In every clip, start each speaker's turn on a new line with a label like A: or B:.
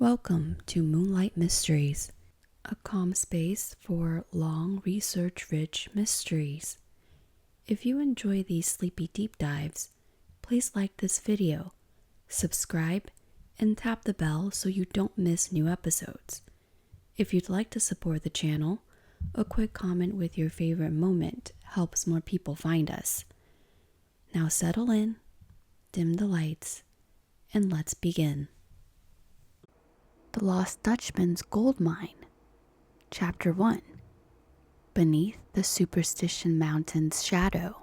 A: Welcome to Moonlight Mysteries, a calm space for long, research-rich mysteries. If you enjoy these sleepy deep dives, please like this video, subscribe, and tap the bell so you don't miss new episodes. If you'd like to support the channel, a quick comment with your favorite moment helps more people find us. Now settle in, dim the lights, and let's begin. The Lost Dutchman's Gold Mine, Chapter 1, Beneath the Superstition Mountains' Shadow.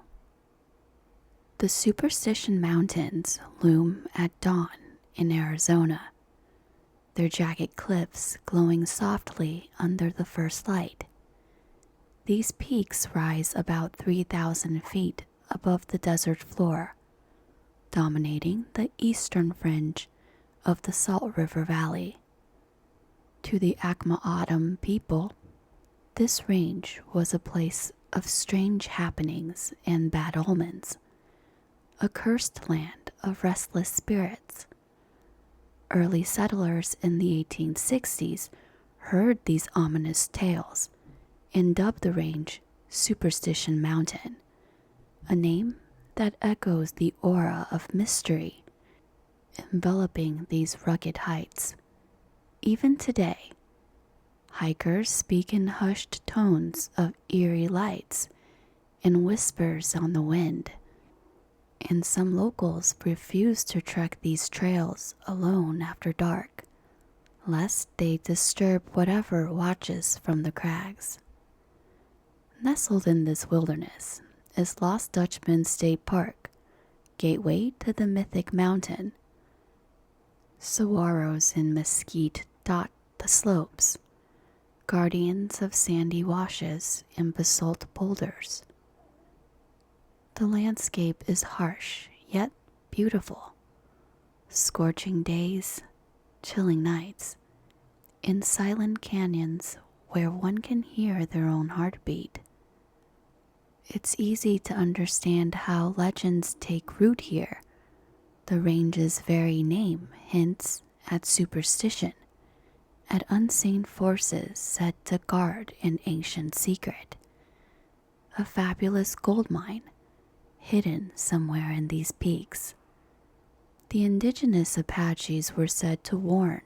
A: The Superstition Mountains loom at dawn in Arizona, their jagged cliffs glowing softly under the first light. These peaks rise about 3,000 feet above the desert floor, dominating the eastern fringe of the Salt River Valley. To the Akma'atam people, this range was a place of strange happenings and bad omens, a cursed land of restless spirits. Early settlers in the 1860s heard these ominous tales and dubbed the range Superstition Mountain, a name that echoes the aura of mystery enveloping these rugged heights. Even today, hikers speak in hushed tones of eerie lights and whispers on the wind, and some locals refuse to trek these trails alone after dark, lest they disturb whatever watches from the crags. Nestled in this wilderness is Lost Dutchman State Park, gateway to the mythic mountain. Saguaros and mesquite dot the slopes, guardians of sandy washes and basalt boulders. The landscape is harsh yet beautiful. Scorching days, chilling nights, in silent canyons where one can hear their own heartbeat. It's easy to understand how legends take root here. The range's very name hints at superstition, at unseen forces said to guard an ancient secret. A fabulous gold mine, hidden somewhere in these peaks. The Indigenous Apaches were said to warn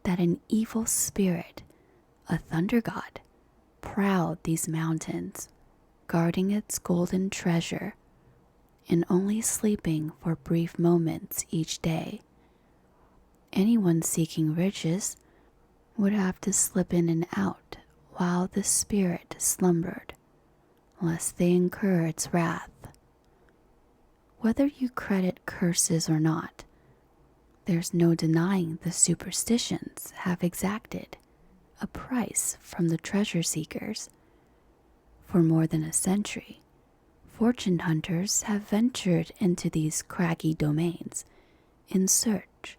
A: that an evil spirit, a thunder god, prowled these mountains, guarding its golden treasure, and only sleeping for brief moments each day. Anyone seeking riches would have to slip in and out while the spirit slumbered, lest they incur its wrath. Whether you credit curses or not, there's no denying the superstitions have exacted a price from the treasure seekers. For more than a century, fortune hunters have ventured into these craggy domains in search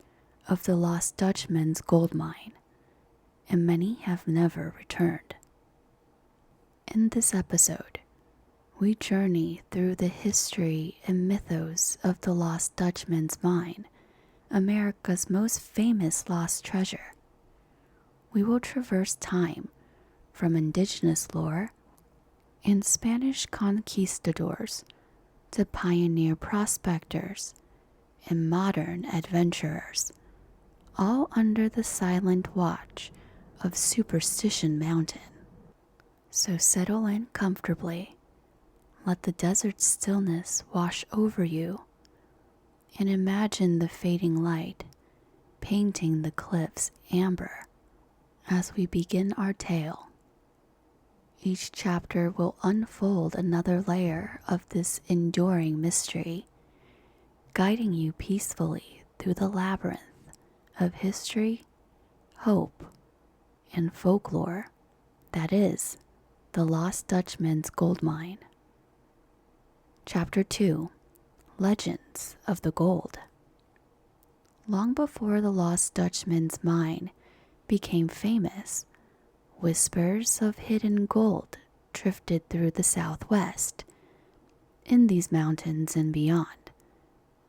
A: of the Lost Dutchman's gold mine, and many have never returned. In this episode, we journey through the history and mythos of the Lost Dutchman's mine, America's most famous lost treasure. We will traverse time from Indigenous lore and Spanish conquistadors to pioneer prospectors and modern adventurers, all under the silent watch of Superstition Mountain. So settle in comfortably, let the desert stillness wash over you, and imagine the fading light painting the cliffs amber as we begin our tale. Each chapter will unfold another layer of this enduring mystery, guiding you peacefully through the labyrinth of history, hope, and folklore that is the Lost Dutchman's Gold Mine. Chapter 2, Legends of the Gold. Long before the Lost Dutchman's mine became famous, whispers of hidden gold drifted through the Southwest. In these mountains and beyond,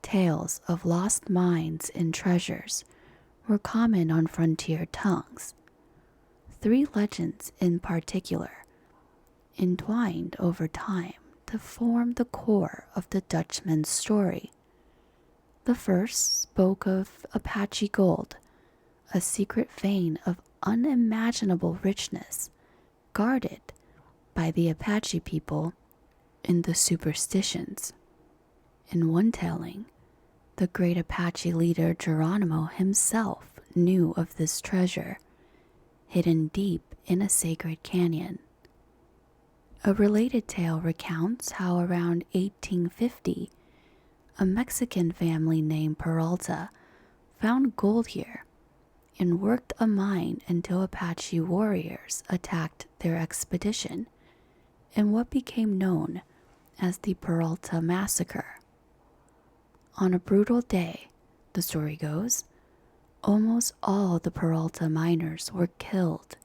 A: tales of lost mines and treasures were common on frontier tongues. 3 legends in particular entwined over time to form the core of the Dutchman's story. The first spoke of Apache gold, a secret vein of unimaginable richness guarded by the Apache people in the Superstitions. In one telling, the great Apache leader Geronimo himself knew of this treasure, hidden deep in a sacred canyon. A related tale recounts how around 1850, a Mexican family named Peralta found gold here and worked a mine until Apache warriors attacked their expedition in what became known as the Peralta Massacre. On a brutal day, the story goes, almost all the Peralta miners were killed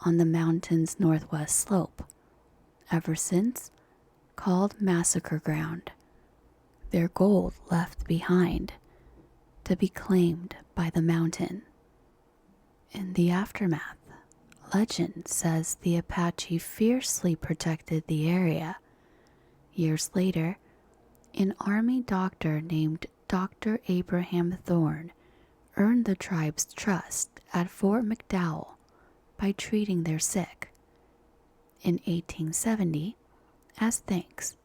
A: on the mountain's northwest slope, ever since called Massacre Ground, their gold left behind to be claimed by the mountain. In the aftermath, legend says the Apache fiercely protected the area. Years later, an army doctor named Dr. Abraham Thorne earned the tribe's trust at Fort McDowell by treating their sick. In 1870, as thanks,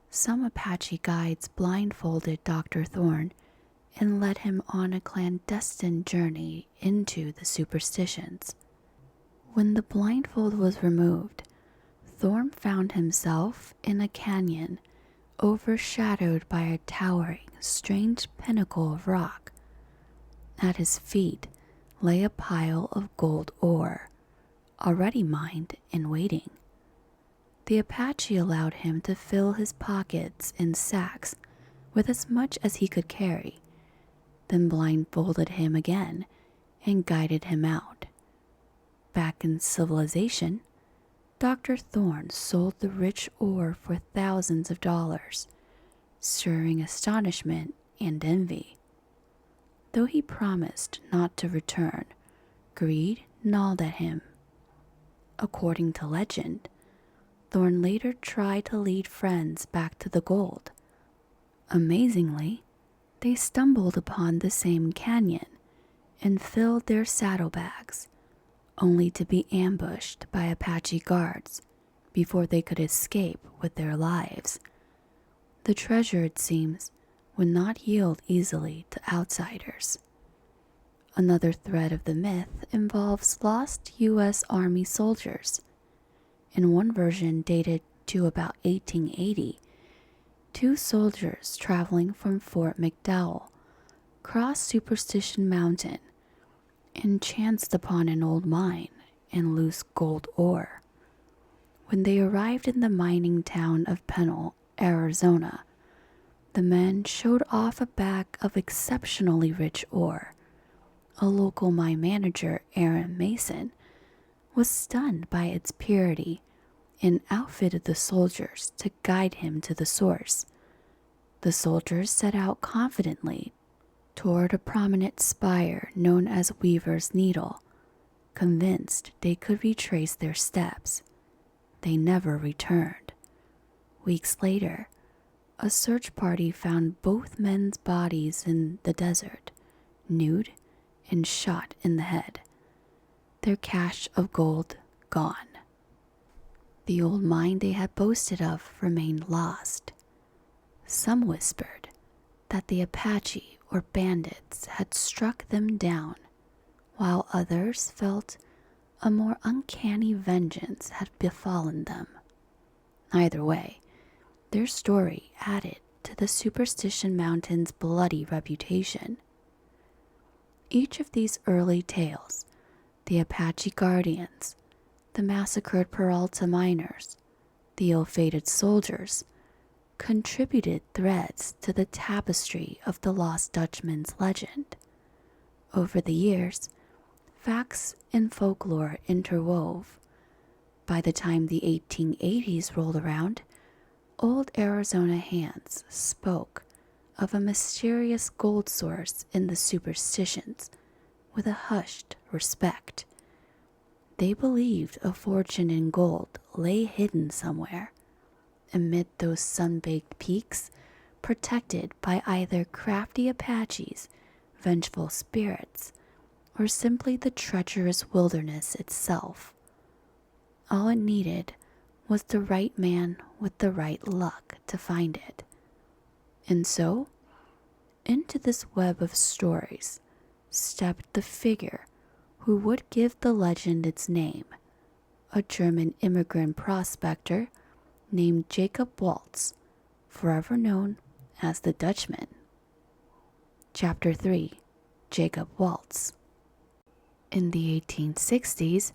A: some Apache guides blindfolded Dr. Thorne and led him on a clandestine journey into the Superstitions. When the blindfold was removed, Thorne found himself in a canyon overshadowed by a towering, strange pinnacle of rock. At his feet lay a pile of gold ore, already mined and waiting. The Apache allowed him to fill his pockets and sacks with as much as he could carry, then blindfolded him again and guided him out. Back in civilization, Dr. Thorne sold the rich ore for thousands of dollars, stirring astonishment and envy. Though he promised not to return, greed gnawed at him. According to legend, Thorne later tried to lead friends back to the gold. Amazingly, they stumbled upon the same canyon and filled their saddlebags, only to be ambushed by Apache guards before they could escape with their lives. The treasure, it seems, would not yield easily to outsiders. Another thread of the myth involves lost U.S. Army soldiers. In one version dated to about 1880, 2 soldiers traveling from Fort McDowell crossed Superstition Mountain and chanced upon an old mine and loose gold ore. When they arrived in the mining town of Pennell, Arizona, the men showed off a bag of exceptionally rich ore. A local mine manager, Aaron Mason, was stunned by its purity and outfitted the soldiers to guide him to the source. The soldiers set out confidently toward a prominent spire known as Weaver's Needle, convinced they could retrace their steps. They never returned. Weeks later, a search party found both men's bodies in the desert, nude and shot in the head. Their cache of gold gone. The old mine they had boasted of remained lost. Some whispered that the Apache or bandits had struck them down, while others felt a more uncanny vengeance had befallen them. Either way, their story added to the Superstition Mountains' bloody reputation. Each of these early tales, the Apache guardians, the massacred Peralta miners, the ill-fated soldiers, contributed threads to the tapestry of the lost Dutchman's legend. Over the years, facts and folklore interwove. By the time the 1880s rolled around, old Arizona hands spoke of a mysterious gold source in the Superstitions with a hushed respect. They believed a fortune in gold lay hidden somewhere, amid those sun-baked peaks, protected by either crafty Apaches, vengeful spirits, or simply the treacherous wilderness itself. All it needed was the right man with the right luck to find it. And so, into this web of stories stepped the figure who would give the legend its name, a German immigrant prospector named Jacob Waltz, forever known as the Dutchman. Chapter 3: Jacob Waltz. In the 1860s,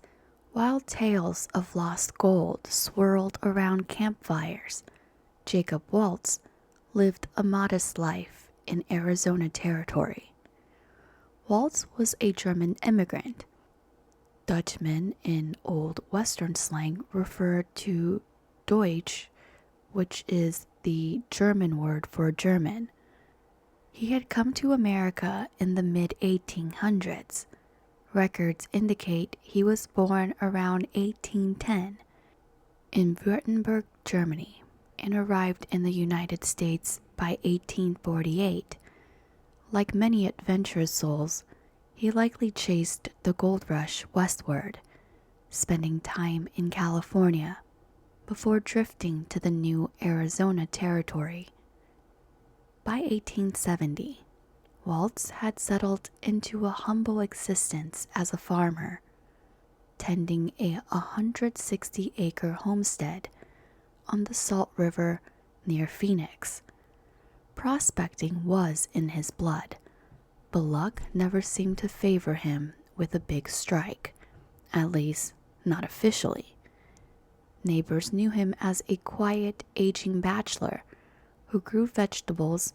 A: while tales of lost gold swirled around campfires, Jacob Waltz lived a modest life in Arizona Territory. Waltz was a German immigrant. Dutchmen in Old Western slang referred to Deutsch, which is the German word for German. He had come to America in the mid-1800s. Records indicate he was born around 1810 in Württemberg, Germany, and arrived in the United States by 1848. Like many adventurous souls, he likely chased the gold rush westward, spending time in California before drifting to the new Arizona Territory. By 1870, Waltz had settled into a humble existence as a farmer, tending a 160-acre homestead on the Salt River near Phoenix. Prospecting was in his blood, but luck never seemed to favor him with a big strike, at least not officially. Neighbors knew him as a quiet, aging bachelor who grew vegetables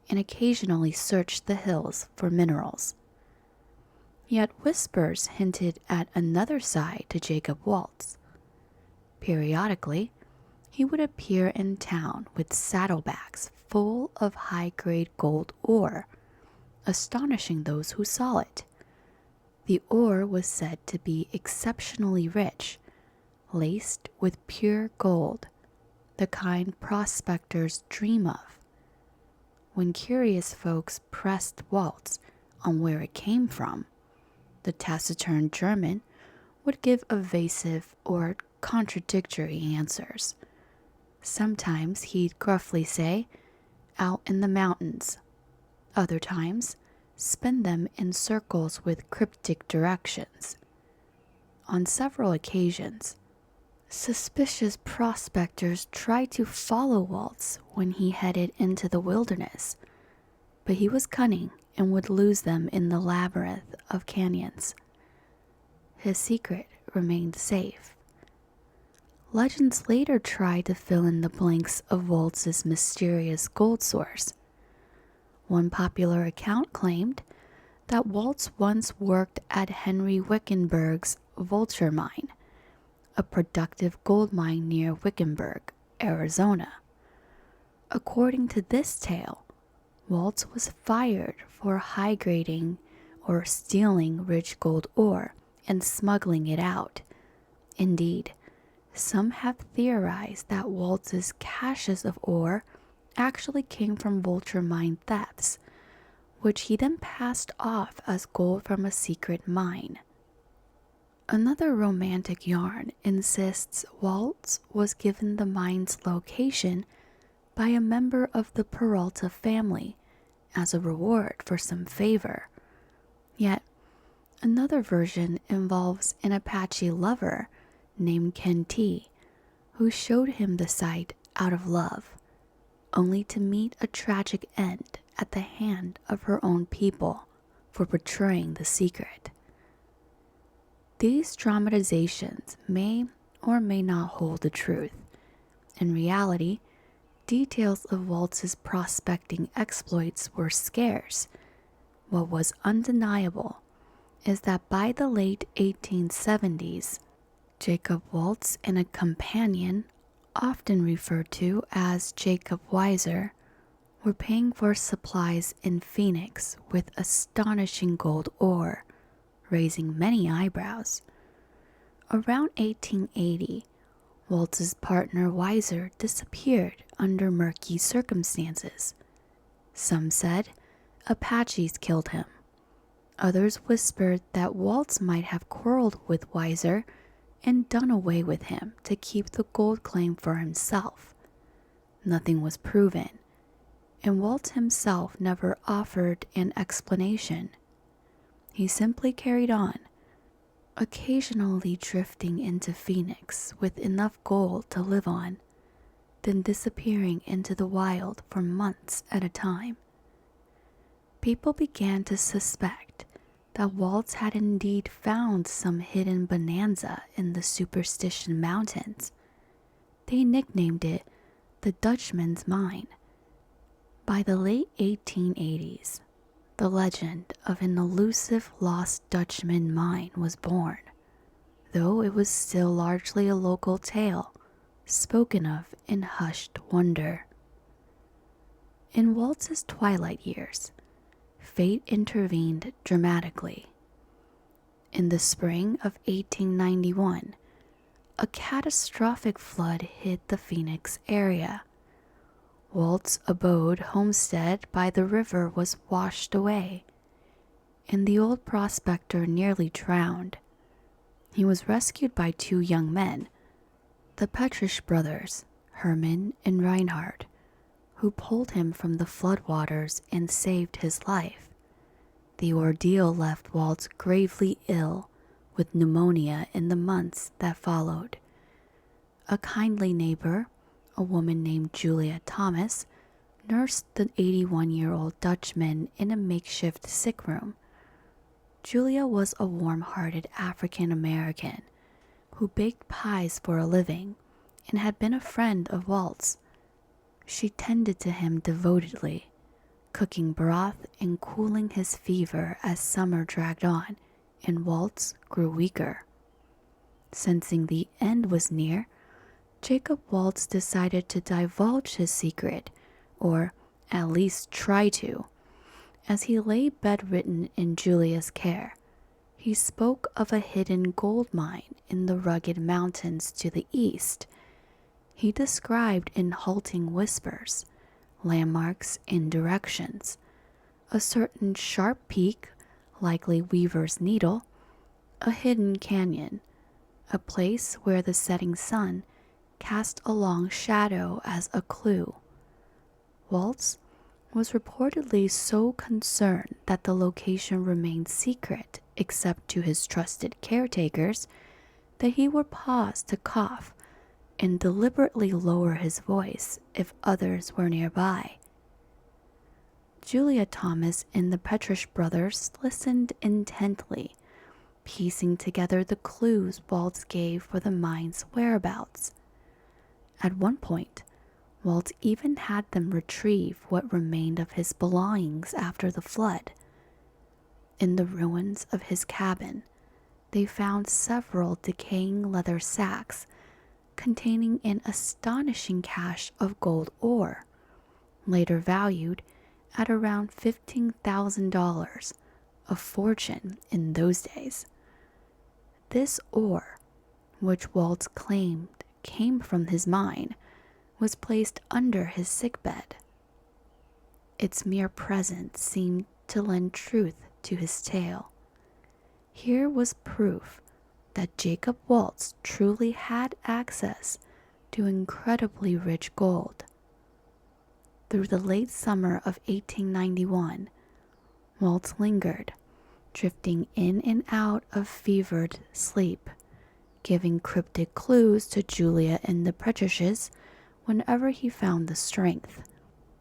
A: and occasionally searched the hills for minerals. Yet whispers hinted at another side to Jacob Waltz. Periodically, he would appear in town with saddlebags full of high-grade gold ore, astonishing those who saw it. The ore was said to be exceptionally rich, laced with pure gold, the kind prospectors dream of. When curious folks pressed Waltz on where it came from, the taciturn German would give evasive or contradictory answers. Sometimes he'd gruffly say, "Out in the mountains." Other times, spin them in circles with cryptic directions. On several occasions, suspicious prospectors tried to follow Waltz when he headed into the wilderness, but he was cunning and would lose them in the labyrinth of canyons. His secret remained safe. Legends later tried to fill in the blanks of Waltz's mysterious gold source. One popular account claimed that Waltz once worked at Henry Wickenburg's Vulture Mine, a productive gold mine near Wickenburg, Arizona. According to this tale, Waltz was fired for high-grading or stealing rich gold ore and smuggling it out. Indeed, some have theorized that Waltz's caches of ore actually came from Vulture Mine thefts, which he then passed off as gold from a secret mine. Another romantic yarn insists Waltz was given the mine's location by a member of the Peralta family as a reward for some favor. Yet, another version involves an Apache lover named Kenti, who showed him the site out of love, only to meet a tragic end at the hand of her own people for betraying the secret. These dramatizations may or may not hold the truth. In reality, details of Waltz's prospecting exploits were scarce. What was undeniable is that by the late 1870s, Jacob Waltz and a companion, often referred to as Jacob Weiser, were paying for supplies in Phoenix with astonishing gold ore raising many eyebrows. Around 1880, Waltz's partner Weiser disappeared under murky circumstances. Some said Apaches killed him. Others whispered that Waltz might have quarreled with Weiser and done away with him to keep the gold claim for himself. Nothing was proven, and Waltz himself never offered an explanation. He simply carried on, occasionally drifting into Phoenix with enough gold to live on, then disappearing into the wild for months at a time. People began to suspect that Waltz had indeed found some hidden bonanza in the Superstition Mountains. They nicknamed it the Dutchman's Mine. By the late 1880s, the legend of an elusive lost Dutchman mine was born, though it was still largely a local tale, spoken of in hushed wonder. In Waltz's twilight years, fate intervened dramatically. In the spring of 1891, a catastrophic flood hit the Phoenix area. Waltz's abode homestead by the river was washed away, and the old prospector nearly drowned. He was rescued by two young men, the Petrish brothers, Herman and Reinhard, who pulled him from the floodwaters and saved his life. The ordeal left Waltz gravely ill with pneumonia in the months that followed. A kindly neighbor, a woman named Julia Thomas, nursed the 81-year-old Dutchman in a makeshift sick room. Julia was a warm-hearted African American who baked pies for a living and had been a friend of Waltz. She tended to him devotedly, cooking broth and cooling his fever as summer dragged on and Waltz grew weaker. Sensing the end was near, Jacob Waltz decided to divulge his secret, or at least try to. As he lay bedridden in Julia's care, he spoke of a hidden gold mine in the rugged mountains to the east. He described in halting whispers landmarks and directions, a certain sharp peak, likely Weaver's Needle, a hidden canyon, a place where the setting sun cast a long shadow as a clue. Waltz was reportedly so concerned that the location remained secret except to his trusted caretakers that he would pause to cough and deliberately lower his voice if others were nearby. Julia Thomas and the Petrish brothers listened intently, piecing together the clues Waltz gave for the mine's whereabouts. At one point, Waltz even had them retrieve what remained of his belongings after the flood. In the ruins of his cabin, they found several decaying leather sacks containing an astonishing cache of gold ore, later valued at around $15,000, a fortune in those days. This ore, which Waltz claimed came from his mine, was placed under his sickbed. Its mere presence seemed to lend truth to his tale. Here was proof that Jacob Waltz truly had access to incredibly rich gold. Through the late summer of 1891, Waltz lingered, drifting in and out of fevered sleep, giving cryptic clues to Julia and the Petrishes whenever he found the strength.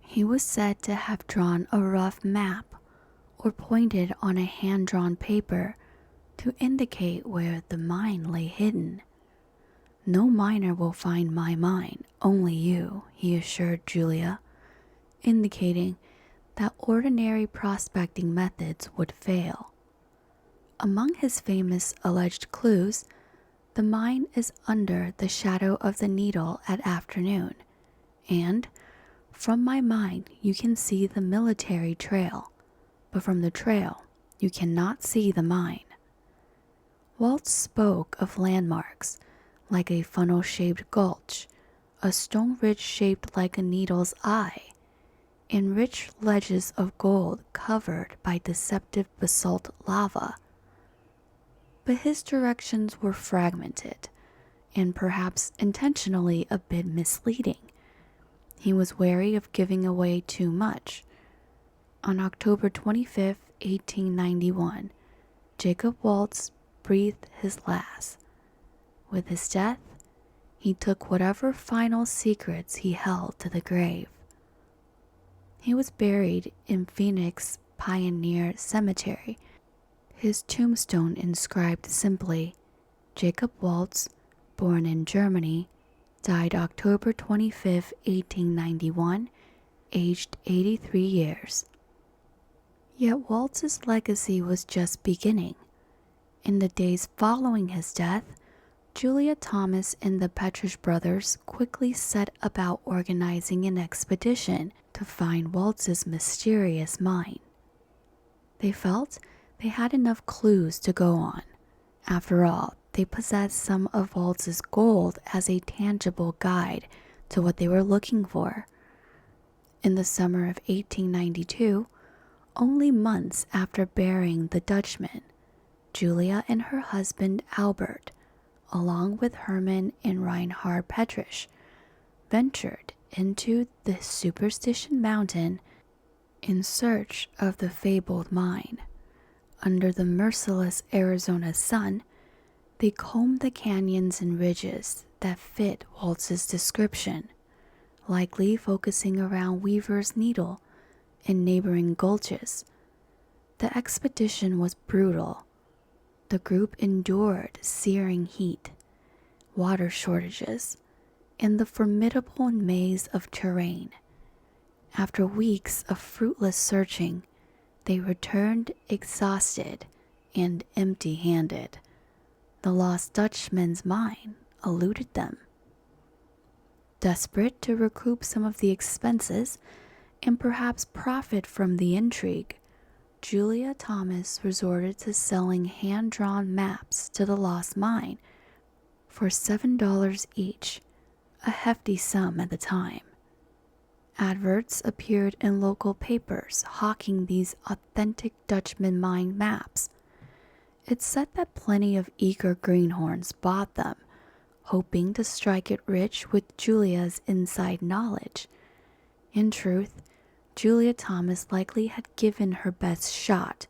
A: He was said to have drawn a rough map or pointed on a hand-drawn paper to indicate where the mine lay hidden. "No miner will find my mine, only you," he assured Julia, indicating that ordinary prospecting methods would fail. Among his famous alleged clues, the mine is under the shadow of the needle at afternoon, and from my mine you can see the military trail, but from the trail you cannot see the mine. Waltz spoke of landmarks like a funnel-shaped gulch, a stone ridge shaped like a needle's eye, and rich ledges of gold covered by deceptive basalt lava. But his directions were fragmented, and perhaps intentionally a bit misleading. He was wary of giving away too much. On October 25, 1891, Jacob Waltz breathed his last. With his death, he took whatever final secrets he held to the grave. He was buried in Phoenix Pioneer Cemetery, his tombstone inscribed simply, Jacob Waltz, born in Germany, died October 25, 1891, aged 83 years. Yet Waltz's legacy was just beginning. In the days following his death, Julia Thomas and the Petrish brothers quickly set about organizing an expedition to find Waltz's mysterious mine. They felt they had enough clues to go on. After all, they possessed some of Waltz's gold as a tangible guide to what they were looking for. In the summer of 1892, only months after burying the Dutchman, Julia and her husband Albert, along with Herman and Reinhard Petrish, ventured into the Superstition Mountain in search of the fabled mine. Under the merciless Arizona sun, they combed the canyons and ridges that fit Waltz's description, likely focusing around Weaver's Needle and neighboring gulches. The expedition was brutal. The group endured searing heat, water shortages, and the formidable maze of terrain. After weeks of fruitless searching, they returned exhausted and empty-handed. The lost Dutchman's mine eluded them. Desperate to recoup some of the expenses and perhaps profit from the intrigue, Julia Thomas resorted to selling hand-drawn maps to the lost mine for $7 each, a hefty sum at the time. Adverts appeared in local papers hawking these authentic Dutchman mine maps. It's said that plenty of eager greenhorns bought them, hoping to strike it rich with Julia's inside knowledge. In truth, Julia Thomas likely had given her best shot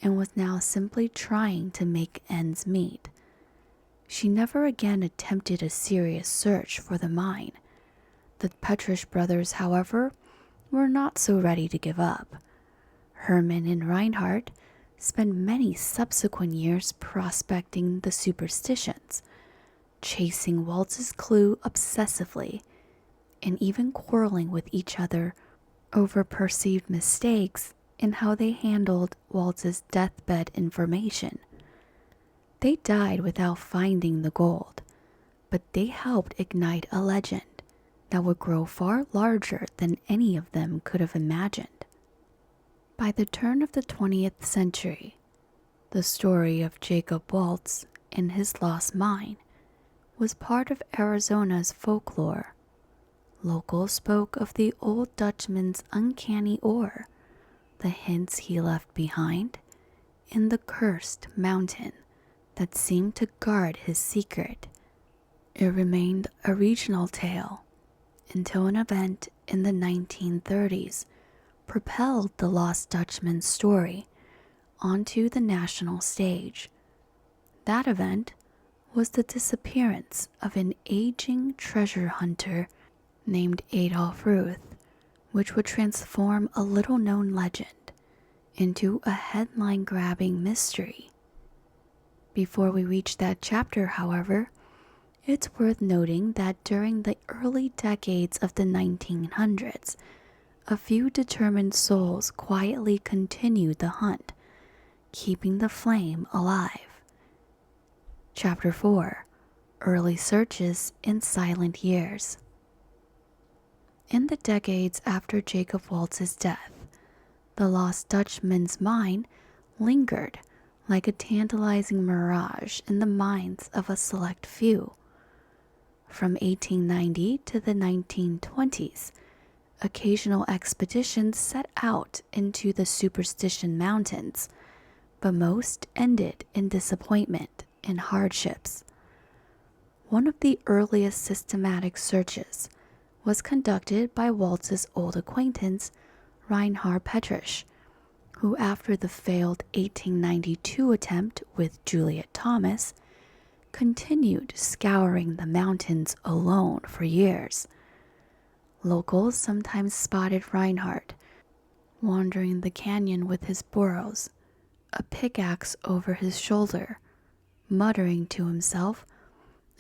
A: and was now simply trying to make ends meet. She never again attempted a serious search for the mine. The Petrish brothers, however, were not so ready to give up. Herman and Reinhard spent many subsequent years prospecting the superstitions, chasing Waltz's clue obsessively, and even quarreling with each other over perceived mistakes in how they handled Waltz's deathbed information. They died without finding the gold, but they helped ignite a legend that would grow far larger than any of them could have imagined. By the turn of the 20th century, the story of Jacob Waltz and his lost mine was part of Arizona's folklore. Locals spoke of the old Dutchman's uncanny ore, the hints he left behind, and the cursed mountain that seemed to guard his secret. It remained a regional tale until an event in the 1930s propelled the lost Dutchman story onto the national stage. That event was the disappearance of an aging treasure hunter named Adolph Ruth, which would transform a little-known legend into a headline-grabbing mystery. Before we reach that chapter, however, it's worth noting that during the early decades of the 1900s, a few determined souls quietly continued the hunt, keeping the flame alive. Chapter 4: Early Searches in Silent Years. In the decades after Jacob Waltz's death, the lost Dutchman's mine lingered like a tantalizing mirage in the minds of a select few. From 1890 to the 1920s, occasional expeditions set out into the Superstition Mountains, but most ended in disappointment and hardships. One of the earliest systematic searches was conducted by Waltz's old acquaintance, Reinhard Petrisch, who after the failed 1892 attempt with Juliet Thomas, continued scouring the mountains alone for years. Locals sometimes spotted Reinhard wandering the canyon with his burros, a pickaxe over his shoulder, muttering to himself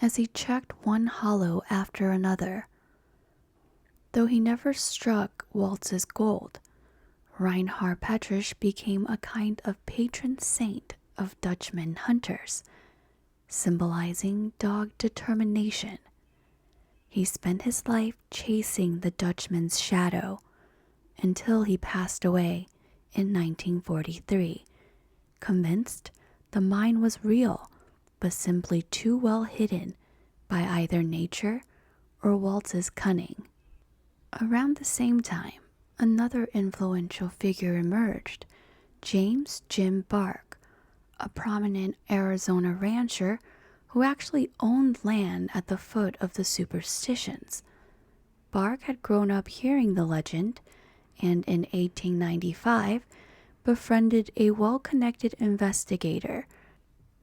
A: as he checked one hollow after another. Though he never struck Waltz's gold, Reinhard Petrisch became a kind of patron saint of Dutchman hunters, symbolizing dogged determination. He spent his life chasing the Dutchman's shadow until he passed away in 1943, convinced the mine was real but simply too well hidden by either nature or Waltz's cunning. Around the same time, another influential figure emerged, James Jim Bark, a prominent Arizona rancher who actually owned land at the foot of the Superstitions. Bark had grown up hearing the legend and in 1895 befriended a well-connected investigator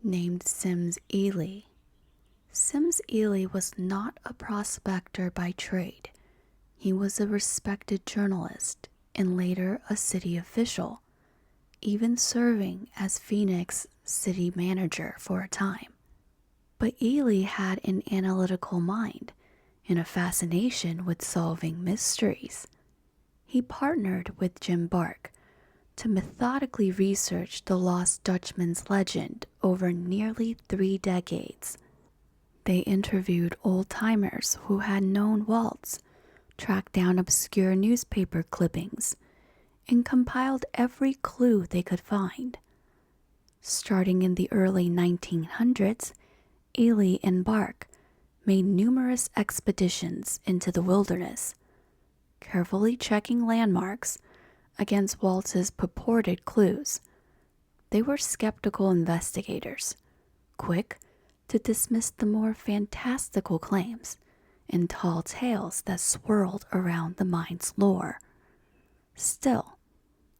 A: named Sims Ely. Sims Ely was not a prospector by trade. He was a respected journalist and later a city official, even serving as Phoenix city manager for a time. But Ely had an analytical mind and a fascination with solving mysteries. He partnered with Jim Bark to methodically research the lost Dutchman's legend over nearly 3 decades. They interviewed old-timers who had known Waltz, tracked down obscure newspaper clippings, and compiled every clue they could find. Starting in the early 1900s, Ely and Bark made numerous expeditions into the wilderness, carefully checking landmarks against Waltz's purported clues. They were skeptical investigators, quick to dismiss the more fantastical claims and tall tales that swirled around the mine's lore. Still,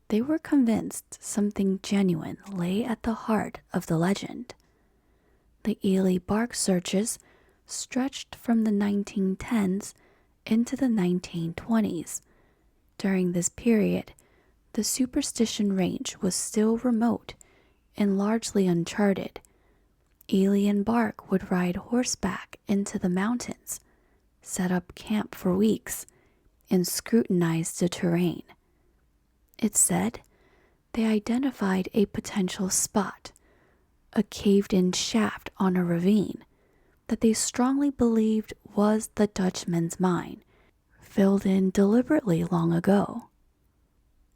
A: they were convinced something genuine lay at the heart of the legend. The Ely Bark searches stretched from the 1910s into the 1920s. During this period, the Superstition Range was still remote and largely uncharted. Ely and Bark would ride horseback into the mountains, set up camp for weeks, and scrutinize the terrain. It said they identified a potential spot, a caved-in shaft on a ravine that they strongly believed was the Dutchman's mine, filled in deliberately long ago.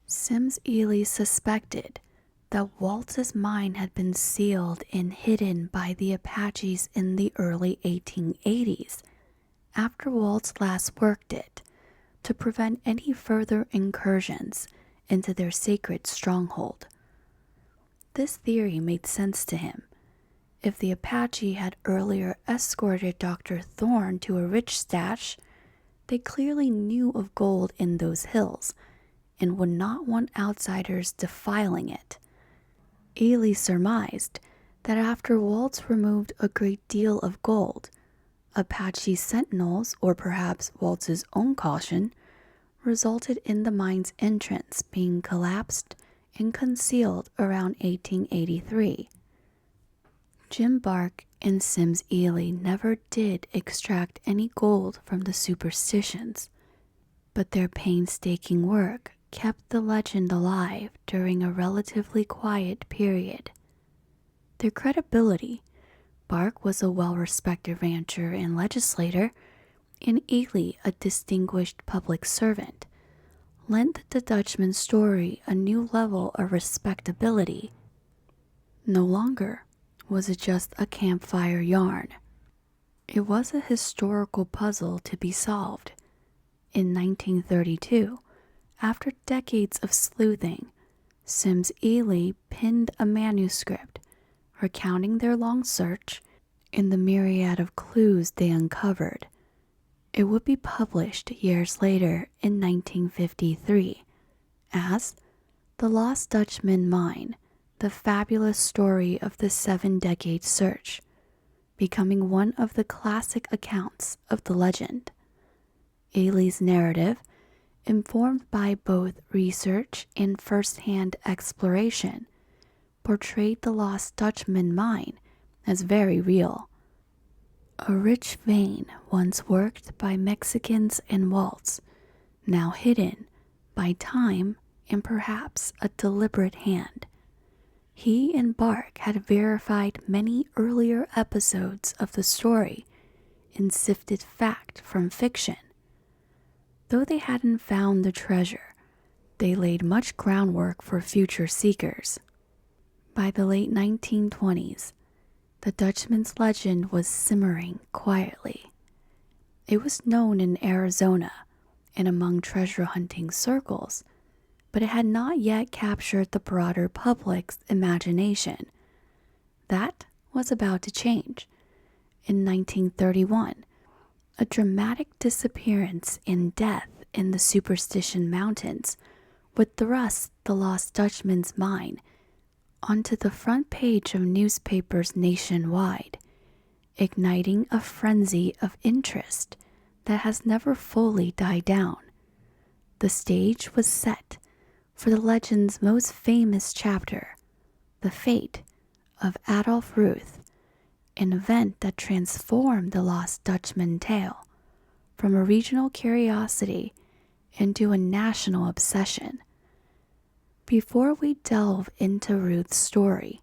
A: Sims Ely suspected that Waltz's mine had been sealed and hidden by the Apaches in the early 1880s, after Waltz last worked it, to prevent any further incursions into their sacred stronghold. This theory made sense to him. If the Apache had earlier escorted Dr. Thorne to a rich stash, they clearly knew of gold in those hills and would not want outsiders defiling it. Ely surmised that after Waltz removed a great deal of gold, Apache sentinels, or perhaps Waltz's own caution, resulted in the mine's entrance being collapsed and concealed around 1883. Jim Bark and Sims Ely never did extract any gold from the Superstitions, but their painstaking work kept the legend alive during a relatively quiet period. Their credibility, Bark was a well-respected rancher and legislator, and Ely a distinguished public servant, lent the Dutchman story a new level of respectability. No longer was it just a campfire yarn. It was a historical puzzle to be solved. In 1932, after decades of sleuthing, Sims Ely penned a manuscript recounting their long search and the myriad of clues they uncovered. It would be published years later in 1953 as The Lost Dutchman Mine, the fabulous story of the 7-decade search, becoming one of the classic accounts of the legend. Ely's narrative, informed by both research and first-hand exploration, portrayed the Lost Dutchman mine as very real. A rich vein once worked by Mexicans and Waltz, now hidden by time and perhaps a deliberate hand. He and Bark had verified many earlier episodes of the story and sifted fact from fiction. Though they hadn't found the treasure, they laid much groundwork for future seekers. By the late 1920s, the Dutchman's legend was simmering quietly. It was known in Arizona and among treasure hunting circles, but it had not yet captured the broader public's imagination. That was about to change. In 1931, a dramatic disappearance and death in the Superstition Mountains would thrust the Lost Dutchman's mine onto the front page of newspapers nationwide, igniting a frenzy of interest that has never fully died down. The stage was set for the legend's most famous chapter, the fate of Adolph Ruth, an event that transformed the Lost Dutchman tale from a regional curiosity into a national obsession. Before we delve into Ruth's story,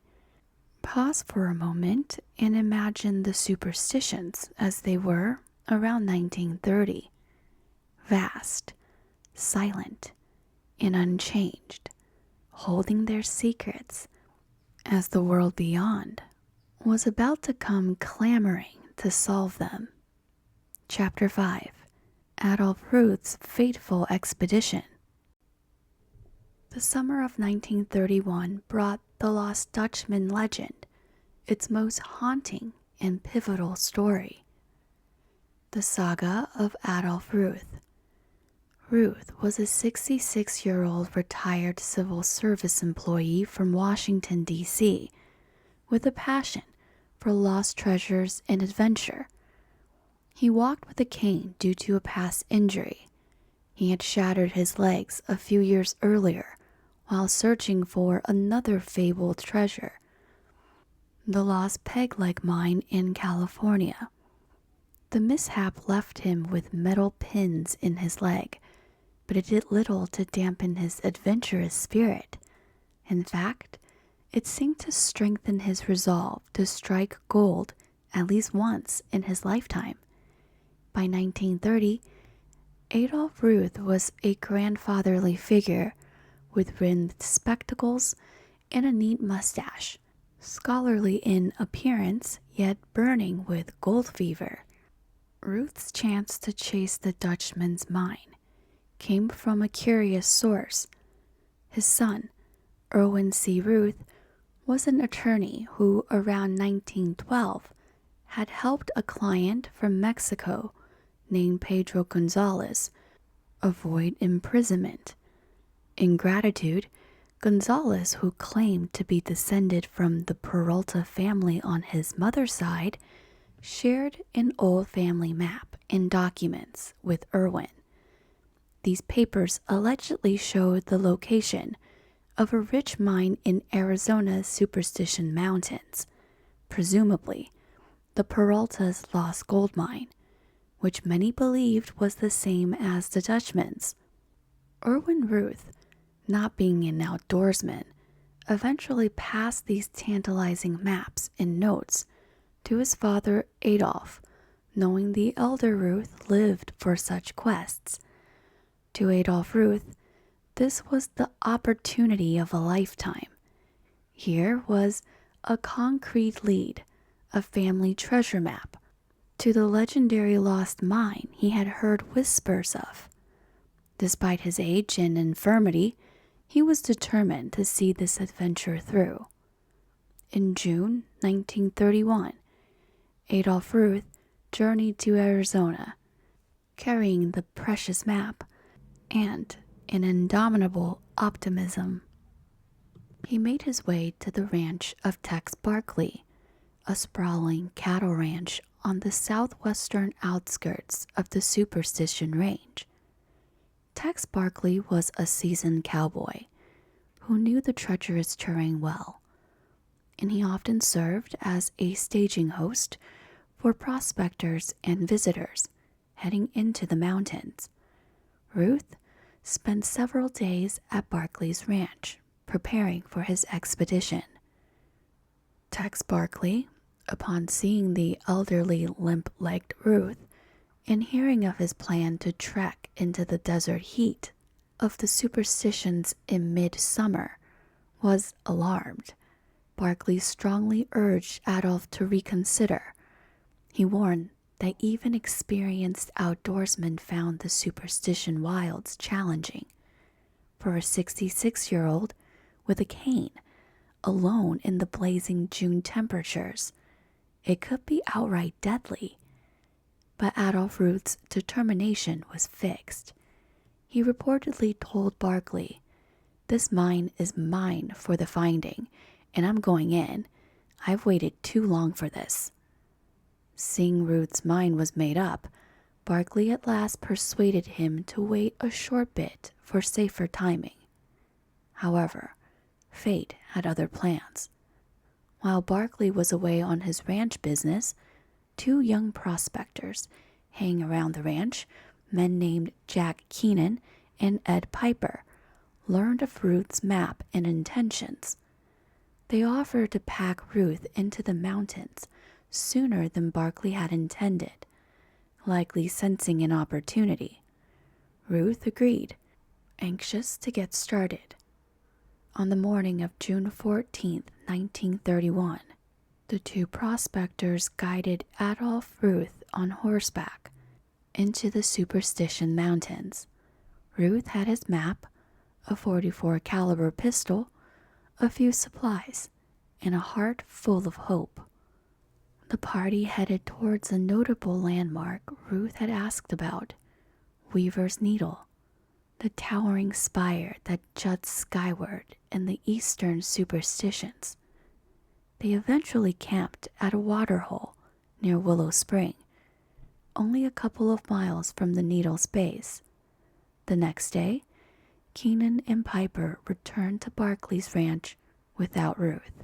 A: pause for a moment and imagine the superstitions as they were around 1930. Vast, silent, and unchanged, holding their secrets as the world beyond was about to come clamoring to solve them. Chapter 5. Adolph Ruth's Fateful Expedition. The summer of 1931 brought the Lost Dutchman legend its most haunting and pivotal story. The saga of Adolph Ruth. Ruth was a 66-year-old retired civil service employee from Washington, D.C., with a passion for lost treasures and adventure. He walked with a cane due to a past injury. He had shattered his legs a few years earlier while searching for another fabled treasure, the Lost Peg Leg Mine in California. The mishap left him with metal pins in his leg, but it did little to dampen his adventurous spirit. In fact, it seemed to strengthen his resolve to strike gold at least once in his lifetime. By 1930, Adolph Ruth was a grandfatherly figure with rimmed spectacles and a neat mustache, scholarly in appearance yet burning with gold fever. Ruth's chance to chase the Dutchman's mine came from a curious source. His son, Erwin C. Ruth, was an attorney who, around 1912, had helped a client from Mexico named Pedro Gonzalez avoid imprisonment. In gratitude, Gonzalez, who claimed to be descended from the Peralta family on his mother's side, shared an old family map and documents with Erwin. These papers allegedly showed the location of a rich mine in Arizona's Superstition Mountains, presumably the Peralta's Lost Gold Mine, which many believed was the same as the Dutchman's. Erwin Ruth, not being an outdoorsman, eventually passed these tantalizing maps and notes to his father Adolph, knowing the elder Ruth lived for such quests. To Adolph Ruth, this was the opportunity of a lifetime. Here was a concrete lead, a family treasure map, to the legendary lost mine he had heard whispers of. Despite his age and infirmity, he was determined to see this adventure through. In June 1931, Adolph Ruth journeyed to Arizona, carrying the precious map and an indomitable optimism. He made his way to the ranch of Tex Barkley, a sprawling cattle ranch on the southwestern outskirts of the Superstition Range. Tex Barkley was a seasoned cowboy who knew the treacherous terrain well, and he often served as a staging host for prospectors and visitors heading into the mountains. Ruth spent several days at Barkley's ranch preparing for his expedition. Tex Barkley, upon seeing the elderly limp-legged Ruth and hearing of his plan to trek into the desert heat of the Superstitions in midsummer, was alarmed. Barkley strongly urged Adolph to reconsider. He warned that even experienced outdoorsmen found the Superstition wilds challenging. For a 66-year-old with a cane, alone in the blazing June temperatures, it could be outright deadly. But Adolph Ruth's determination was fixed. He reportedly told Barkley, "This mine is mine for the finding, and I'm going in. I've waited too long for this." Seeing Ruth's mind was made up, Barkley at last persuaded him to wait a short bit for safer timing. However, fate had other plans. While Barkley was away on his ranch business, two young prospectors hanging around the ranch, men named Jack Keenan and Ed Piper, learned of Ruth's map and intentions. They offered to pack Ruth into the mountains sooner than Barkley had intended, likely sensing an opportunity. Ruth agreed, anxious to get started. On the morning of June 14, 1931, the two prospectors guided Adolph Ruth on horseback into the Superstition Mountains. Ruth had his map, a .44 caliber pistol, a few supplies, and a heart full of hope. The party headed towards a notable landmark Ruth had asked about, Weaver's Needle, the towering spire that juts skyward in the eastern Superstitions. They eventually camped at a water hole near Willow Spring, only a couple of miles from the needle's base. The next day, Keenan and Piper returned to Barkley's ranch without Ruth,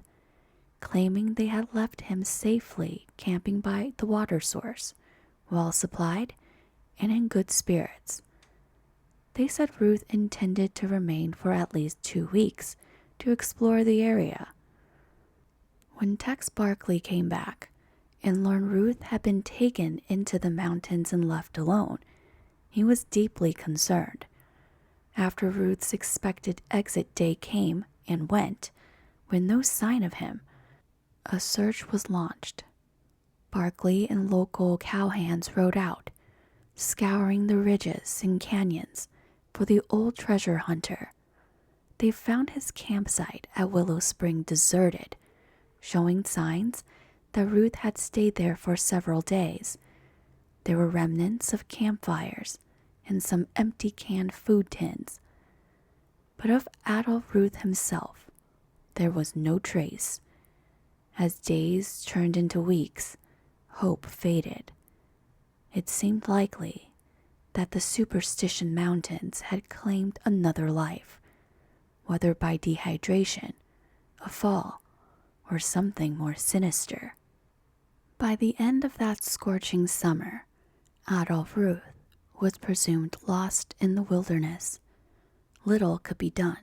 A: claiming they had left him safely camping by the water source, well supplied and in good spirits. They said Ruth intended to remain for at least 2 weeks to explore the area. When Tex Barkley came back and learned Ruth had been taken into the mountains and left alone, he was deeply concerned. After Ruth's expected exit day came and went, with no sign of him, a search was launched. Barkley and local cowhands rode out, scouring the ridges and canyons for the old treasure hunter. They found his campsite at Willow Spring deserted, showing signs that Ruth had stayed there for several days. There were remnants of campfires and some empty canned food tins. But of Adolph Ruth himself, there was no trace. As days turned into weeks, hope faded. It seemed likely that the Superstition Mountains had claimed another life, whether by dehydration, a fall, or something more sinister. By the end of that scorching summer, Adolph Ruth was presumed lost in the wilderness. Little could be done.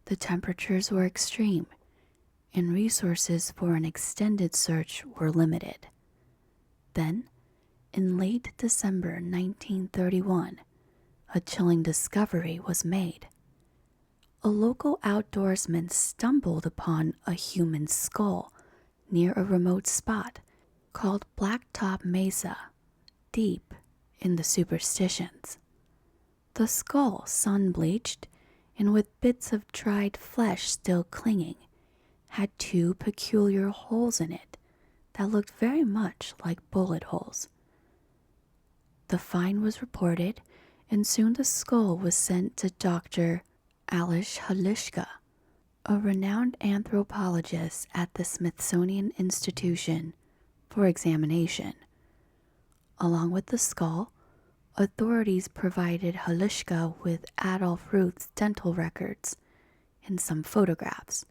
A: The temperatures were extreme, and resources for an extended search were limited. Then, in late December 1931, a chilling discovery was made. a local outdoorsman stumbled upon a human skull near a remote spot called Blacktop Mesa, deep in the Superstitions. The skull, sun-bleached and with bits of dried flesh still clinging, had two peculiar holes in it that looked very much like bullet holes. The find was reported, and soon the skull was sent to Dr. Alish Halishka, a renowned anthropologist at the Smithsonian Institution, for examination. Along with the skull, authorities provided Halishka with Adolph Ruth's dental records and some photographs.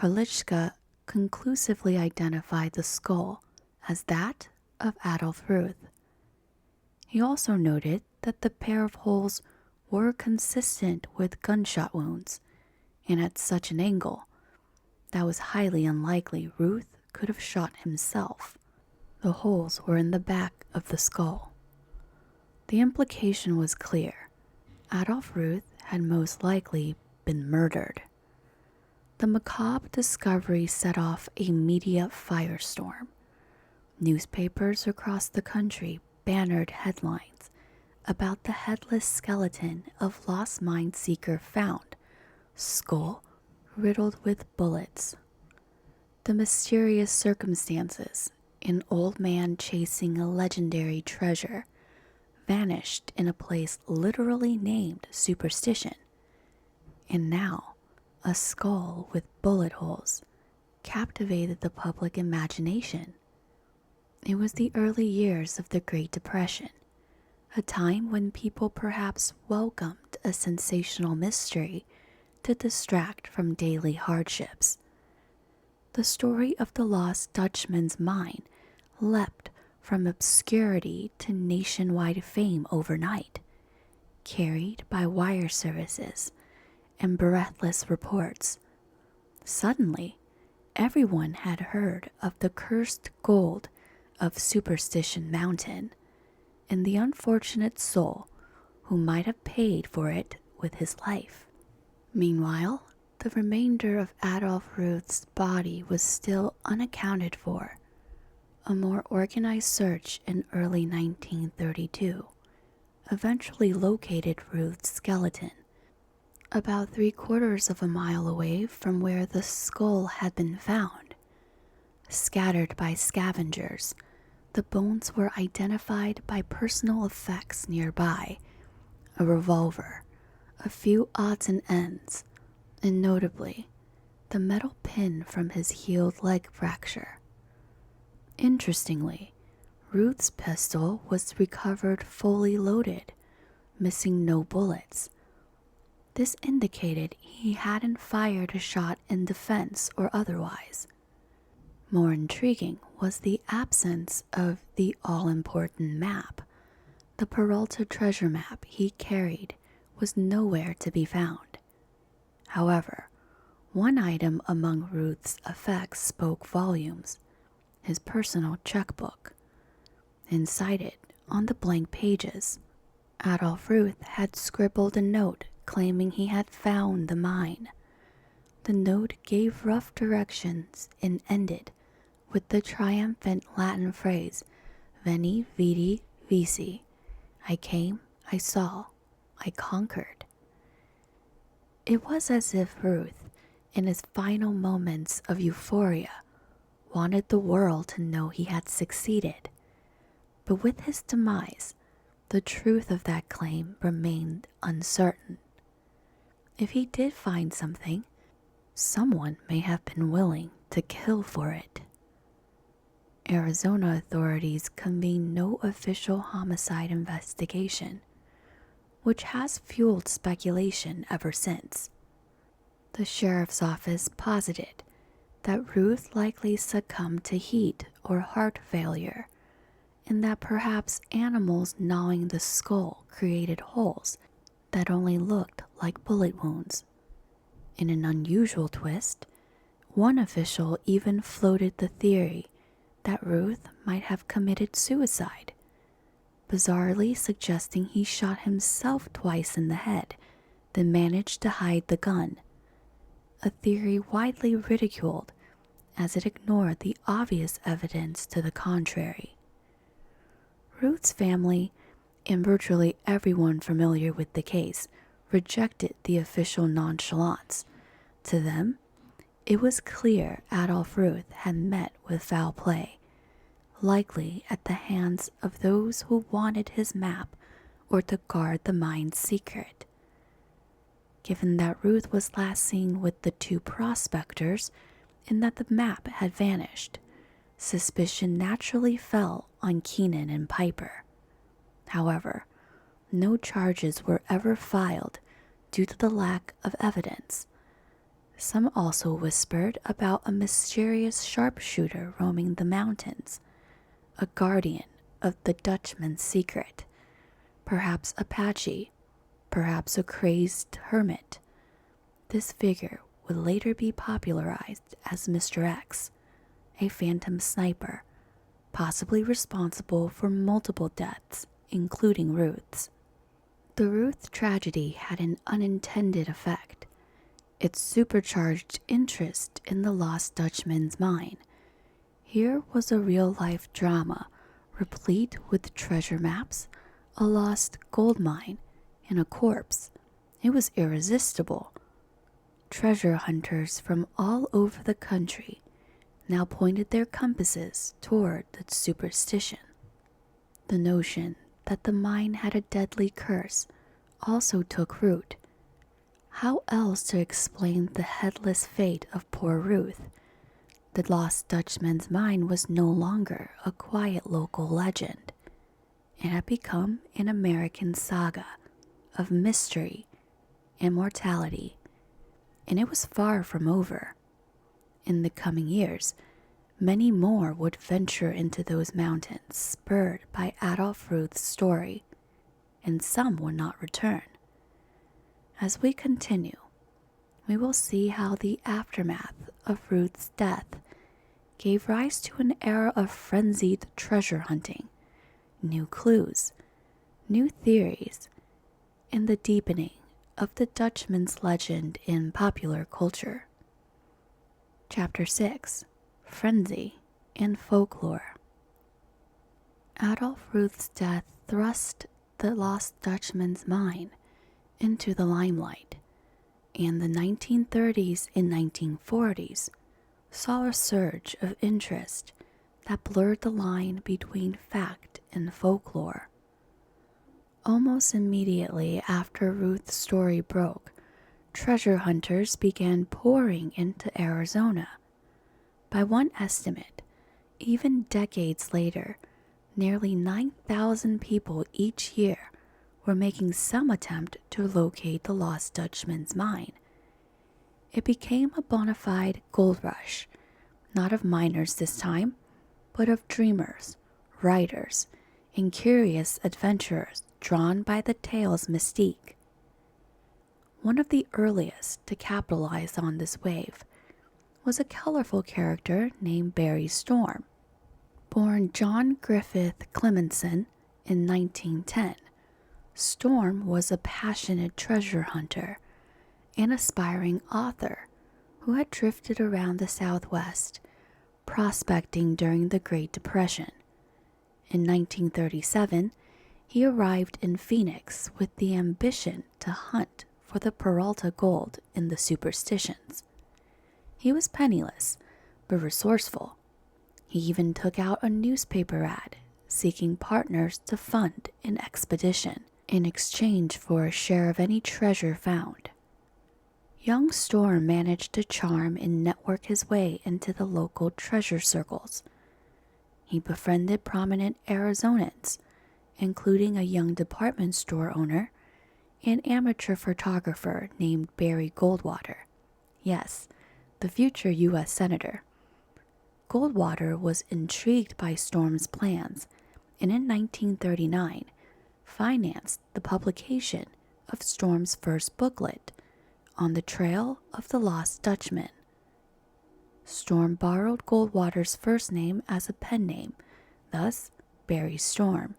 A: Halishka conclusively identified the skull as that of Adolph Ruth. He also noted that the pair of holes were consistent with gunshot wounds, and at such an angle that was highly unlikely Ruth could have shot himself. The holes were in the back of the skull. The implication was clear. Adolph Ruth had most likely been murdered. The macabre discovery set off a media firestorm. Newspapers across the country bannered headlines about the headless skeleton of lost mine seeker found, skull riddled with bullets. The mysterious circumstances, an old man chasing a legendary treasure, vanished in a place literally named Superstition. And now, a skull with bullet holes captivated the public imagination. It was the early years of the Great Depression, a time when people perhaps welcomed a sensational mystery to distract from daily hardships. The story of the lost Dutchman's mine leapt from obscurity to nationwide fame overnight, carried by wire services and breathless reports. Suddenly, everyone had heard of the cursed gold of Superstition Mountain, and the unfortunate soul who might have paid for it with his life. Meanwhile, the remainder of Adolph Ruth's body was still unaccounted for. A more organized search in early 1932 eventually located Ruth's skeleton, about 3/4 of a mile away from where the skull had been found. Scattered by scavengers, the bones were identified by personal effects nearby: a revolver, a few odds and ends, and notably, the metal pin from his healed leg fracture. Interestingly, Ruth's pistol was recovered fully loaded, missing no bullets. This indicated he hadn't fired a shot in defense or otherwise. More intriguing was the absence of the all-important map. The Peralta treasure map he carried was nowhere to be found. However, one item among Ruth's effects spoke volumes: his personal checkbook. Inside it, on the blank pages, Adolph Ruth had scribbled a note claiming he had found the mine. The note gave rough directions and ended with the triumphant Latin phrase, Veni, Vidi, Vici. I came, I saw, I conquered. It was as if Ruth, in his final moments of euphoria, wanted the world to know he had succeeded. But with his demise, the truth of that claim remained uncertain. If he did find something, someone may have been willing to kill for it. Arizona authorities convened no official homicide investigation, which has fueled speculation ever since. The sheriff's office posited that Ruth likely succumbed to heat or heart failure, and that perhaps animals gnawing the skull created holes that only looked like bullet wounds. In an unusual twist, one official even floated the theory that Ruth might have committed suicide, bizarrely suggesting he shot himself twice in the head then managed to hide the gun, a theory widely ridiculed as it ignored the obvious evidence to the contrary. Ruth's family and virtually everyone familiar with the case rejected the official nonchalance. To them, it was clear Adolph Ruth had met with foul play, likely at the hands of those who wanted his map or to guard the mine's secret. Given that Ruth was last seen with the two prospectors and that the map had vanished, suspicion naturally fell on Keenan and Piper. However, no charges were ever filed due to the lack of evidence. Some also whispered about a mysterious sharpshooter roaming the mountains, a guardian of the Dutchman's secret, perhaps Apache, perhaps a crazed hermit. This figure would later be popularized as Mr. X, a phantom sniper, possibly responsible for multiple deaths, including Ruth's. The Ruth tragedy had an unintended effect. It supercharged interest in the lost Dutchman's mine. Here was a real-life drama, replete with treasure maps, a lost gold mine, and a corpse. It was irresistible. Treasure hunters from all over the country now pointed their compasses toward the superstition. The notion that the mine had a deadly curse also took root. How else to explain the headless fate of poor Ruth? The lost Dutchman's mine was no longer a quiet local legend. It had become an American saga of mystery and mortality, and it was far from over. In the coming years, many more would venture into those mountains, spurred by Adolph Ruth's story, and some would not return. As we continue, we will see how the aftermath of Ruth's death gave rise to an era of frenzied treasure hunting, new clues, new theories, and the deepening of the Dutchman's legend in popular culture. Chapter 6: Frenzy and Folklore. Adolph Ruth's death thrust the lost Dutchman's mine into the limelight, and the 1930s and 1940s saw a surge of interest that blurred the line between fact and folklore. Almost immediately after Ruth's story broke, treasure hunters began pouring into Arizona. By one estimate, even decades later, nearly 9,000 people each year were making some attempt to locate the lost Dutchman's mine. It became a bona fide gold rush, not of miners this time, but of dreamers, writers, and curious adventurers drawn by the tale's mystique. One of the earliest to capitalize on this wave was a colorful character named Barry Storm. Born John Griffith Clemenson in 1910, Storm was a passionate treasure hunter, an aspiring author who had drifted around the Southwest, prospecting during the Great Depression. In 1937, he arrived in Phoenix with the ambition to hunt for the Peralta gold in the Superstitions. He was penniless, but resourceful. He even took out a newspaper ad seeking partners to fund an expedition in exchange for a share of any treasure found. Young Storm managed to charm and network his way into the local treasure circles. He befriended prominent Arizonans, including a young department store owner, an amateur photographer named Barry Goldwater. Yes, the future U.S. Senator. Goldwater was intrigued by Storm's plans, and in 1939, financed the publication of Storm's first booklet, On the Trail of the Lost Dutchman. Storm borrowed Goldwater's first name as a pen name, thus Barry Storm,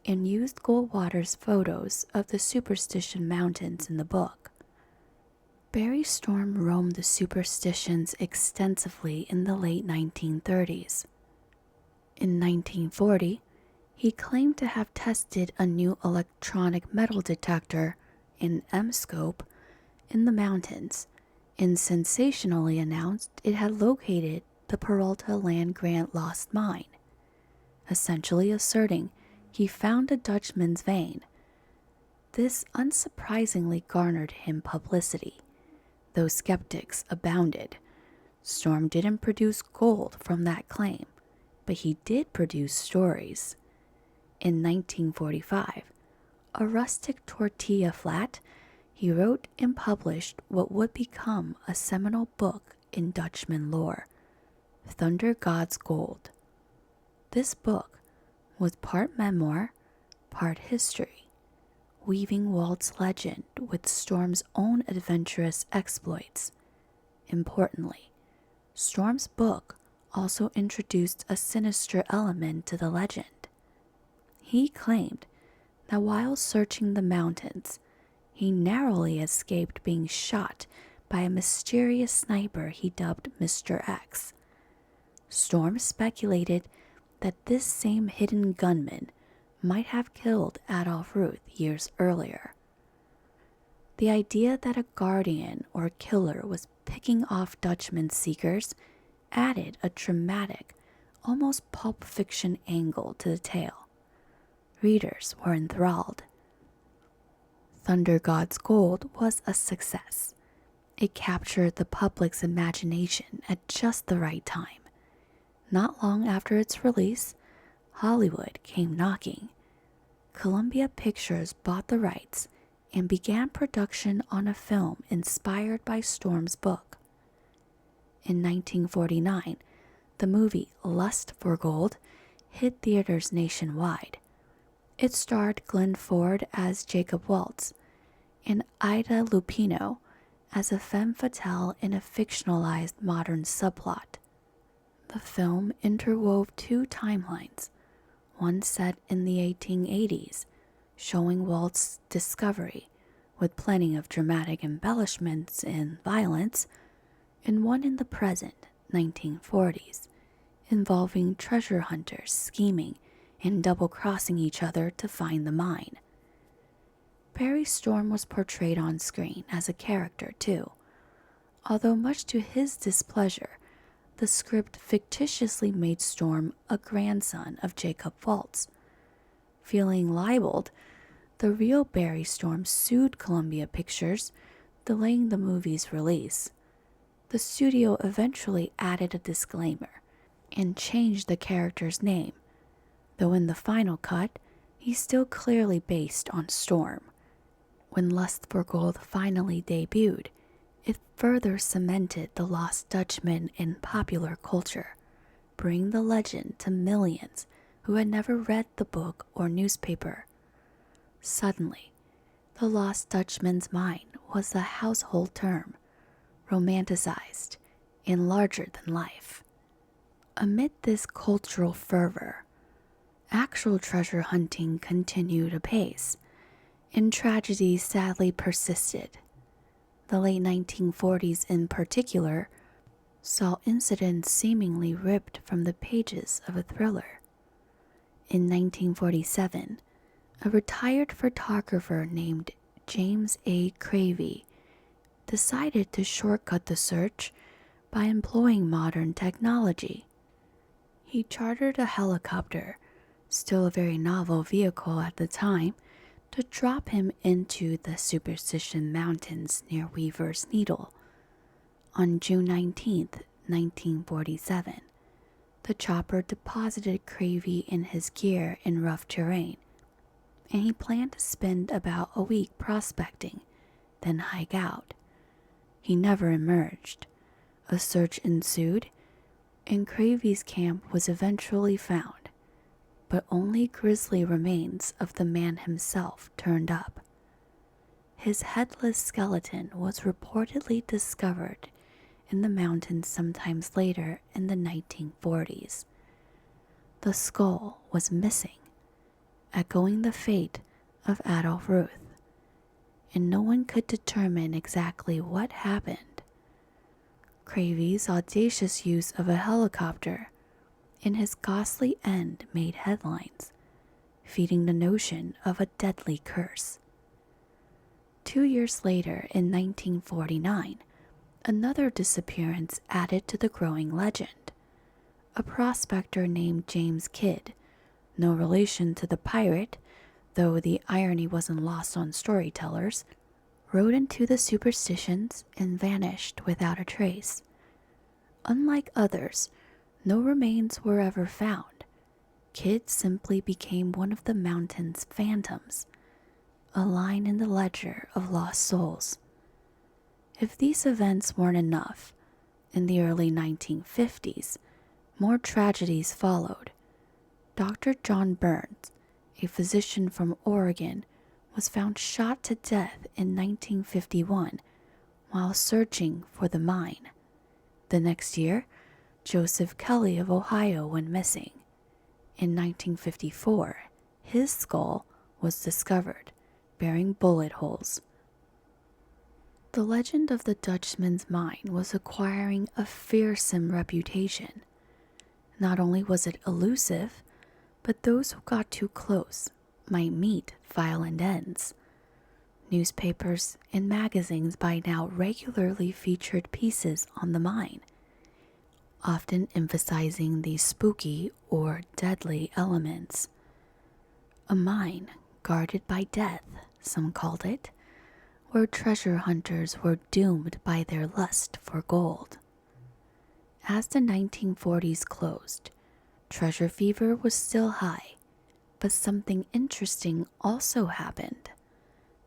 A: and used Goldwater's photos of the Superstition Mountains in the book. Barry Storm roamed the Superstitions extensively in the late 1930s. In 1940, he claimed to have tested a new electronic metal detector, an M-scope, in the mountains, and sensationally announced it had located the Peralta land grant lost mine, essentially asserting he found a Dutchman's vein. This unsurprisingly garnered him publicity, though skeptics abounded. Storm didn't produce gold from that claim, but he did produce stories. In 1945, a rustic tortilla flat, he wrote and published what would become a seminal book in Dutchman lore, Thunder God's Gold. This book was part memoir, part history, weaving Walt's legend with Storm's own adventurous exploits. Importantly, Storm's book also introduced a sinister element to the legend. He claimed that while searching the mountains, he narrowly escaped being shot by a mysterious sniper he dubbed Mr. X. Storm speculated that this same hidden gunman might have killed Adolph Ruth years earlier. The idea that a guardian or killer was picking off Dutchman's seekers added a dramatic, almost pulp fiction angle to the tale. Readers were enthralled. Thunder God's Gold was a success. It captured the public's imagination at just the right time. Not long after its release, Hollywood came knocking. Columbia Pictures bought the rights and began production on a film inspired by Storm's book. In 1949, the movie Lust for Gold hit theaters nationwide. It starred Glenn Ford as Jacob Waltz and Ida Lupino as a femme fatale in a fictionalized modern subplot. The film interwove two timelines, one set in the 1880s, showing Waltz's discovery with plenty of dramatic embellishments and violence, and one in the present 1940s, involving treasure hunters scheming and double-crossing each other to find the mine. Barry Storm was portrayed on screen as a character too, although much to his displeasure, the script fictitiously made Storm a grandson of Jacob Waltz. Feeling libeled, the real Barry Storm sued Columbia Pictures, delaying the movie's release. The studio eventually added a disclaimer and changed the character's name, though in the final cut, he's still clearly based on Storm. When Lust for Gold finally debuted, it further cemented the Lost Dutchman in popular culture, bringing the legend to millions who had never read the book or newspaper. Suddenly, the Lost Dutchman's mine was a household term, romanticized and larger than life. Amid this cultural fervor, actual treasure hunting continued apace, and tragedy sadly persisted. The late 1940s in particular saw incidents seemingly ripped from the pages of a thriller. In 1947, a retired photographer named James A. Cravey decided to shortcut the search by employing modern technology. He chartered a helicopter, still a very novel vehicle at the time, to drop him into the Superstition Mountains near Weaver's Needle. On June 19, 1947, the chopper deposited Cravey in his gear in rough terrain, and he planned to spend about a week prospecting, then hike out. He never emerged. A search ensued, and Cravey's camp was eventually found, but only grisly remains of the man himself turned up. His headless skeleton was reportedly discovered in the mountains sometimes later in the 1940s. The skull was missing. echoing the fate of Adolph Ruth, and no one could determine exactly what happened. Cravy's audacious use of a helicopter in his ghastly end made headlines, feeding the notion of a deadly curse. 2 years later, in 1949, another disappearance added to the growing legend. A prospector named James Kidd, no relation to the pirate, though the irony wasn't lost on storytellers, rode into the superstitions and vanished without a trace. Unlike others, no remains were ever found. Kidd simply became one of the mountain's phantoms, a line in the ledger of lost souls. If these events weren't enough, in the early 1950s, more tragedies followed. Dr. John Burns, a physician from Oregon, was found shot to death in 1951 while searching for the mine. The next year, Joseph Kelly of Ohio went missing. In 1954, his skull was discovered, bearing bullet holes. The legend of the Dutchman's mine was acquiring a fearsome reputation. Not only was it elusive, but those who got too close might meet violent ends. Newspapers and magazines by now regularly featured pieces on the mine, often emphasizing the spooky or deadly elements. A mine guarded by death, some called it, where treasure hunters were doomed by their lust for gold. As the 1940s closed, treasure fever was still high, but something interesting also happened.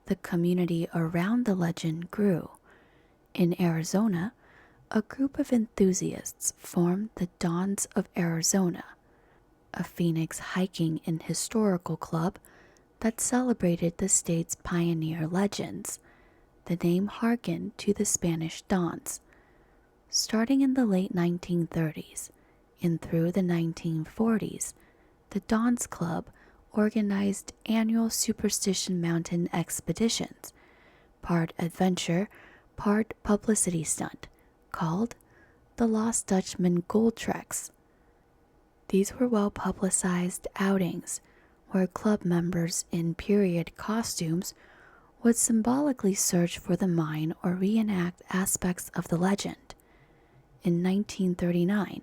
A: The community around the legend grew. In Arizona, a group of enthusiasts formed the Dons of Arizona, a Phoenix hiking and historical club that celebrated the state's pioneer legends. The name harkened to the Spanish Dons. Starting in the late 1930s and through the 1940s, the Dons Club organized annual Superstition Mountain expeditions, part adventure, part publicity stunt, called the Lost Dutchman Gold Treks. These were well-publicized outings where club members in period costumes would symbolically search for the mine or reenact aspects of the legend. In 1939,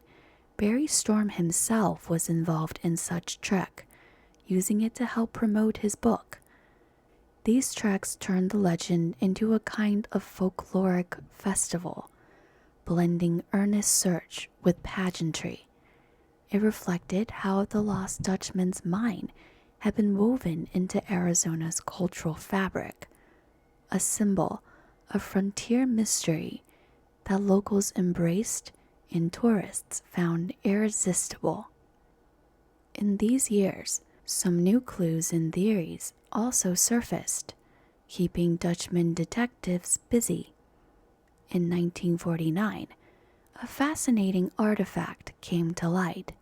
A: Barry Storm himself was involved in such trek, using it to help promote his book. These treks turned the legend into a kind of folkloric festival, blending earnest search with pageantry. It reflected how the Lost Dutchman's mine had been woven into Arizona's cultural fabric, a symbol of frontier mystery that locals embraced and tourists found irresistible. In these years, some new clues and theories also surfaced, keeping Dutchman detectives busy. In 1949, a fascinating artifact came to light,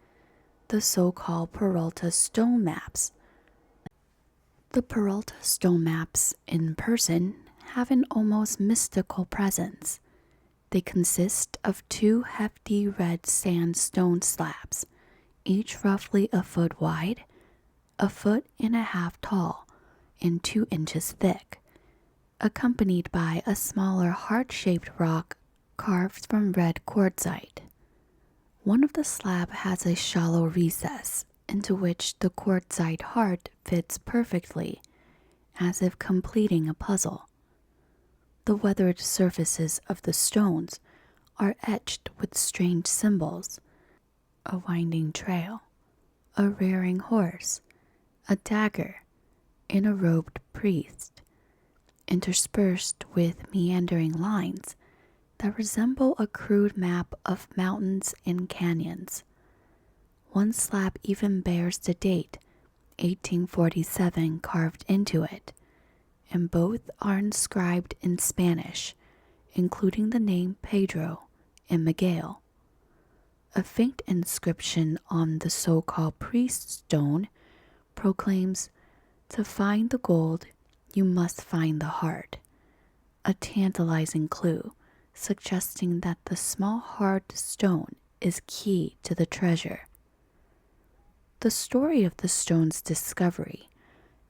A: the so-called Peralta stone maps. The Peralta stone maps, in person, have an almost mystical presence. They consist of two hefty red sandstone slabs, each roughly a foot wide, a foot and a half tall, and 2 inches thick, accompanied by a smaller heart-shaped rock carved from red quartzite. One of the slab has a shallow recess into which the quartzite heart fits perfectly, as if completing a puzzle. The weathered surfaces of the stones are etched with strange symbols: a winding trail, a rearing horse, a dagger, and a robed priest, interspersed with meandering lines that resemble a crude map of mountains and canyons. One slab even bears the date 1847 carved into it, and both are inscribed in Spanish, including the name Pedro and Miguel. A faint inscription on the so-called priest stone proclaims, "To find the gold, you must find the heart," a tantalizing clue suggesting that the small hard stone is key to the treasure. The story of the stone's discovery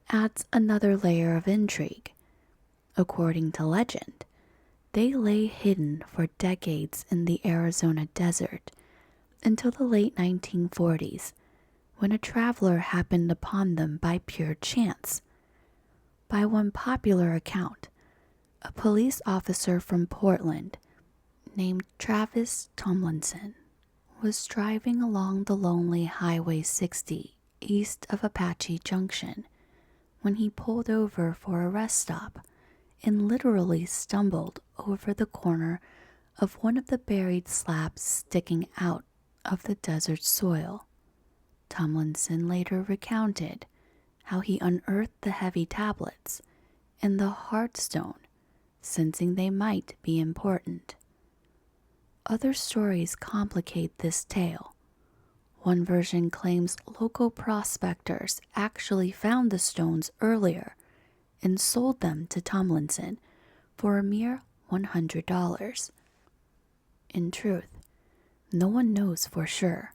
A: adds another layer of intrigue. According to legend, they lay hidden for decades in the Arizona desert until the late 1940s, when a traveler happened upon them by pure chance. By one popular account, a police officer from Portland named Travis Tomlinson was driving along the lonely Highway 60 east of Apache Junction when he pulled over for a rest stop and literally stumbled over the corner of one of the buried slabs sticking out of the desert soil. Tomlinson later recounted how he unearthed the heavy tablets and the hard stone, sensing they might be important. Other stories complicate this tale. One version claims local prospectors actually found the stones earlier and sold them to Tomlinson for a mere $100. In truth, no one knows for sure.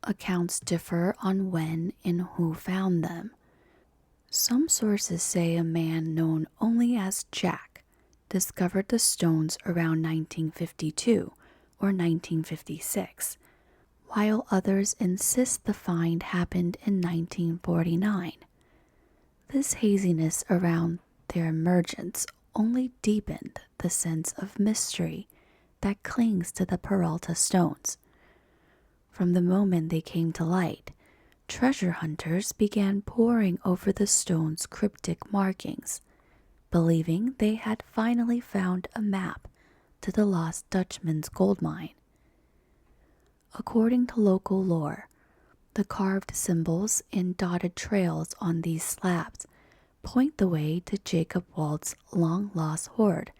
A: Accounts differ on when and who found them. Some sources say a man known only as Jack discovered the stones around 1952 or 1956, while others insist the find happened in 1949. This haziness around their emergence only deepened the sense of mystery that clings to the Peralta stones. From the moment they came to light, treasure hunters began poring over the stone's cryptic markings, believing they had finally found a map to the lost Dutchman's gold mine. According to local lore, the carved symbols and dotted trails on these slabs point the way to Jacob Waltz's long-lost hoard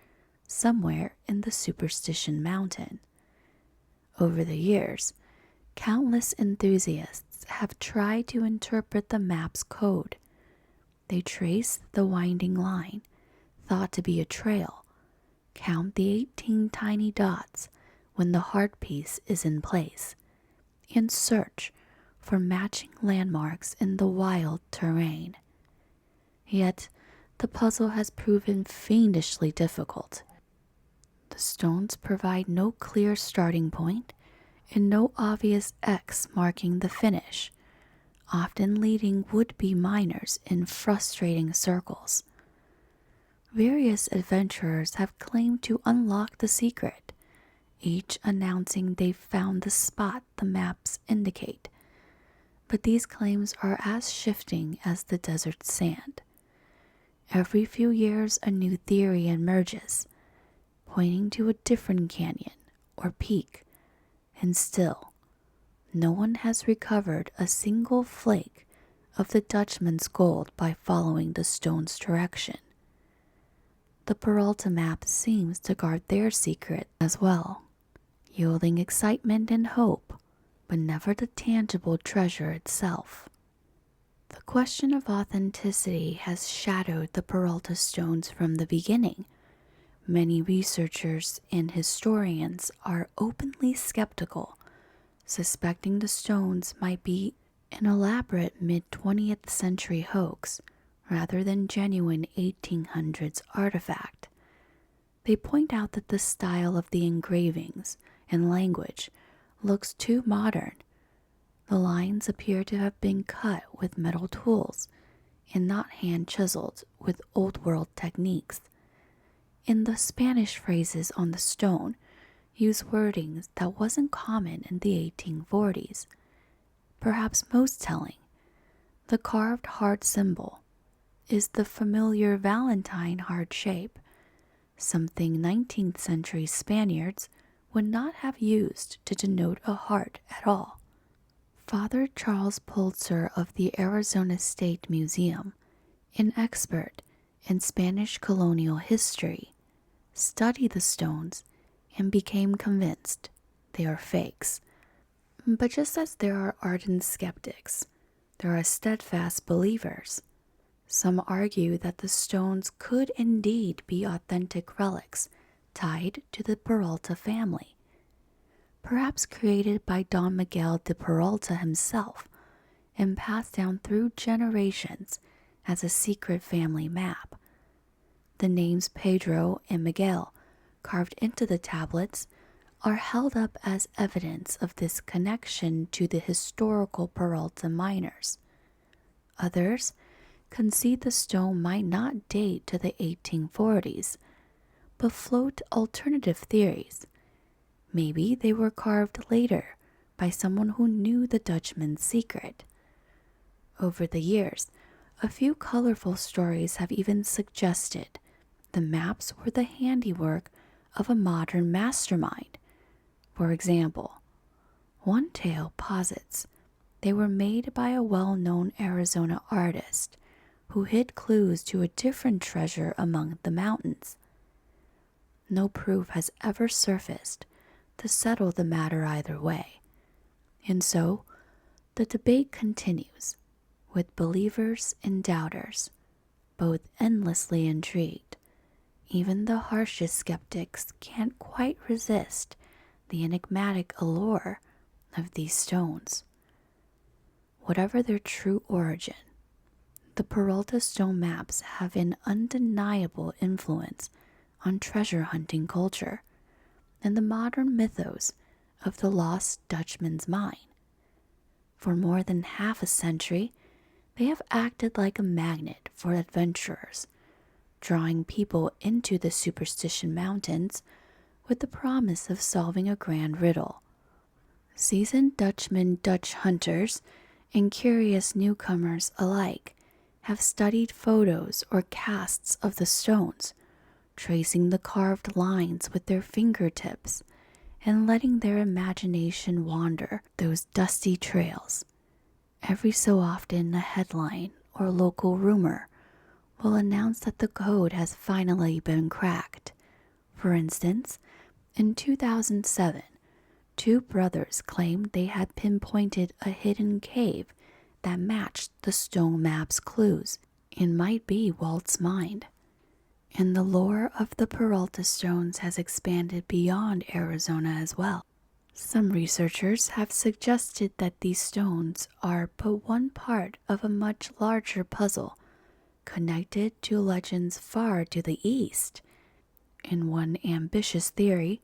A: somewhere in the Superstition Mountains. Over the years, countless enthusiasts have tried to interpret the map's code. They trace the winding line, thought to be a trail, count the 18 tiny dots when the heart piece is in place, and search for matching landmarks in the wild terrain. Yet, the puzzle has proven fiendishly difficult. The stones provide no clear starting point and no obvious X marking the finish, often leading would-be miners in frustrating circles. Various adventurers have claimed to unlock the secret, each announcing they've found the spot the maps indicate. But these claims are as shifting as the desert sand. Every few years a new theory emerges, pointing to a different canyon or peak, and still, no one has recovered a single flake of the Dutchman's gold by following the stone's direction. The Peralta map seems to guard their secret as well, yielding excitement and hope, but never the tangible treasure itself. The question of authenticity has shadowed the Peralta stones from the beginning. Many researchers and historians are openly skeptical, suspecting the stones might be an elaborate mid-20th century hoax rather than genuine 1800s artifact. They point out that the style of the engravings and language looks too modern. The lines appear to have been cut with metal tools and not hand-chiseled with old-world techniques. And the Spanish phrases on the stone use wording that wasn't common in the 1840s. Perhaps most telling, the carved heart symbol is the familiar Valentine heart shape, something 19th century Spaniards would not have used to denote a heart at all. Father Charles Pulitzer of the Arizona State Museum, an expert in Spanish colonial history, studied the stones and became convinced they are fakes. But just as there are ardent skeptics, There are steadfast believers. Some argue that the stones could indeed be authentic relics tied to the Peralta family, perhaps created by Don Miguel de Peralta himself and passed down through generations as a secret family map. The names Pedro and Miguel carved into the tablets are held up as evidence of this connection to the historical Peralta miners. Others concede the stone might not date to the 1840s, but float alternative theories. Maybe they were carved later by someone who knew the Dutchman's secret. Over the years, a few colorful stories have even suggested the maps were the handiwork of a modern mastermind. For example, one tale posits they were made by a well-known Arizona artist who hid clues to a different treasure among the mountains. No proof has ever surfaced to settle the matter either way, and so the debate continues, with believers and doubters, both endlessly intrigued. Even the harshest skeptics can't quite resist the enigmatic allure of these stones. Whatever their true origin, the Peralta stone maps have an undeniable influence on treasure hunting culture and the modern mythos of the lost Dutchman's mine. For more than half a century, they have acted like a magnet for adventurers, drawing people into the Superstition Mountains with the promise of solving a grand riddle. Seasoned Dutchman Dutch hunters and curious newcomers alike have studied photos or casts of the stones, tracing the carved lines with their fingertips and letting their imagination wander those dusty trails. Every so often, a headline or local rumor will announce that the code has finally been cracked. For instance, in 2007, two brothers claimed they had pinpointed a hidden cave that matched the stone map's clues and might be Waltz's mine. And the lore of the Peralta stones has expanded beyond Arizona as well. Some researchers have suggested that these stones are but one part of a much larger puzzle, connected to legends far to the east. In one ambitious theory,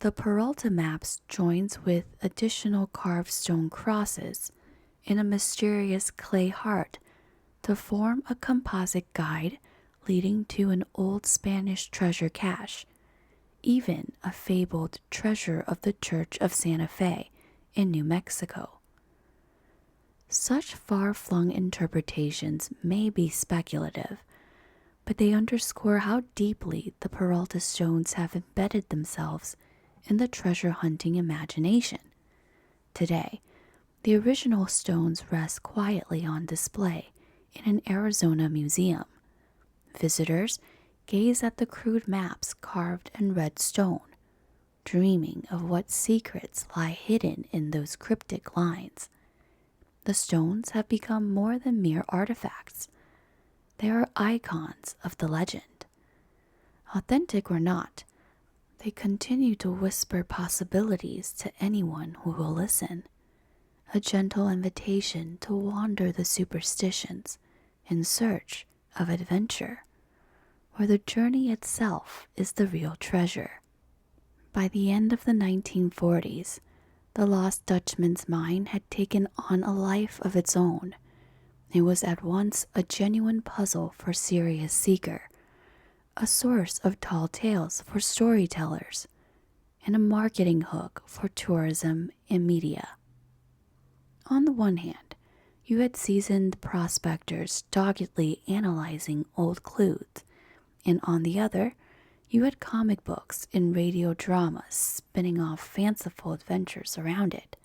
A: the Peralta maps joins with additional carved stone crosses in a mysterious clay heart to form a composite guide leading to an old Spanish treasure cache, even a fabled treasure of the Church of Santa Fe in New Mexico. Such far-flung interpretations may be speculative, but they underscore how deeply the Peralta stones have embedded themselves in the treasure hunting imagination. Today, the original stones rest quietly on display in an Arizona museum. Visitors gaze at the crude maps carved in red stone, dreaming of what secrets lie hidden in those cryptic lines. The stones have become more than mere artifacts. They are icons of the legend. Authentic or not, they continue to whisper possibilities to anyone who will listen. A gentle invitation to wander the superstitions in search of adventure, where the journey itself is the real treasure. By the end of the 1940s, the lost Dutchman's mine had taken on a life of its own. It was at once a genuine puzzle for serious seeker, a source of tall tales for storytellers, and a marketing hook for tourism and media. On the one hand, you had seasoned prospectors doggedly analyzing old clues, and on the other, you had comic books and radio dramas spinning off fanciful adventures around it.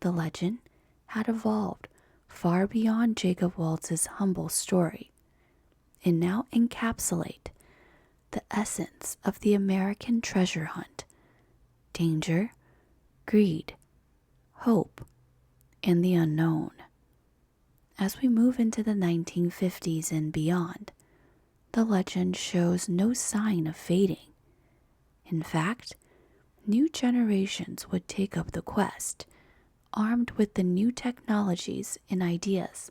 A: The legend had evolved far beyond Jacob Waltz's humble story, and now encapsulate the essence of the American treasure hunt: danger, greed, hope, and the unknown. As we move into the 1950s and beyond, the legend shows no sign of fading. In fact, new generations would take up the quest, armed with the new technologies and ideas,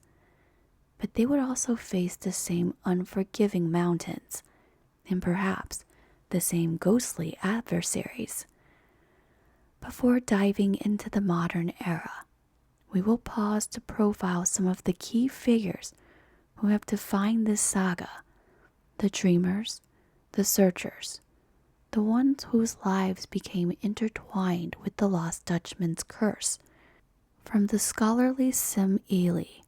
A: but they would also face the same unforgiving mountains and perhaps the same ghostly adversaries. Before diving into the modern era, we will pause to profile some of the key figures who have defined this saga: the dreamers, the searchers, the ones whose lives became intertwined with the lost Dutchman's curse. From the scholarly Sim Ely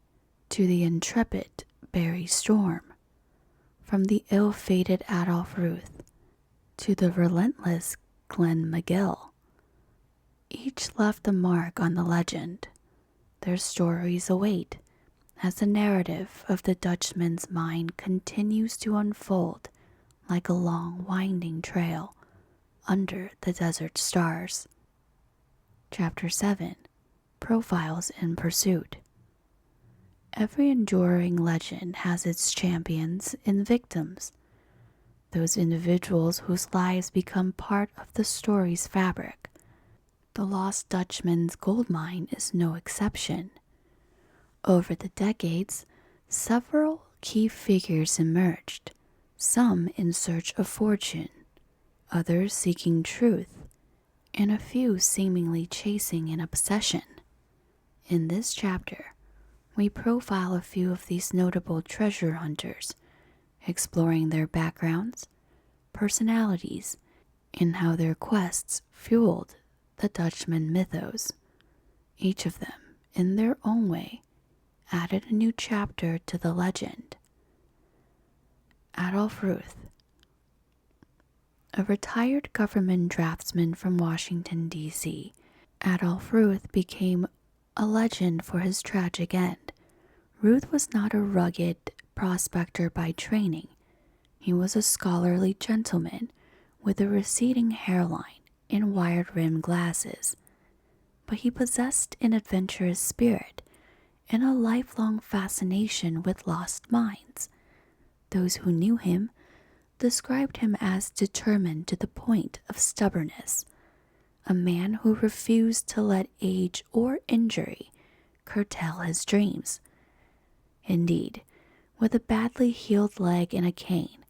A: to the intrepid Barry Storm, from the ill-fated Adolph Ruth to the relentless Glenn McGill, each left a mark on the legend. Their stories await as the narrative of the Dutchman's mind continues to unfold like a long winding trail under the desert stars. Chapter 7: Profiles in Pursuit. Every enduring legend has its champions and victims, those individuals whose lives become part of the story's fabric. The Lost Dutchman's gold mine is no exception. Over the decades, several key figures emerged, some in search of fortune, others seeking truth, and a few seemingly chasing an obsession. In this chapter, we profile a few of these notable treasure hunters, exploring their backgrounds, personalities, and how their quests fueled the Dutchman mythos. Each of them, in their own way, added a new chapter to the legend. Adolph Ruth. A retired government draftsman from Washington, D.C., Adolph Ruth became a legend for his tragic end. Ruth was not a rugged prospector by training. He was a scholarly gentleman with a receding hairline and wide-rimmed glasses, but he possessed an adventurous spirit and a lifelong fascination with lost mines. Those who knew him described him as determined to the point of stubbornness, a man who refused to let age or injury curtail his dreams. Indeed, with a badly healed leg and a cane,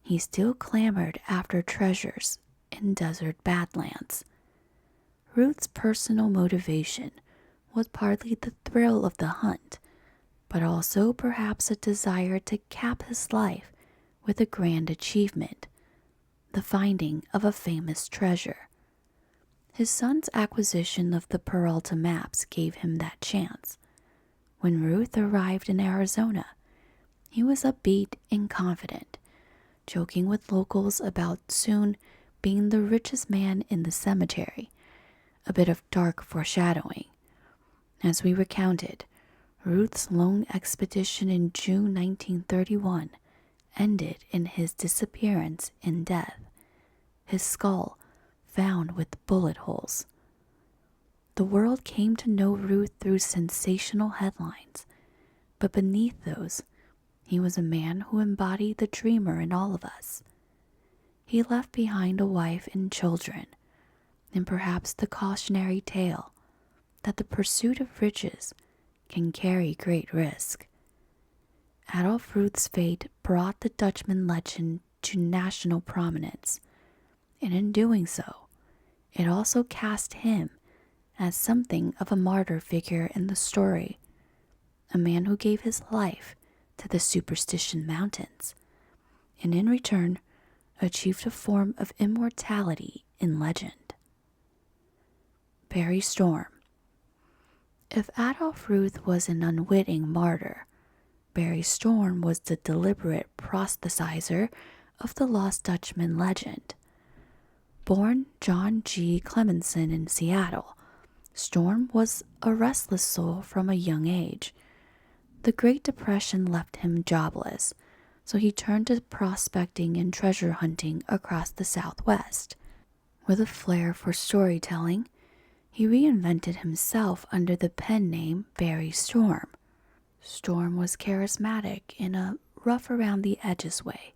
A: he still clamored after treasures in desert badlands. Ruth's personal motivation was partly the thrill of the hunt, but also perhaps a desire to cap his life with a grand achievement, the finding of a famous treasure. His son's acquisition of the Peralta maps gave him that chance. When Ruth arrived in Arizona, he was upbeat and confident, joking with locals about soon being the richest man in the cemetery, a bit of dark foreshadowing. As we recounted, Ruth's lone expedition in June 1931 ended in his disappearance and death, his skull found with bullet holes. The world came to know Ruth through sensational headlines, but beneath those, he was a man who embodied the dreamer in all of us. He left behind a wife and children, and perhaps the cautionary tale that the pursuit of riches can carry great risk. Adolph Ruth's fate brought the Dutchman legend to national prominence, and in doing so, it also cast him as something of a martyr figure in the story, a man who gave his life to the Superstition Mountains, and in return achieved a form of immortality in legend. Barry Storm. If Adolph Ruth was an unwitting martyr, Barry Storm was the deliberate proselytizer of the Lost Dutchman legend. Born John G. Clemenson in Seattle, Storm was a restless soul from a young age. The Great Depression left him jobless, so he turned to prospecting and treasure hunting across the Southwest. With a flair for storytelling, he reinvented himself under the pen name Barry Storm. Storm was charismatic in a rough around the edges way,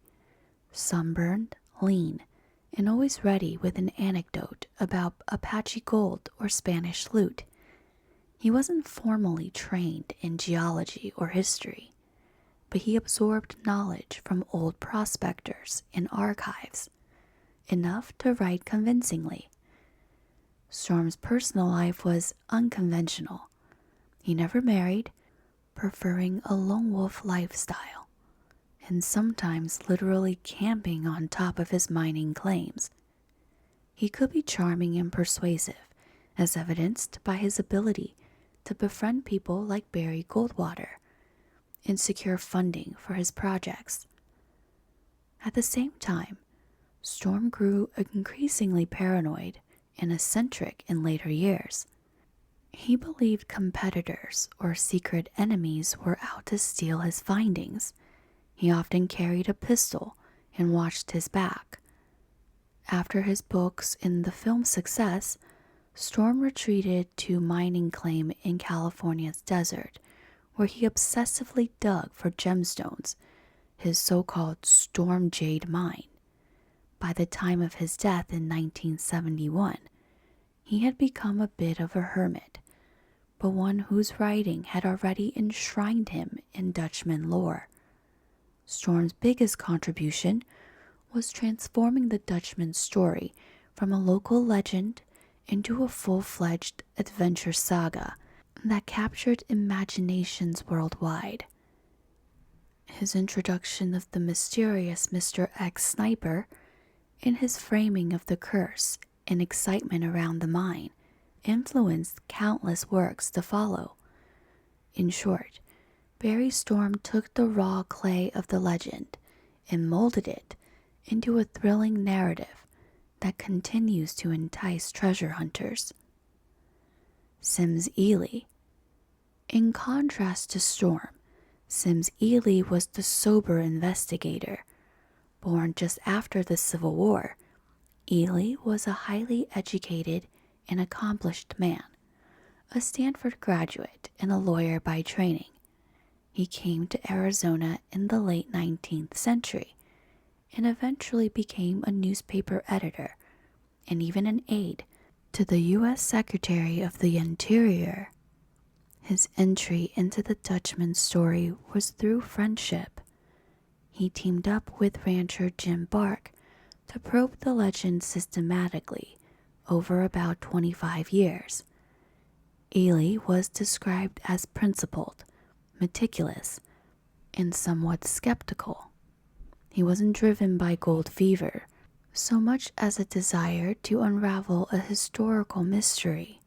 A: sunburned, lean, and always ready with an anecdote about Apache gold or Spanish loot. He wasn't formally trained in geology or history, but he absorbed knowledge from old prospectors and archives, enough to write convincingly. Storm's personal life was unconventional. He never married, preferring a lone wolf lifestyle, and sometimes literally camping on top of his mining claims. He could be charming and persuasive, as evidenced by his ability to befriend people like Barry Goldwater and secure funding for his projects. At the same time, Storm grew increasingly paranoid and eccentric in later years. He believed competitors or secret enemies were out to steal his findings. He often carried a pistol and watched his back. After his books and the film's success, Storm retreated to mining claim in California's desert, where he obsessively dug for gemstones, his so-called Storm Jade mine. By the time of his death in 1971, he had become a bit of a hermit, but one whose writing had already enshrined him in Dutchman lore. Storm's biggest contribution was transforming the Dutchman story from a local legend into a full-fledged adventure saga that captured imaginations worldwide. His introduction of the mysterious Mr. X sniper and his framing of the curse and excitement around the mine influenced countless works to follow. In short, Barry Storm took the raw clay of the legend and molded it into a thrilling narrative that continues to entice treasure hunters. Sims Ely. In contrast to Storm, Sims Ely was the sober investigator. Born just after the Civil War, Ely was a highly educated and accomplished man, a Stanford graduate and a lawyer by training. He came to Arizona in the late 19th century and eventually became a newspaper editor and even an aide to the U.S. Secretary of the Interior. His entry into the Dutchman story was through friendship. He teamed up with rancher Jim Bark to probe the legend systematically over about 25 years. Ely was described as principled, meticulous, and somewhat skeptical. He wasn't driven by gold fever so much as a desire to unravel a historical mystery.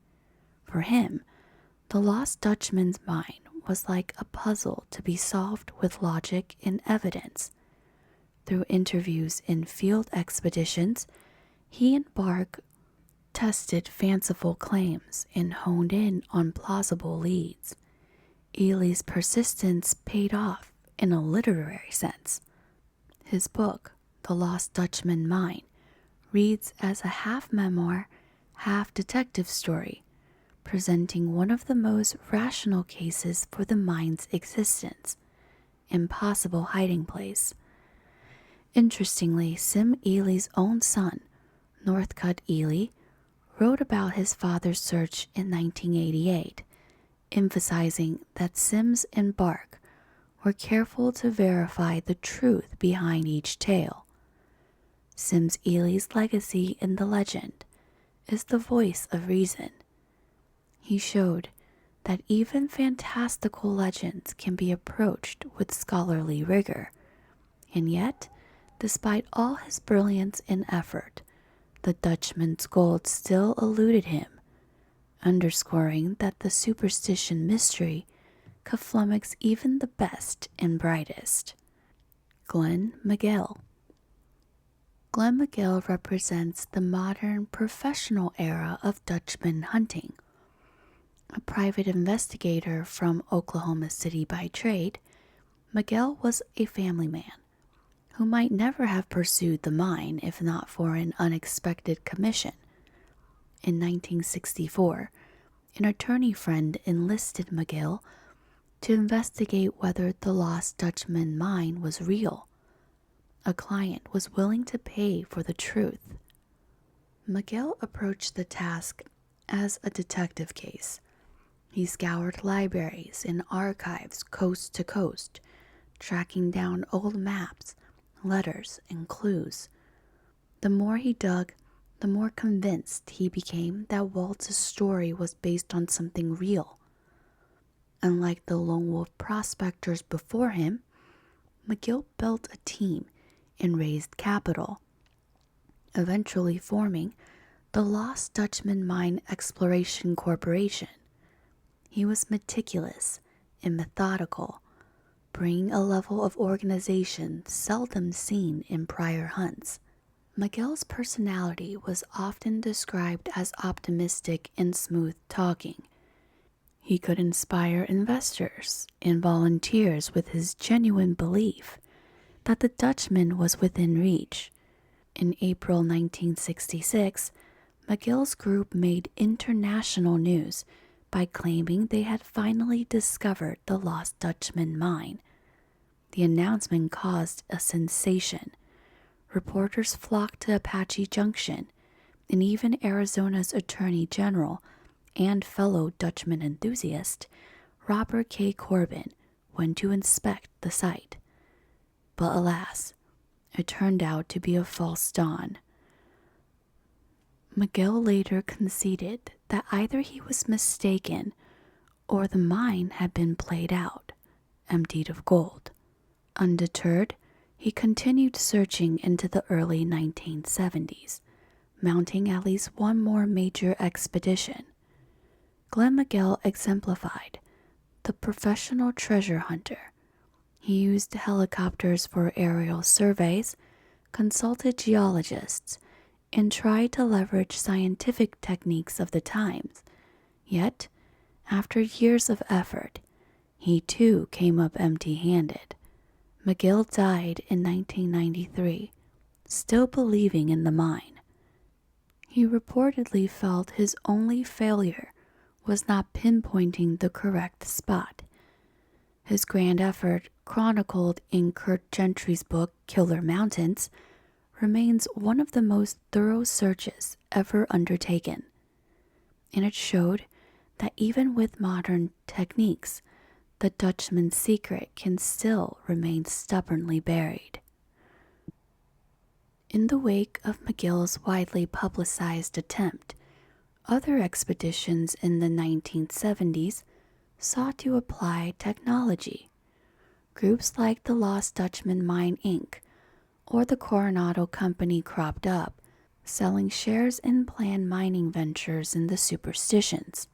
A: For him, the Lost Dutchman's mine was like a puzzle to be solved with logic and evidence. Through interviews in field expeditions, he and Bark tested fanciful claims and honed in on plausible leads. Ely's persistence paid off in a literary sense. His book, The Lost Dutchman Mine, reads as a half-memoir, half-detective story, presenting one of the most rational cases for the mine's existence, impossible hiding place. Interestingly, Sim Ely's own son, Northcutt Ely, wrote about his father's search in 1988, emphasizing that Sims and Bark were careful to verify the truth behind each tale. Sims Ely's legacy in the legend is the voice of reason. He showed that even fantastical legends can be approached with scholarly rigor, and yet, despite all his brilliance and effort, the Dutchman's gold still eluded him, underscoring that the superstition mystery could flummox even the best and brightest. Glenn Miguel. Glenn Miguel represents the modern professional era of Dutchman hunting. A private investigator from Oklahoma City by trade, Miguel was a family man who might never have pursued the mine if not for an unexpected commission. In 1964, an attorney friend enlisted Miguel to investigate whether the lost Dutchman mine was real. A client was willing to pay for the truth. Miguel approached the task as a detective case. He scoured libraries and archives coast to coast, tracking down old maps, letters, and clues. The more he dug, the more convinced he became that Waltz's story was based on something real. Unlike the lone wolf prospectors before him, McGill built a team and raised capital, eventually forming the Lost Dutchman Mine Exploration Corporation. He was meticulous and methodical, bringing a level of organization seldom seen in prior hunts. Miguel's personality was often described as optimistic and smooth-talking. He could inspire investors and volunteers with his genuine belief that the Dutchman was within reach. In April 1966, McGill's group made international news by claiming they had finally discovered the lost Dutchman mine. The announcement caused a sensation. Reporters flocked to Apache Junction, and even Arizona's Attorney General and fellow Dutchman enthusiast Robert K. Corbin went to inspect the site. But alas, it turned out to be a false dawn. McGill later conceded that either he was mistaken or the mine had been played out, emptied of gold. Undeterred, he continued searching into the early 1970s, mounting at least one more major expedition. Glenn McGill exemplified the professional treasure hunter. He used helicopters for aerial surveys, consulted geologists, and tried to leverage scientific techniques of the times. Yet, after years of effort, he too came up empty-handed. McGill died in 1993, still believing in the mine. He reportedly felt his only failure was not pinpointing the correct spot. His grand effort, chronicled in Kurt Gentry's book Killer Mountains, remains one of the most thorough searches ever undertaken. And it showed that even with modern techniques, the Dutchman's secret can still remain stubbornly buried. In the wake of McGill's widely publicized attempt, other expeditions in the 1970s sought to apply technology. Groups like the Lost Dutchman Mine Inc. or the Coronado Company cropped up, selling shares in planned mining ventures in the Superstitions.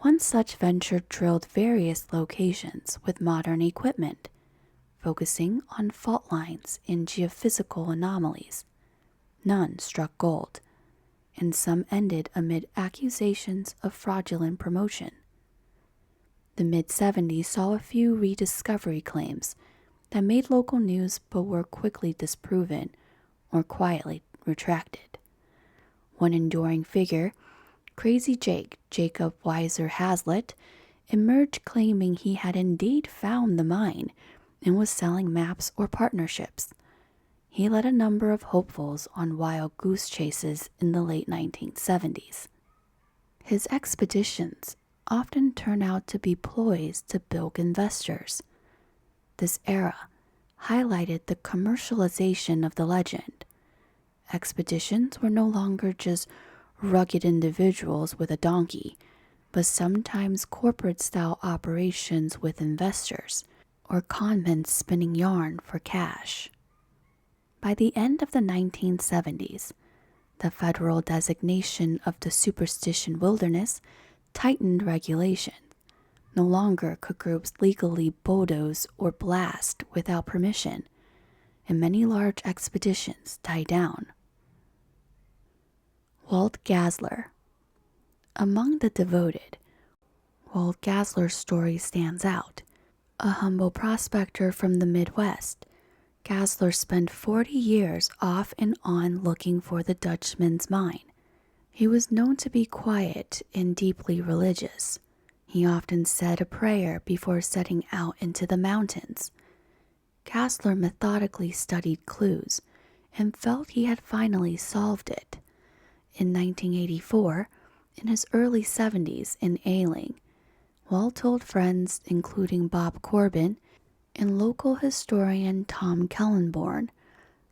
A: One such venture drilled various locations with modern equipment, focusing on fault lines and geophysical anomalies. None struck gold, and some ended amid accusations of fraudulent promotion. The mid-70s saw a few rediscovery claims that made local news but were quickly disproven or quietly retracted. One enduring figure, Crazy Jacob Hazlitt, emerged claiming he had indeed found the mine and was selling maps or partnerships. He led a number of hopefuls on wild goose chases in the late 1970s. His expeditions often turn out to be ploys to bilk investors. This era highlighted the commercialization of the legend. Expeditions were no longer just rugged individuals with a donkey, but sometimes corporate-style operations with investors, or convents spinning yarn for cash. By the end of the 1970s, the federal designation of the Superstition Wilderness tightened regulation. No longer could groups legally bulldoze or blast without permission, and many large expeditions died down. Walt Gasler. Among the devoted, Walt Gasler's story stands out. A humble prospector from the Midwest, Gasler spent 40 years off and on looking for the Dutchman's mine. He was known to be quiet and deeply religious. He often said a prayer before setting out into the mountains. Gassler methodically studied clues and felt he had finally solved it. In 1984, in his early 70s in Ailing, Waltz told friends, including Bob Corbin and local historian Tom Kellenborn,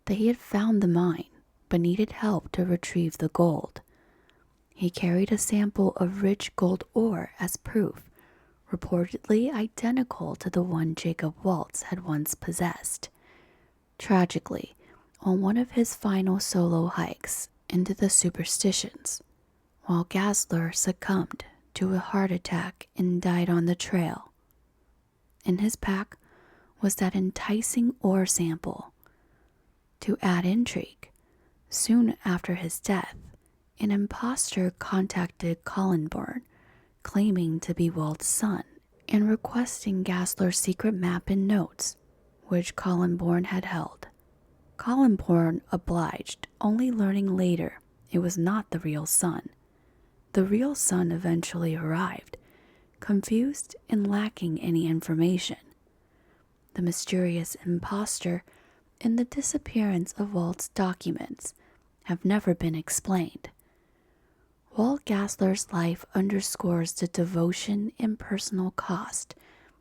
A: that he had found the mine but needed help to retrieve the gold. He carried a sample of rich gold ore as proof, reportedly identical to the one Jacob Waltz had once possessed. Tragically, on one of his final solo hikes into the Superstitions, while Gassler succumbed to a heart attack and died on the trail. In his pack was that enticing ore sample. To add intrigue, soon after his death, an imposter contacted Collenborn, claiming to be Walt's son and requesting Gassler's secret map and notes, which Collenborn had held. Collenborn obliged, only learning later it was not the real son. The real son eventually arrived, confused and lacking any information. The mysterious imposter and the disappearance of Walt's documents have never been explained. Walt Gassler's life underscores the devotion and personal cost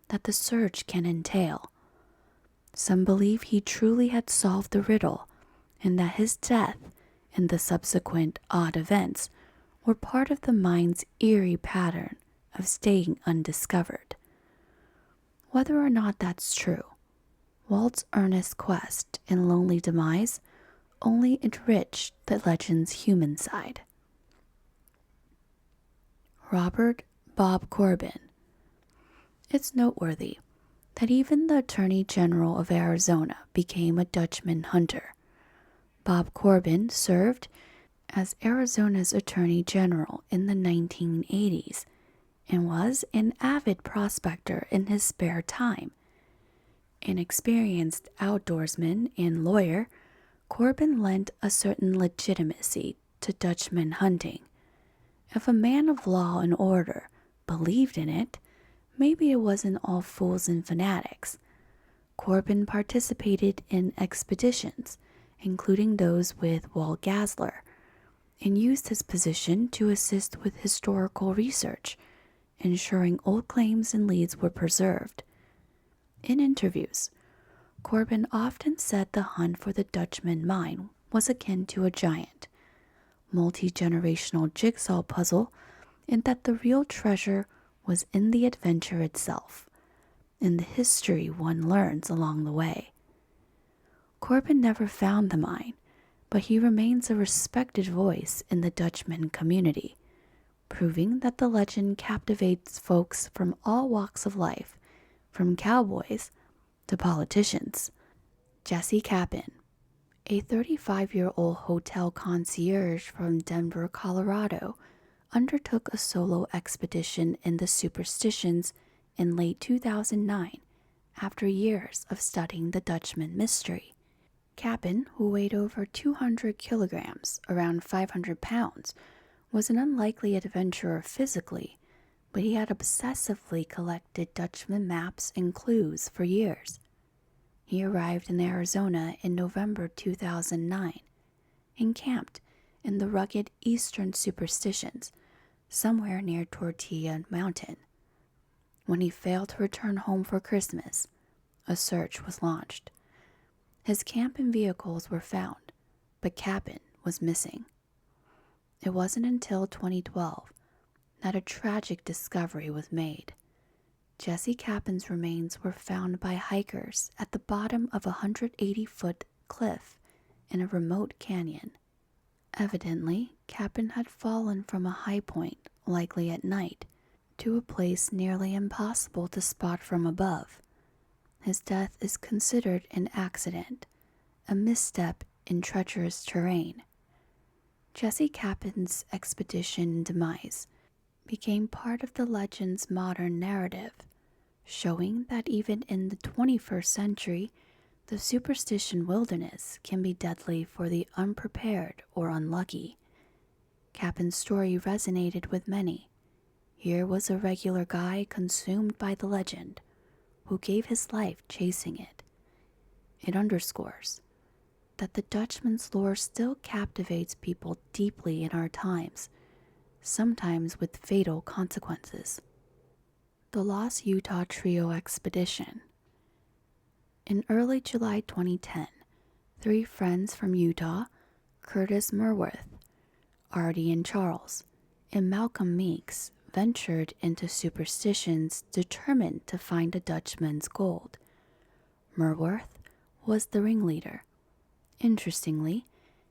A: that the search can entail. Some believe he truly had solved the riddle, and that his death and the subsequent odd events were part of the mine's eerie pattern of staying undiscovered. Whether or not that's true, Walt's earnest quest and lonely demise only enriched the legend's human side. Robert Bob Corbin. It's noteworthy that even the Attorney General of Arizona became a Dutchman hunter. Bob Corbin served as Arizona's Attorney General in the 1980s and was an avid prospector in his spare time. An experienced outdoorsman and lawyer, Corbin lent a certain legitimacy to Dutchman hunting. If a man of law and order believed in it, maybe it wasn't all fools and fanatics. Corbin participated in expeditions, including those with Walt Gassler, and used his position to assist with historical research, ensuring old claims and leads were preserved. In interviews, Corbin often said the hunt for the Dutchman mine was akin to a giant, multi-generational jigsaw puzzle, and that the real treasure was in the adventure itself, in the history one learns along the way. Corbin never found the mine, but he remains a respected voice in the Dutchman community, proving that the legend captivates folks from all walks of life, from cowboys to politicians. Jesse Capin, a 35-year-old hotel concierge from Denver, Colorado, undertook a solo expedition in the Superstitions in late 2009 after years of studying the Dutchman mystery. Capin, who weighed over 200 kilograms, around 500 pounds, was an unlikely adventurer physically, but he had obsessively collected Dutchman maps and clues for years. He arrived in Arizona in November 2009 and camped in the rugged eastern Superstitions, somewhere near Tortilla Mountain. When he failed to return home for Christmas, a search was launched. His camp and vehicles were found, but Capin was missing. It wasn't until 2012 that a tragic discovery was made. Jesse Capin's remains were found by hikers at the bottom of a 180-foot cliff in a remote canyon. Evidently, Capin had fallen from a high point, likely at night, to a place nearly impossible to spot from above. His death is considered an accident, a misstep in treacherous terrain. Jesse Capin's expedition and demise became part of the legend's modern narrative, showing that even in the 21st century, the superstition wilderness can be deadly for the unprepared or unlucky. Capin's story resonated with many, Here was a regular guy consumed by the legend, who gave his life chasing it. It underscores that the Dutchman's lore still captivates people deeply in our times, sometimes with fatal consequences. The Lost Utah Trio Expedition. In early July 2010, 3 friends from Utah, Curtis Merworth, Artie and Charles, and Malcolm Meeks, ventured into Superstitions determined to find the Dutchman's gold. Merworth was the ringleader. Interestingly,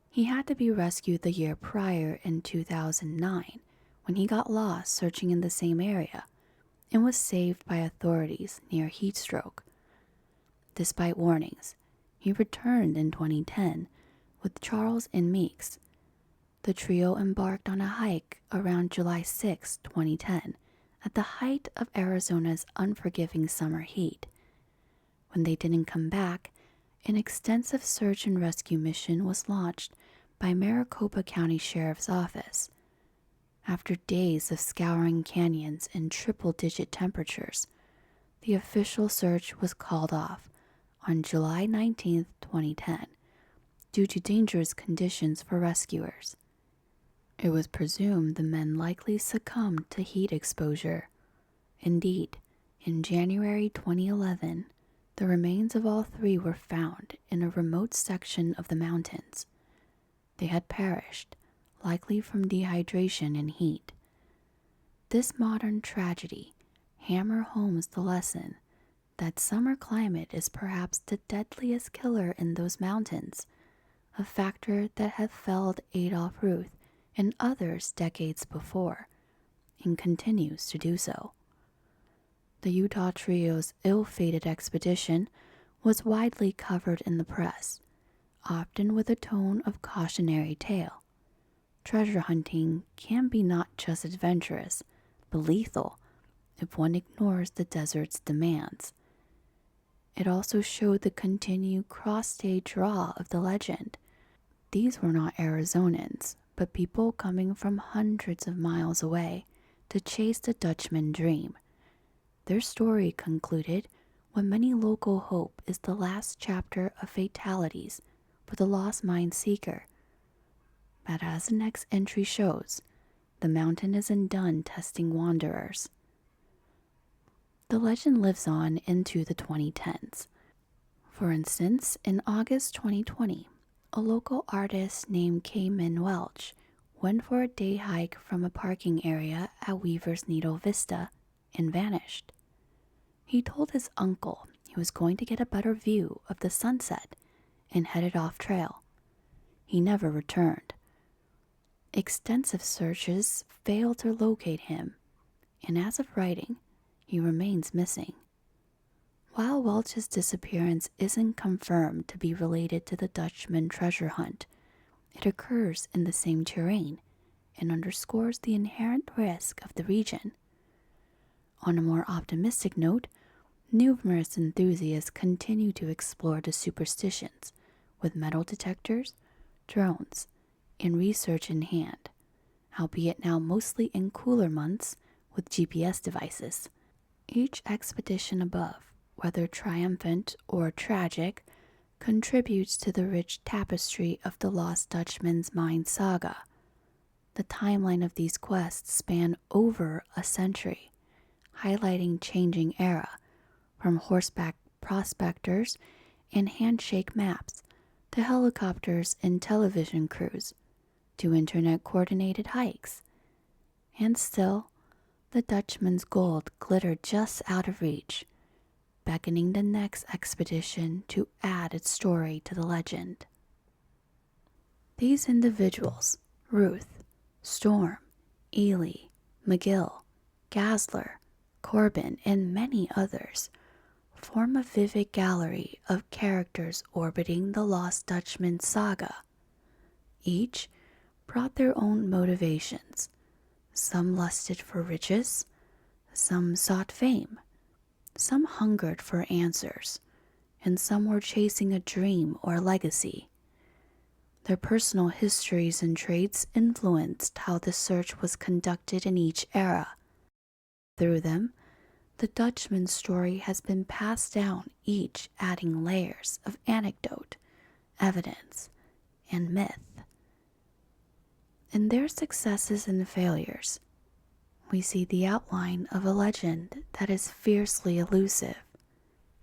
A: he had to be rescued the year prior in 2009 when he got lost searching in the same area and was saved by authorities near heatstroke. Despite warnings, he returned in 2010 with Charles and Meeks. The trio embarked on a hike around July 6, 2010, at the height of Arizona's unforgiving summer heat. When they didn't come back, an extensive search and rescue mission was launched by Maricopa County Sheriff's Office. After days of scouring canyons in triple-digit temperatures, the official search was called off on July 19, 2010, due to dangerous conditions for rescuers. It was presumed the men likely succumbed to heat exposure. Indeed, in January 2011, the remains of all 3 were found in a remote section of the mountains. They had perished, likely from dehydration and heat. This modern tragedy hammers home the lesson that summer climate is perhaps the deadliest killer in those mountains, a factor that had felled Adolph, Ruth, and others decades before, and continues to do so. The Utah Trio's ill-fated expedition was widely covered in the press, often with a tone of cautionary tale. Treasure hunting can be not just adventurous, but lethal if one ignores the desert's demands. It also showed the continued cross-state draw of the legend. These were not Arizonans, but people coming from hundreds of miles away to chase the Dutchman dream. Their story concluded what many local hope is the last chapter of fatalities for the lost mine seeker. But as the next entry shows, the mountain isn't done testing wanderers. The legend lives on into the 2010s. For instance, in August 2020, a local artist named Cayman Welch went for a day hike from a parking area at Weaver's Needle Vista and vanished. He told his uncle he was going to get a better view of the sunset and headed off trail. He never returned. Extensive searches failed to locate him, and as of writing, he remains missing. While Welch's disappearance isn't confirmed to be related to the Dutchman treasure hunt, it occurs in the same terrain and underscores the inherent risk of the region. On a more optimistic note, numerous enthusiasts continue to explore the superstitions with metal detectors, drones, and research in hand, albeit now mostly in cooler months with GPS devices. Each expedition above, whether triumphant or tragic, contributes to the rich tapestry of the Lost Dutchman's mine saga. The timeline of these quests span over a century, highlighting changing era, from horseback prospectors and handshake maps to helicopters and television crews to internet-coordinated hikes. And still, the Dutchman's gold glittered just out of reach, beckoning the next expedition to add its story to the legend. These individuals, Ruth, Storm, Ely, McGill, Gasler, Corbin, and many others, form a vivid gallery of characters orbiting the Lost Dutchman saga. Each brought their own motivations. Some lusted for riches, some sought fame, some hungered for answers, and some were chasing a dream or legacy. Their personal histories and traits influenced how the search was conducted in each era. Through them, the Dutchman story has been passed down, each adding layers of anecdote, evidence, and myth. In their successes and failures, we see the outline of a legend that is fiercely elusive,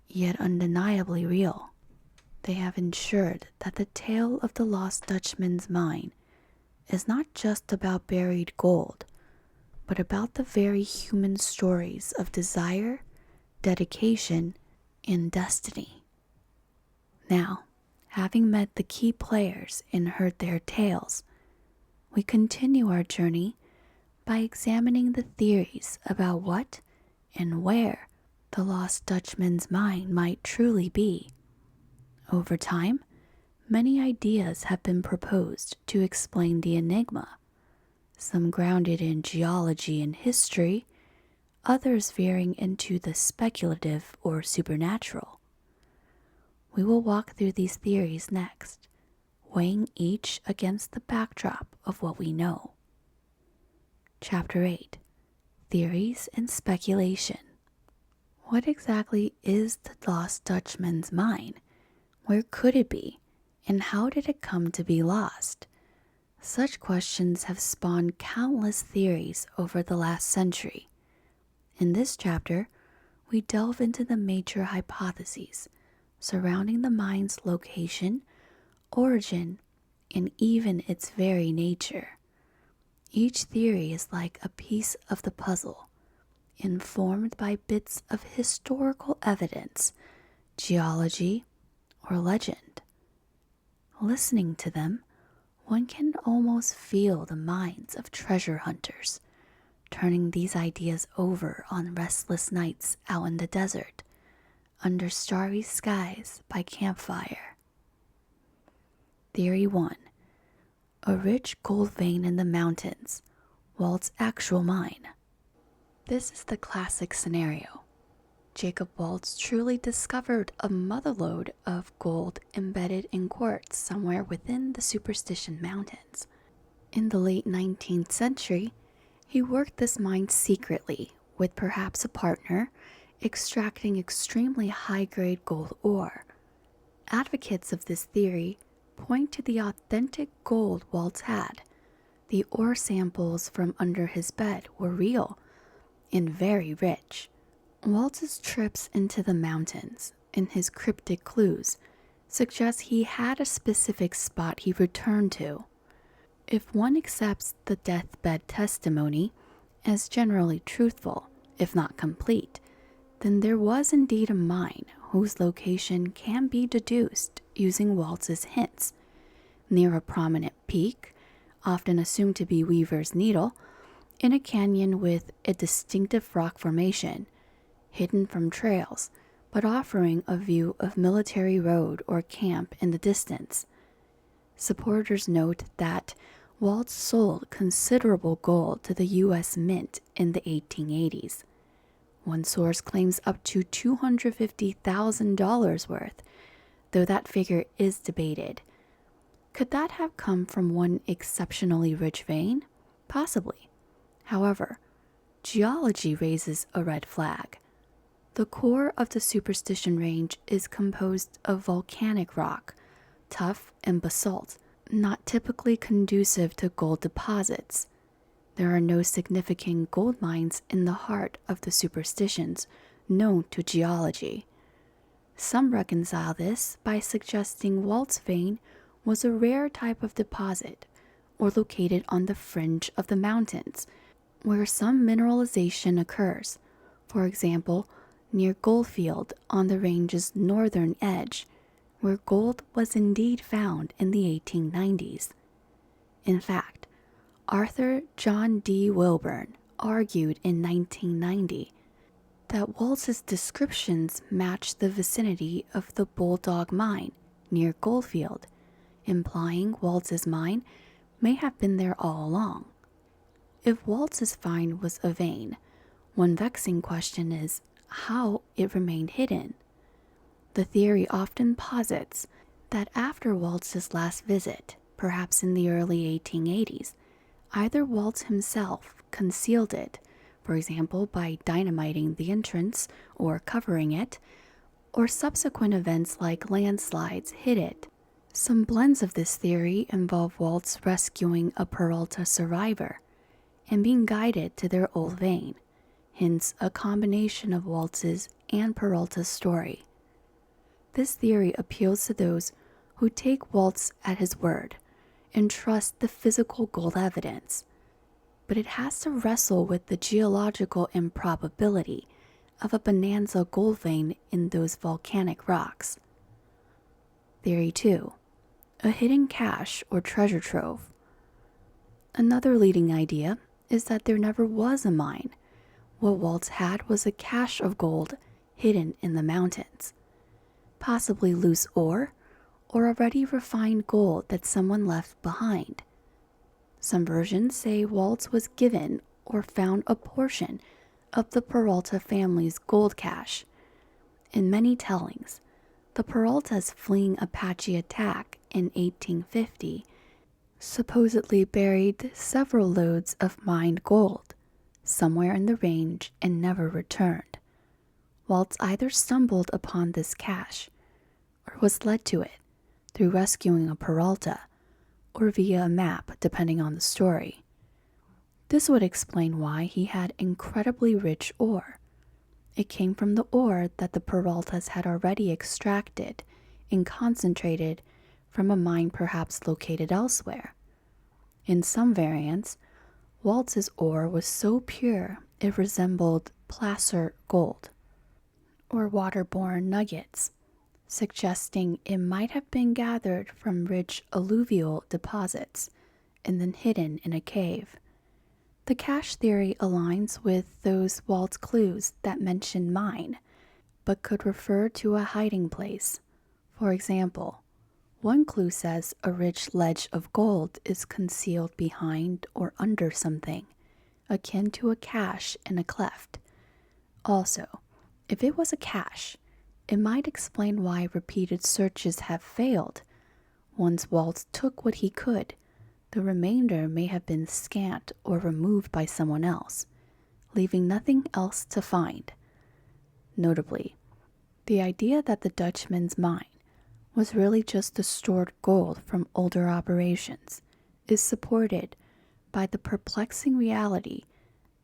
A: yet undeniably real. They have ensured that the tale of the lost Dutchman's mine is not just about buried gold, but about the very human stories of desire, dedication, and destiny. Now, having met the key players and heard their tales, we continue our journey by examining the theories about what and where the lost Dutchman's mine might truly be. Over time, many ideas have been proposed to explain the enigma, some grounded in geology and history, others veering into the speculative or supernatural. We will walk through these theories next, weighing each against the backdrop of what we know. Chapter 8: Theories and Speculation. What exactly is the lost Dutchman's mine? Where could it be? And how did it come to be lost? Such questions have spawned countless theories over the last century. In this chapter, we delve into the major hypotheses surrounding the mine's location, origin, and even its very nature. Each theory is like a piece of the puzzle, informed by bits of historical evidence, geology, or legend. Listening to them, one can almost feel the minds of treasure hunters, turning these ideas over on restless nights out in the desert, under starry skies by campfire. Theory 1. A rich gold vein in the mountains, Waltz's actual mine. This is the classic scenario. Jacob Waltz truly discovered a motherlode of gold embedded in quartz somewhere within the Superstition Mountains. In the late 19th century, he worked this mine secretly with perhaps a partner, extracting extremely high-grade gold ore. Advocates of this theory point to the authentic gold Waltz had. The ore samples from under his bed were real and very rich. Waltz's trips into the mountains and his cryptic clues suggest he had a specific spot he returned to. If one accepts the deathbed testimony as generally truthful, if not complete, then there was indeed a mine whose location can be deduced using Waltz's hints. Near a prominent peak, often assumed to be Weaver's Needle, in a canyon with a distinctive rock formation, hidden from trails, but offering a view of military road or camp in the distance. Supporters note that Waltz sold considerable gold to the U.S. Mint in the 1880s. One source claims up to $250,000 worth, though that figure is debated. Could that have come from one exceptionally rich vein? Possibly. However, geology raises a red flag. The core of the Superstition Range is composed of volcanic rock, tuff, and basalt, not typically conducive to gold deposits. There are no significant gold mines in the heart of the superstitions known to geology. Some reconcile this by suggesting Waltz vein was a rare type of deposit, or located on the fringe of the mountains, where some mineralization occurs, for example, near Goldfield on the range's northern edge, where gold was indeed found in the 1890s. In fact, Arthur John D. Wilburn argued in 1990 that Waltz's descriptions matched the vicinity of the Bulldog Mine near Goldfield, implying Waltz's mine may have been there all along. If Waltz's find was a vein, one vexing question is how it remained hidden. The theory often posits that after Waltz's last visit, perhaps in the early 1880s, either Waltz himself concealed it, for example by dynamiting the entrance or covering it, or subsequent events like landslides hit it. Some blends of this theory involve Waltz rescuing a Peralta survivor and being guided to their old vein, hence a combination of Waltz's and Peralta's story. This theory appeals to those who take Waltz at his word and trust the physical gold evidence, but it has to wrestle with the geological improbability of a bonanza gold vein in those volcanic rocks. Theory 2. A hidden cache or treasure trove. Another leading idea is that there never was a mine. What Waltz had was a cache of gold hidden in the mountains, possibly loose ore or already refined gold that someone left behind. Some versions say Waltz was given or found a portion of the Peralta family's gold cache. In many tellings, the Peraltas fleeing Apache attack in 1850 supposedly buried several loads of mined gold somewhere in the range and never returned. Waltz either stumbled upon this cache or was led to it through rescuing a Peralta or via a map, depending on the story. This would explain why he had incredibly rich ore. It came from the ore that the Peraltas had already extracted and concentrated from a mine perhaps located elsewhere. In some variants, Waltz's ore was so pure it resembled placer gold, or waterborne nuggets, suggesting it might have been gathered from rich alluvial deposits and then hidden in a cave. The cache theory aligns with those Waltz clues that mention mine, but could refer to a hiding place. For example, one clue says a rich ledge of gold is concealed behind or under something, akin to a cache in a cleft. Also, if it was a cache, it might explain why repeated searches have failed. Once Waltz took what he could, the remainder may have been scant or removed by someone else, leaving nothing else to find. Notably, the idea that the Dutchman's mine was really just the stored gold from older operations is supported by the perplexing reality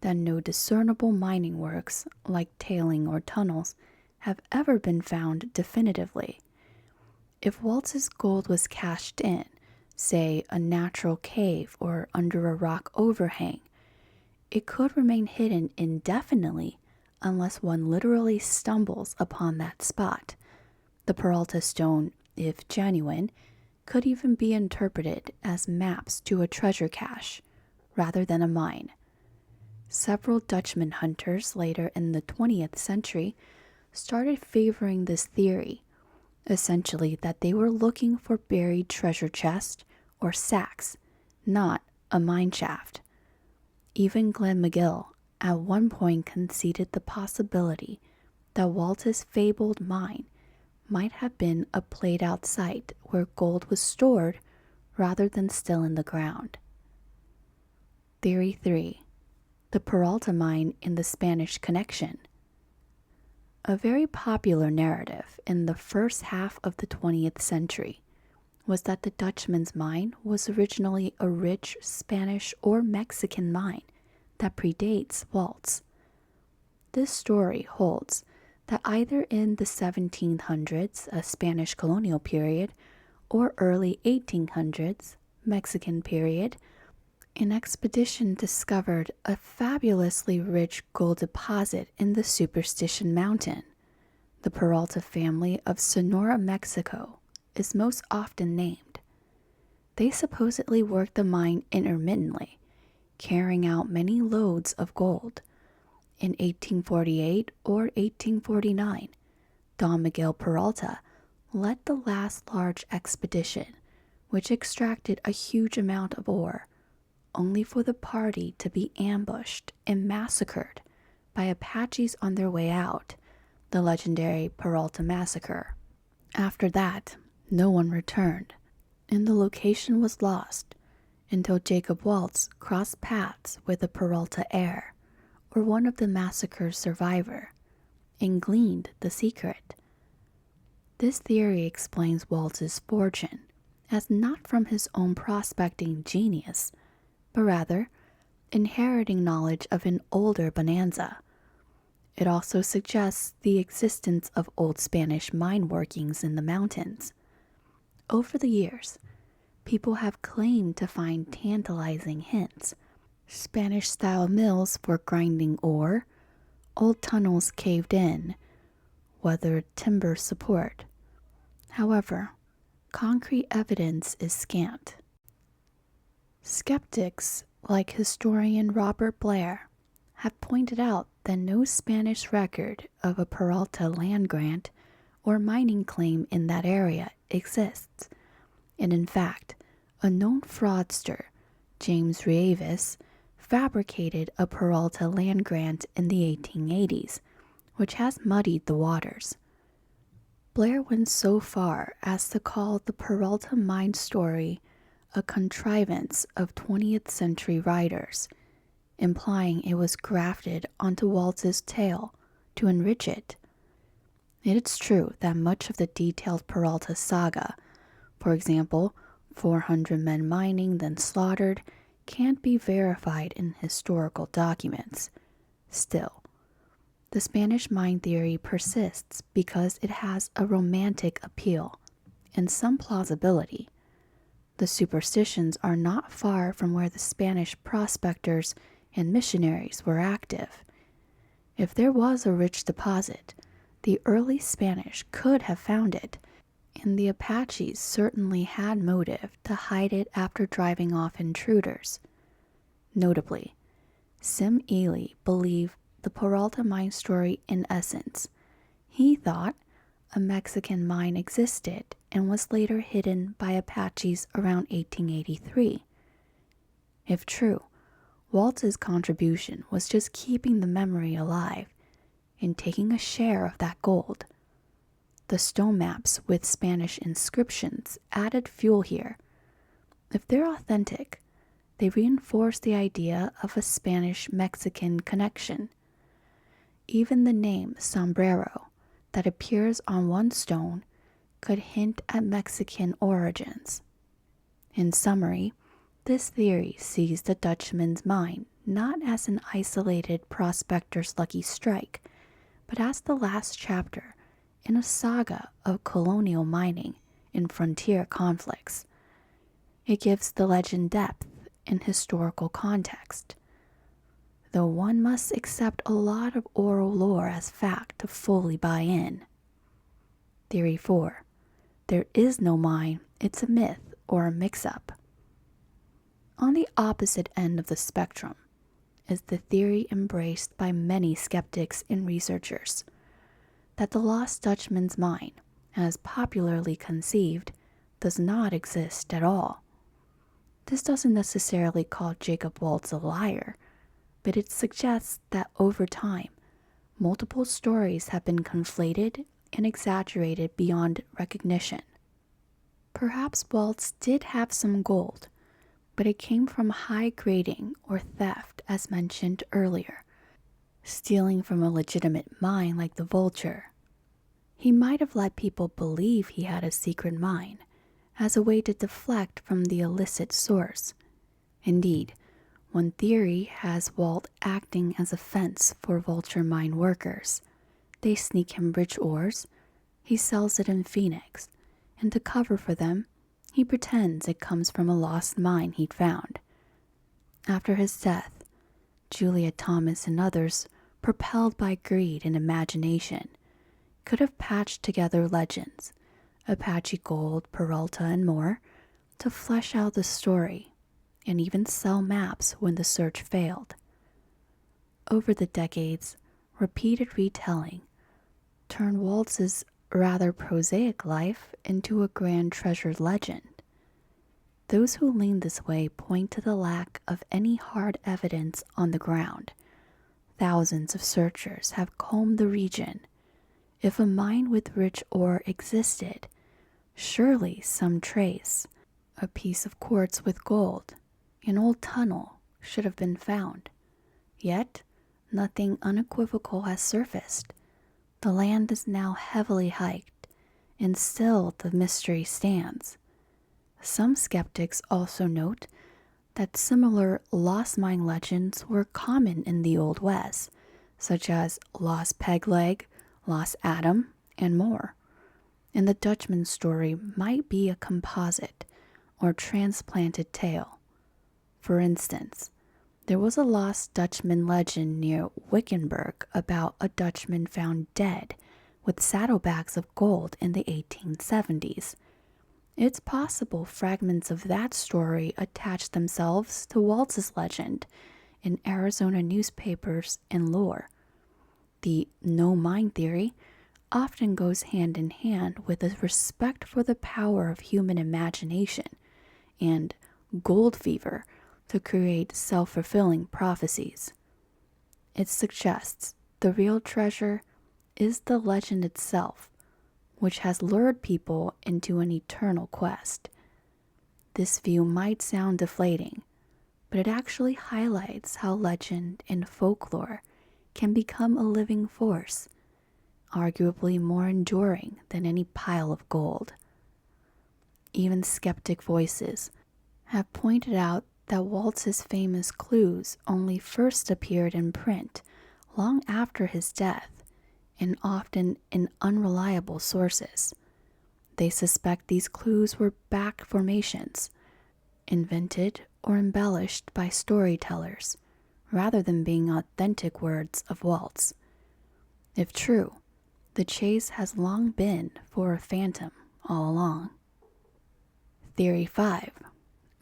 A: that no discernible mining works, like tailing or tunnels, have ever been found definitively. If Waltz's gold was cached in, say, a natural cave or under a rock overhang, it could remain hidden indefinitely unless one literally stumbles upon that spot. The Peralta stone, if genuine, could even be interpreted as maps to a treasure cache rather than a mine. Several Dutchman hunters later in the 20th century started favoring this theory, essentially that they were looking for buried treasure chests or sacks, not a mine shaft. Even Glenn McGill at one point conceded the possibility that Waltz's fabled mine might have been a played-out site where gold was stored rather than still in the ground. Theory 3. The Peralta mine in the Spanish Connection. A very popular narrative in the first half of the 20th century was that the Dutchman's mine was originally a rich Spanish or Mexican mine that predates Waltz. This story holds that either in the 1700s, a Spanish colonial period, or early 1800s, Mexican period, an expedition discovered a fabulously rich gold deposit in the Superstition Mountain. The Peralta family of Sonora, Mexico, is most often named. They supposedly worked the mine intermittently, carrying out many loads of gold. In 1848 or 1849, Don Miguel Peralta led the last large expedition, which extracted a huge amount of ore, only for the party to be ambushed and massacred by Apaches on their way out, the legendary Peralta Massacre. After that, no one returned, and the location was lost until Jacob Waltz crossed paths with a Peralta heir, or one of the massacre's survivor, and gleaned the secret. This theory explains Waltz's fortune as not from his own prospecting genius, but rather inheriting knowledge of an older bonanza. It also suggests the existence of old Spanish mine workings in the mountains. Over the years, people have claimed to find tantalizing hints: Spanish-style mills for grinding ore, old tunnels caved in, weathered timber support. However, concrete evidence is scant. Skeptics like historian Robert Blair have pointed out that no Spanish record of a Peralta land grant or mining claim in that area exists, and in fact, a known fraudster, James Rieves, fabricated a Peralta land grant in the 1880s, which has muddied the waters. Blair went so far as to call the Peralta mine story a contrivance of 20th century writers, implying it was grafted onto Waltz's tale to enrich it. It is true that much of the detailed Peralta saga, for example, 400 men mining then slaughtered, can't be verified in historical documents. Still, the Spanish mine theory persists because it has a romantic appeal and some plausibility. The superstitions are not far from where the Spanish prospectors and missionaries were active. If there was a rich deposit, the early Spanish could have found it, and the Apaches certainly had motive to hide it after driving off intruders. Notably, Sim Ely believed the Peralta mine story in essence. He thought a Mexican mine existed and was later hidden by Apaches around 1883. If true, Waltz's contribution was just keeping the memory alive and taking a share of that gold. The stone maps with Spanish inscriptions added fuel here. If they're authentic, they reinforce the idea of a Spanish-Mexican connection. Even the name sombrero that appears on one stone could hint at Mexican origins. In summary, this theory sees the Dutchman's mine not as an isolated prospector's lucky strike, but as the last chapter in a saga of colonial mining and frontier conflicts. It gives the legend depth and historical context, though one must accept a lot of oral lore as fact to fully buy in. Theory 4. There is no mine, it's a myth or a mix-up. On the opposite end of the spectrum is the theory embraced by many skeptics and researchers that the lost Dutchman's mine, as popularly conceived, does not exist at all. This doesn't necessarily call Jacob Waltz a liar, but it suggests that over time, multiple stories have been conflated and exaggerated beyond recognition. Perhaps Waltz did have some gold, but it came from high grading or theft, as mentioned earlier, stealing from a legitimate mine like the Vulture. He might have let people believe he had a secret mine as a way to deflect from the illicit source. Indeed, one theory has Walt acting as a fence for Vulture mine workers. They sneak him rich ores, he sells it in Phoenix, and to cover for them, he pretends it comes from a lost mine he'd found. After his death, Julia Thomas and others, propelled by greed and imagination, could have patched together legends, Apache gold, Peralta, and more, to flesh out the story, and even sell maps when the search failed. Over the decades, repeated retelling turned Waltz's rather prosaic life into a grand treasured legend. Those who lean this way point to the lack of any hard evidence on the ground. Thousands of searchers have combed the region. If a mine with rich ore existed, surely some trace, a piece of quartz with gold, an old tunnel, should have been found. Yet, nothing unequivocal has surfaced. The land is now heavily hiked, and still the mystery stands. Some skeptics also note that similar lost mine legends were common in the Old West, such as Lost Peg Leg, Lost Adam, and more. And the Dutchman story might be a composite or transplanted tale. For instance, there was a lost Dutchman legend near Wickenburg about a Dutchman found dead with saddlebags of gold in the 1870s. It's possible fragments of that story attach themselves to Waltz's legend in Arizona newspapers and lore. The no mind theory often goes hand in hand with a respect for the power of human imagination and gold fever to create self-fulfilling prophecies. It suggests the real treasure is the legend itself, which has lured people into an eternal quest. This view might sound deflating, but it actually highlights how legend and folklore can become a living force, arguably more enduring than any pile of gold. Even skeptic voices have pointed out that Waltz's famous clues only first appeared in print long after his death, and often in unreliable sources. They suspect these clues were back formations, invented or embellished by storytellers, rather than being authentic words of Waltz. If true, the chase has long been for a phantom all along. Theory 5.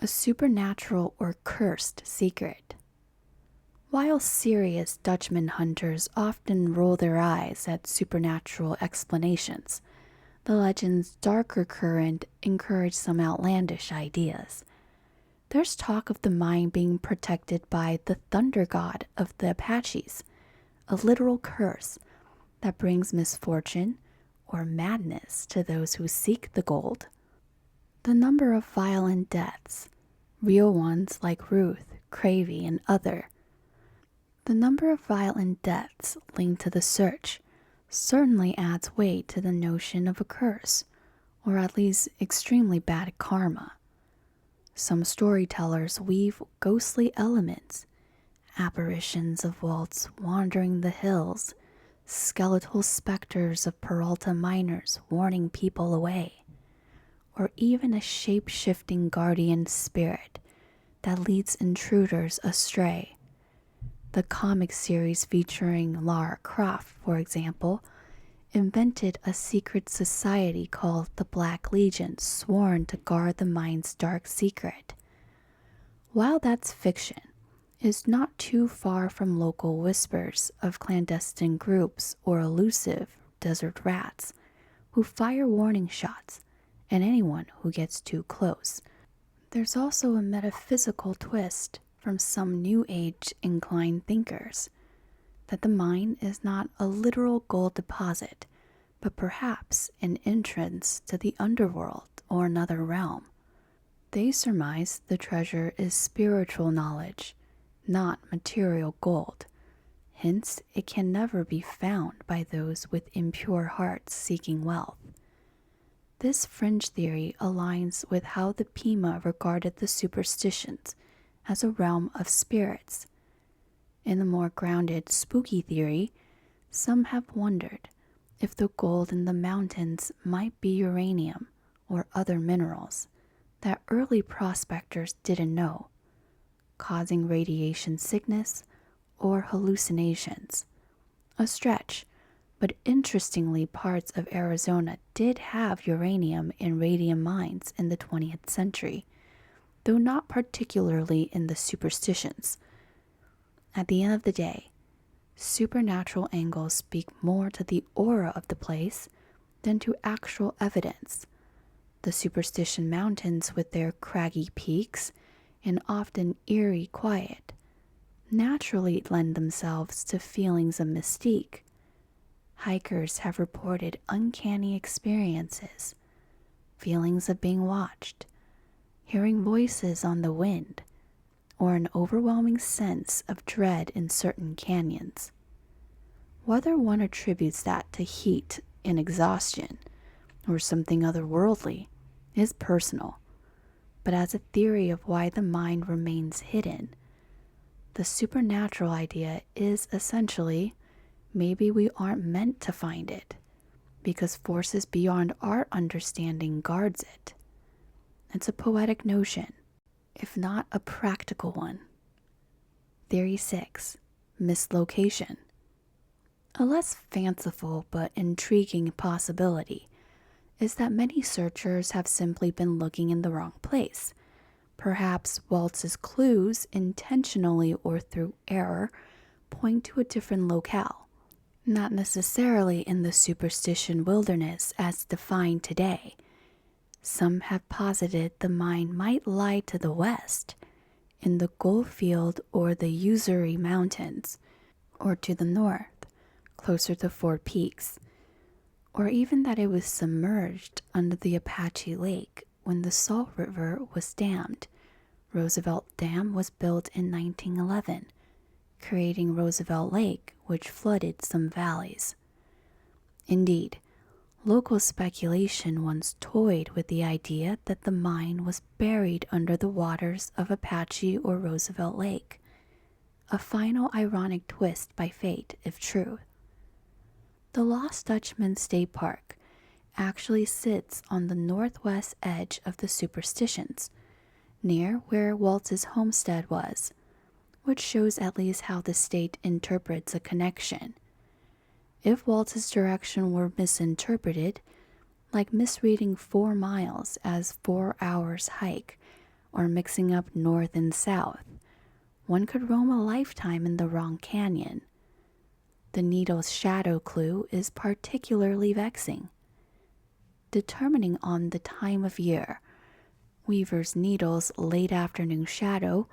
A: A supernatural or cursed secret. While serious Dutchman hunters often roll their eyes at supernatural explanations, the legend's darker current encourages some outlandish ideas. There's talk of the mine being protected by the thunder god of the Apaches, a literal curse that brings misfortune or madness to those who seek the gold. The number of violent deaths, real ones like Ruth, Cravey, and the number of violent deaths linked to the search certainly adds weight to the notion of a curse, or at least extremely bad karma. Some storytellers weave ghostly elements, apparitions of Waltz wandering the hills, skeletal specters of Peralta miners warning people away, or even a shape-shifting guardian spirit that leads intruders astray. The comic series featuring Lara Croft, for example, invented a secret society called the Black Legion, sworn to guard the mine's dark secret. While that's fiction, it's not too far from local whispers of clandestine groups or elusive desert rats who fire warning shots at anyone who gets too close. There's also a metaphysical twist from some New Age inclined thinkers that the mine is not a literal gold deposit, but perhaps an entrance to the underworld or another realm. They surmise the treasure is spiritual knowledge, not material gold. Hence, it can never be found by those with impure hearts seeking wealth. This fringe theory aligns with how the Pima regarded the superstitions as a realm of spirits. In the more grounded, spooky theory, some have wondered if the gold in the mountains might be uranium or other minerals that early prospectors didn't know, causing radiation sickness or hallucinations. A stretch, but interestingly, parts of Arizona did have uranium and radium mines in the 20th century, though not particularly in the superstitions. At the end of the day, supernatural angles speak more to the aura of the place than to actual evidence. The Superstition Mountains, with their craggy peaks and often eerie quiet, naturally lend themselves to feelings of mystique. Hikers have reported uncanny experiences, feelings of being watched, hearing voices on the wind, or an overwhelming sense of dread in certain canyons. Whether one attributes that to heat and exhaustion or something otherworldly is personal, but as a theory of why the mind remains hidden, the supernatural idea is essentially maybe we aren't meant to find it because forces beyond our understanding guards it. It's a poetic notion, if not a practical one. Theory 6. Mislocation. A less fanciful but intriguing possibility is that many searchers have simply been looking in the wrong place. Perhaps Waltz's clues, intentionally or through error, point to a different locale, not necessarily in the superstition wilderness as defined today. Some have posited the mind might lie to the west, in the Goldfield or the Usury Mountains, or to the north, closer to Four Peaks, or even that it was submerged under the Apache Lake when the Salt River was dammed. Roosevelt Dam was built in 1911, creating Roosevelt Lake, which flooded some valleys. Indeed, local speculation once toyed with the idea that the mine was buried under the waters of Apache or Roosevelt Lake, a final ironic twist by fate if true. The Lost Dutchman State Park actually sits on the northwest edge of the Superstitions, near where Waltz's homestead was, which shows at least how the state interprets a connection. If Waltz's direction were misinterpreted, like misreading 4 miles as 4 hours hike, or mixing up north and south, one could roam a lifetime in the wrong canyon. The needle's shadow clue is particularly vexing. Determining on the time of year, Weaver's needle's late afternoon shadow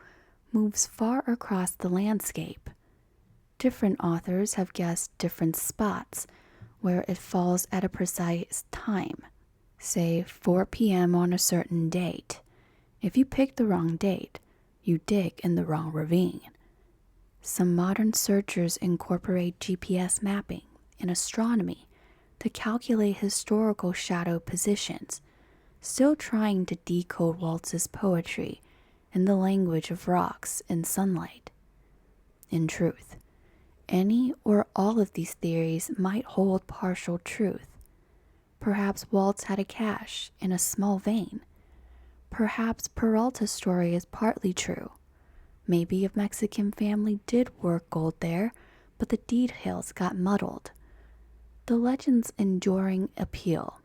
A: moves far across the landscape. Different authors have guessed different spots where it falls at a precise time, say 4 p.m. on a certain date. If you pick the wrong date, you dig in the wrong ravine. Some modern searchers incorporate GPS mapping and astronomy to calculate historical shadow positions, still trying to decode Waltz's poetry in the language of rocks and sunlight. In truth, any or all of these theories might hold partial truth. Perhaps Waltz had a cache in a small vein. Perhaps Peralta's story is partly true. Maybe a Mexican family did work gold there, but the details got muddled. The legend's enduring appeal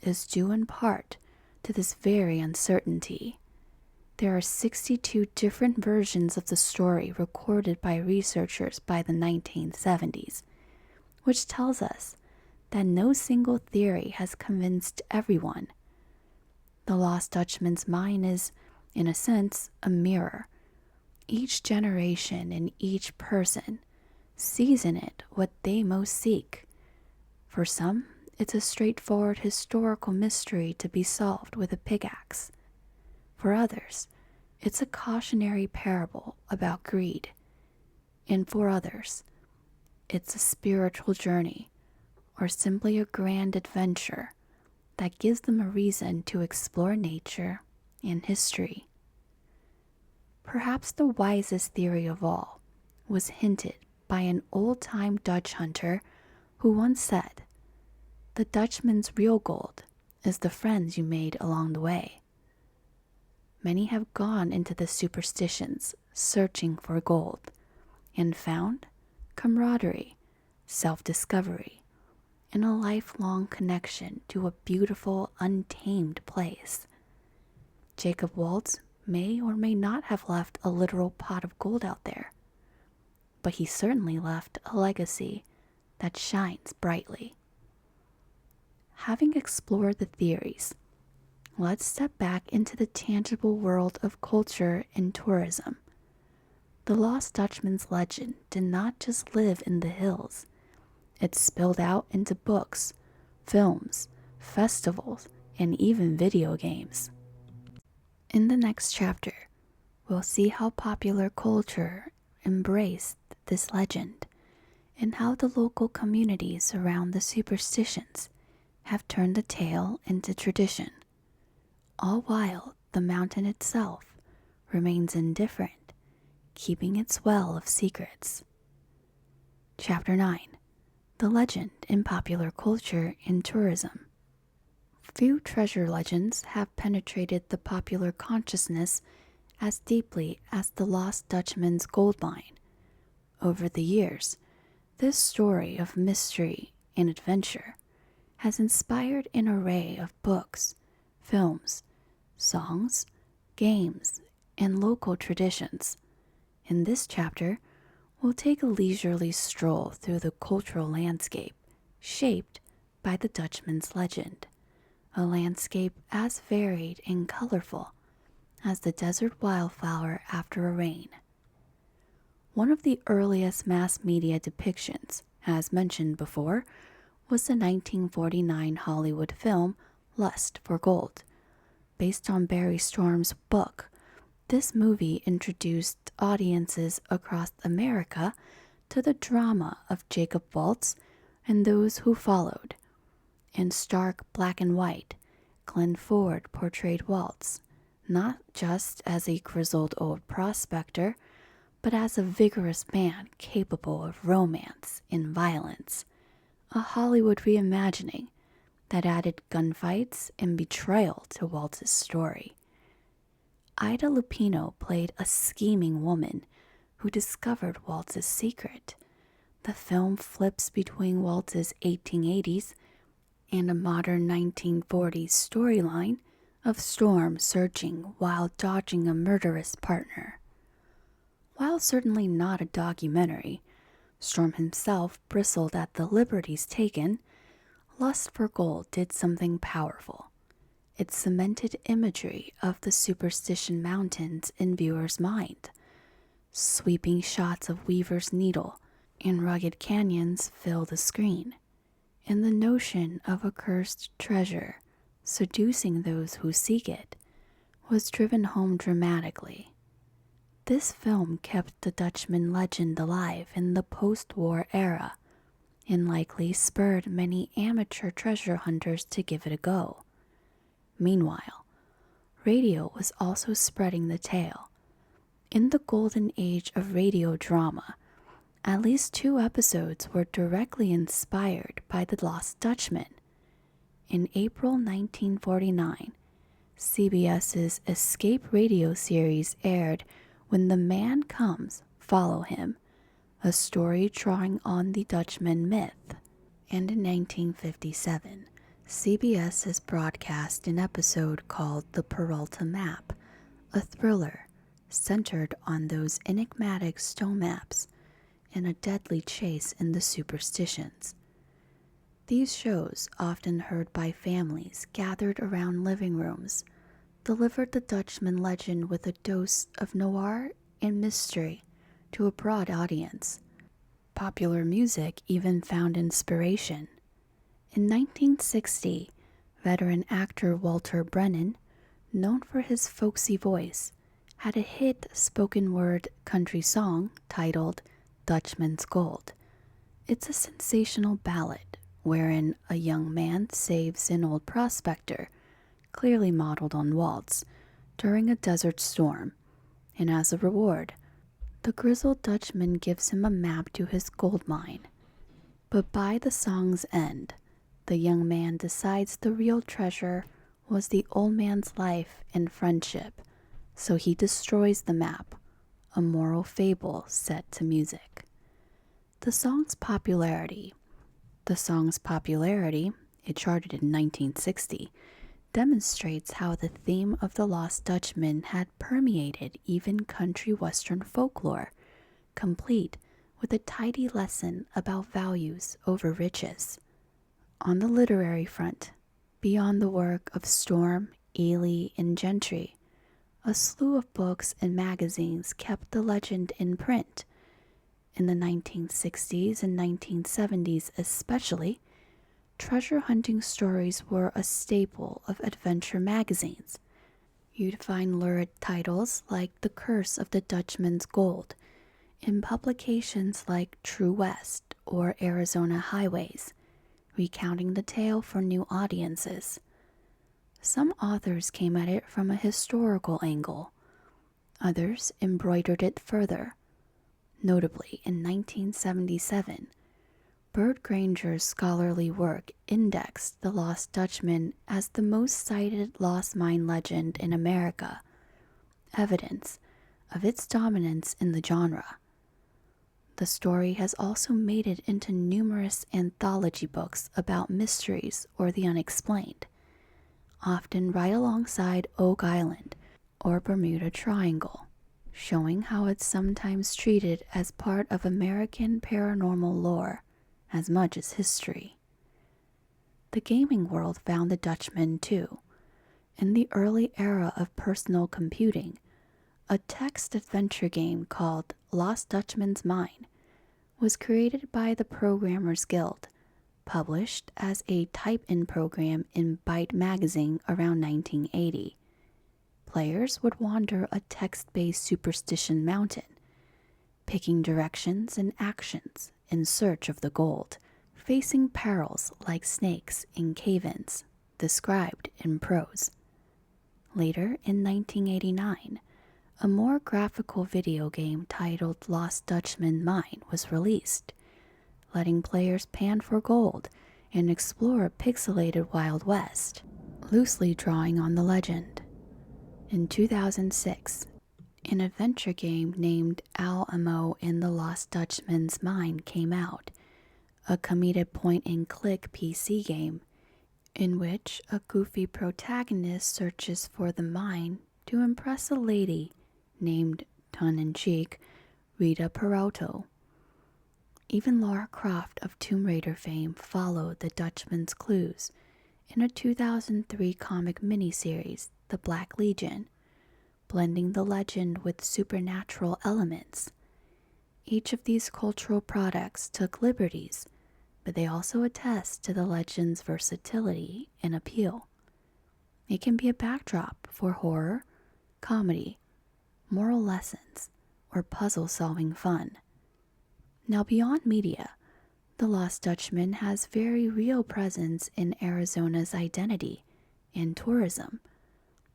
A: is due in part to this very uncertainty. There are 62 different versions of the story recorded by researchers by the 1970s, which tells us that no single theory has convinced everyone. The Lost Dutchman's mind is, in a sense, a mirror. Each generation and each person sees in it what they most seek. For some, it's a straightforward historical mystery to be solved with a pickaxe. For others, it's a cautionary parable about greed. And for others, it's a spiritual journey or simply a grand adventure that gives them a reason to explore nature and history. Perhaps the wisest theory of all was hinted by an old-time Dutch hunter who once said, "The Dutchman's real gold is the friends you made along the way." Many have gone into the superstitions searching for gold and found camaraderie, self-discovery, and a lifelong connection to a beautiful, untamed place. Jacob Waltz may or may not have left a literal pot of gold out there, but he certainly left a legacy that shines brightly. Having explored the theories, let's step back into the tangible world of culture and tourism. The Lost Dutchman's legend did not just live in the hills. It spilled out into books, films, festivals, and even video games. In the next chapter, we'll see how popular culture embraced this legend and how the local communities around the superstitions have turned the tale into tradition, all while the mountain itself remains indifferent, keeping its well of secrets. Chapter 9. The Legend in Popular Culture and Tourism. Few treasure legends have penetrated the popular consciousness as deeply as the lost Dutchman's gold mine. Over the years, this story of mystery and adventure has inspired an array of books, films, songs, games, and local traditions. In this chapter, we'll take a leisurely stroll through the cultural landscape shaped by the Dutchman's legend, a landscape as varied and colorful as the desert wildflower after a rain. One of the earliest mass media depictions, as mentioned before, was the 1949 Hollywood film Lust for Gold. Based on Barry Storm's book, this movie introduced audiences across America to the drama of Jacob Waltz and those who followed. In stark black and white, Glenn Ford portrayed Waltz not just as a grizzled old prospector, but as a vigorous man capable of romance and violence, a Hollywood reimagining that added gunfights and betrayal to Waltz's story. Ida Lupino played a scheming woman who discovered Waltz's secret. The film flips between Waltz's 1880s and a modern 1940s storyline of Storm searching while dodging a murderous partner. While certainly not a documentary, Storm himself bristled at the liberties taken. Lust for Gold did something powerful. It cemented imagery of the Superstition Mountains in viewers' mind. Sweeping shots of Weaver's Needle and rugged canyons fill the screen, and the notion of a cursed treasure seducing those who seek it was driven home dramatically. This film kept the Dutchman legend alive in the post-war era and likely spurred many amateur treasure hunters to give it a go. Meanwhile, radio was also spreading the tale. In the golden age of radio drama, at least 2 episodes were directly inspired by the Lost Dutchman. In April 1949, CBS's Escape radio series aired When the Man Comes, Follow Him, a story drawing on the Dutchman myth. And in 1957, CBS has broadcast an episode called The Peralta Map, a thriller centered on those enigmatic stone maps and a deadly chase in the superstitions. These shows, often heard by families gathered around living rooms, delivered the Dutchman legend with a dose of noir and mystery to a broad audience. Popular music even found inspiration. In 1960, veteran actor Walter Brennan, known for his folksy voice, had a hit spoken word country song titled Dutchman's Gold. It's a sensational ballad wherein a young man saves an old prospector, clearly modeled on Waltz, during a desert storm, and as a reward, the grizzled Dutchman gives him a map to his gold mine. But by the song's end, the young man decides the real treasure was the old man's life and friendship, so he destroys the map, a moral fable set to music. The song's popularity, it charted in 1960, demonstrates how the theme of the Lost Dutchman had permeated even country western folklore, complete with a tidy lesson about values over riches. On the literary front, beyond the work of Storm, Ely, and Gentry, a slew of books and magazines kept the legend in print. In the 1960s and 1970s especially, treasure hunting stories were a staple of adventure magazines. You'd find lurid titles like The Curse of the Dutchman's Gold in publications like True West or Arizona Highways, recounting the tale for new audiences. Some authors came at it from a historical angle. Others embroidered it further. Notably, in 1977, Bert Granger's scholarly work indexed The Lost Dutchman as the most cited lost mine legend in America, evidence of its dominance in the genre. The story has also made it into numerous anthology books about mysteries or the unexplained, often right alongside Oak Island or Bermuda Triangle, showing how it's sometimes treated as part of American paranormal lore as much as history. The gaming world found the Dutchman too. In the early era of personal computing, a text adventure game called Lost Dutchman's Mine was created by the Programmers Guild, published as a type-in program in Byte magazine around 1980. Players would wander a text-based Superstition Mountain, picking directions and actions in search of the gold, facing perils like snakes in cave-ins, described in prose. Later, in 1989, a more graphical video game titled Lost Dutchman Mine was released, letting players pan for gold and explore a pixelated Wild West, loosely drawing on the legend. In 2006, an adventure game named Alamo in the Lost Dutchman's Mine came out, a comedic point-and-click PC game in which a goofy protagonist searches for the mine to impress a lady named, tongue-in-cheek, Rita Peralto. Even Lara Croft of Tomb Raider fame followed the Dutchman's clues in a 2003 comic miniseries, The Black Legion, blending the legend with supernatural elements. Each of these cultural products took liberties, but they also attest to the legend's versatility and appeal. It can be a backdrop for horror, comedy, moral lessons, or puzzle-solving fun. Now, beyond media, The Lost Dutchman has very real presence in Arizona's identity and tourism.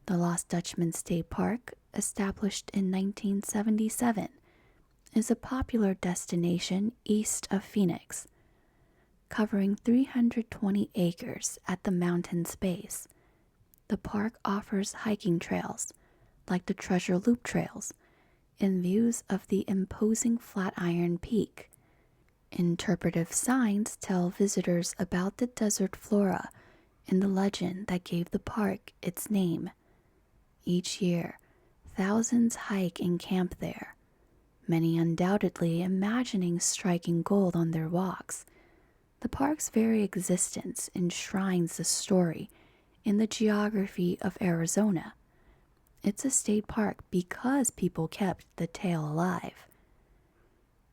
A: The Lost Dutchman State Park, established in 1977, is a popular destination east of Phoenix, covering 320 acres at the mountain's base. The park offers hiking trails, like the Treasure Loop Trails, and views of the imposing Flatiron Peak. Interpretive signs tell visitors about the desert flora and the legend that gave the park its name. Each year, thousands hike and camp there, many undoubtedly imagining striking gold on their walks. The park's very existence enshrines the story in the geography of Arizona. It's a state park because people kept the tale alive.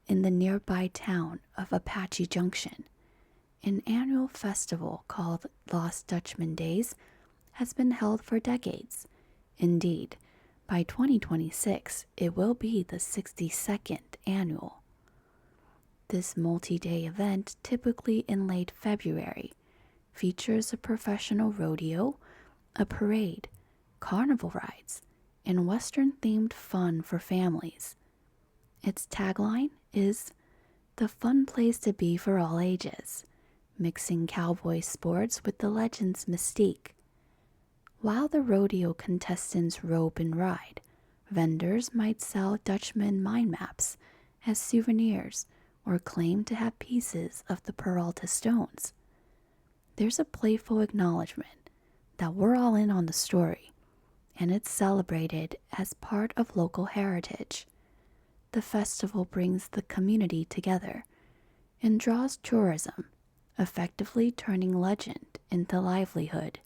A: In the nearby town of Apache Junction, an annual festival called Lost Dutchman Days has been held for decades. Indeed, by 2026, it will be the 62nd annual. This multi-day event, typically in late February, features a professional rodeo, a parade, carnival rides, and Western-themed fun for families. Its tagline is, "The fun place to be for all ages," mixing cowboy sports with the legend's mystique. While the rodeo contestants rope and ride, vendors might sell Dutchman mine maps as souvenirs or claim to have pieces of the Peralta stones. There's a playful acknowledgement that we're all in on the story, and it's celebrated as part of local heritage. The festival brings the community together and draws tourism, effectively turning legend into livelihood.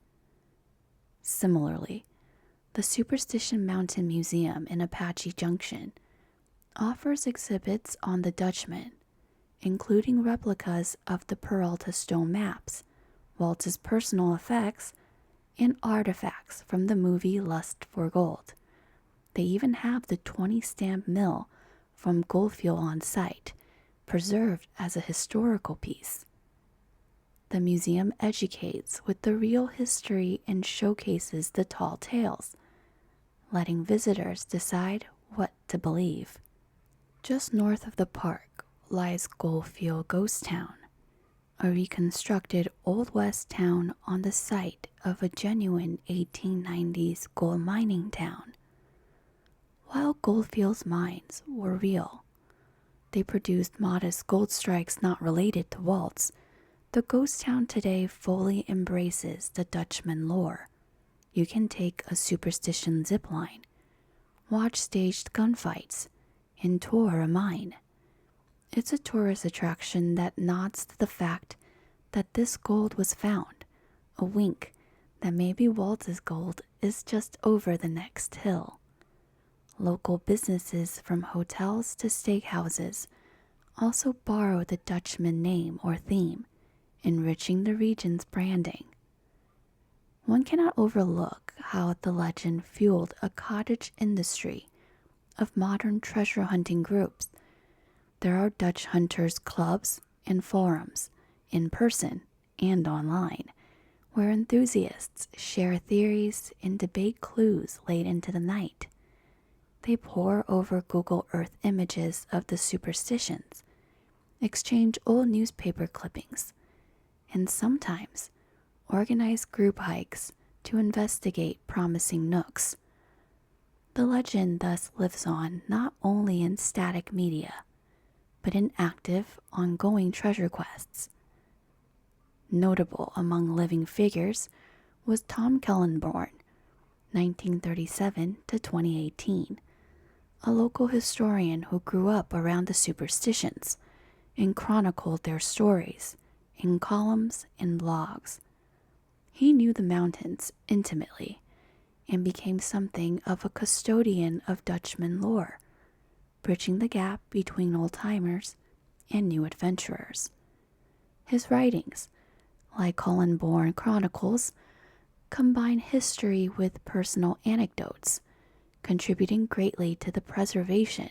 A: Similarly, the Superstition Mountain Museum in Apache Junction offers exhibits on the Dutchman, including replicas of the Peralta stone maps, Waltz's personal effects, and artifacts from the movie Lust for Gold. They even have the 20 stamp mill from Goldfield on site, preserved as a historical piece. The museum educates with the real history and showcases the tall tales, letting visitors decide what to believe. Just north of the park lies Goldfield Ghost Town, a reconstructed Old West town on the site of a genuine 1890s gold mining town. While Goldfield's mines were real, they produced modest gold strikes not related to Waltz. The ghost town today fully embraces the Dutchman lore. You can take a superstition zipline, watch staged gunfights, and tour a mine. It's a tourist attraction that nods to the fact that this gold was found, a wink that maybe Waltz's gold is just over the next hill. Local businesses from hotels to steakhouses also borrow the Dutchman name or theme, enriching the region's branding. One cannot overlook how the legend fueled a cottage industry of modern treasure hunting groups. There are Dutch hunters clubs and forums, in person and online, where enthusiasts share theories and debate clues late into the night. They pore over Google Earth images of the superstitions, exchange old newspaper clippings, and sometimes organize group hikes to investigate promising nooks. The legend thus lives on not only in static media, but in active, ongoing treasure quests. Notable among living figures was Tom Kellenborn, 1937 to 2018, a local historian who grew up around the superstitions and chronicled their stories in columns and blogs. He knew the mountains intimately and became something of a custodian of Dutchman lore, bridging the gap between old-timers and new adventurers. His writings, like Kellenborn Chronicles, combine history with personal anecdotes, contributing greatly to the preservation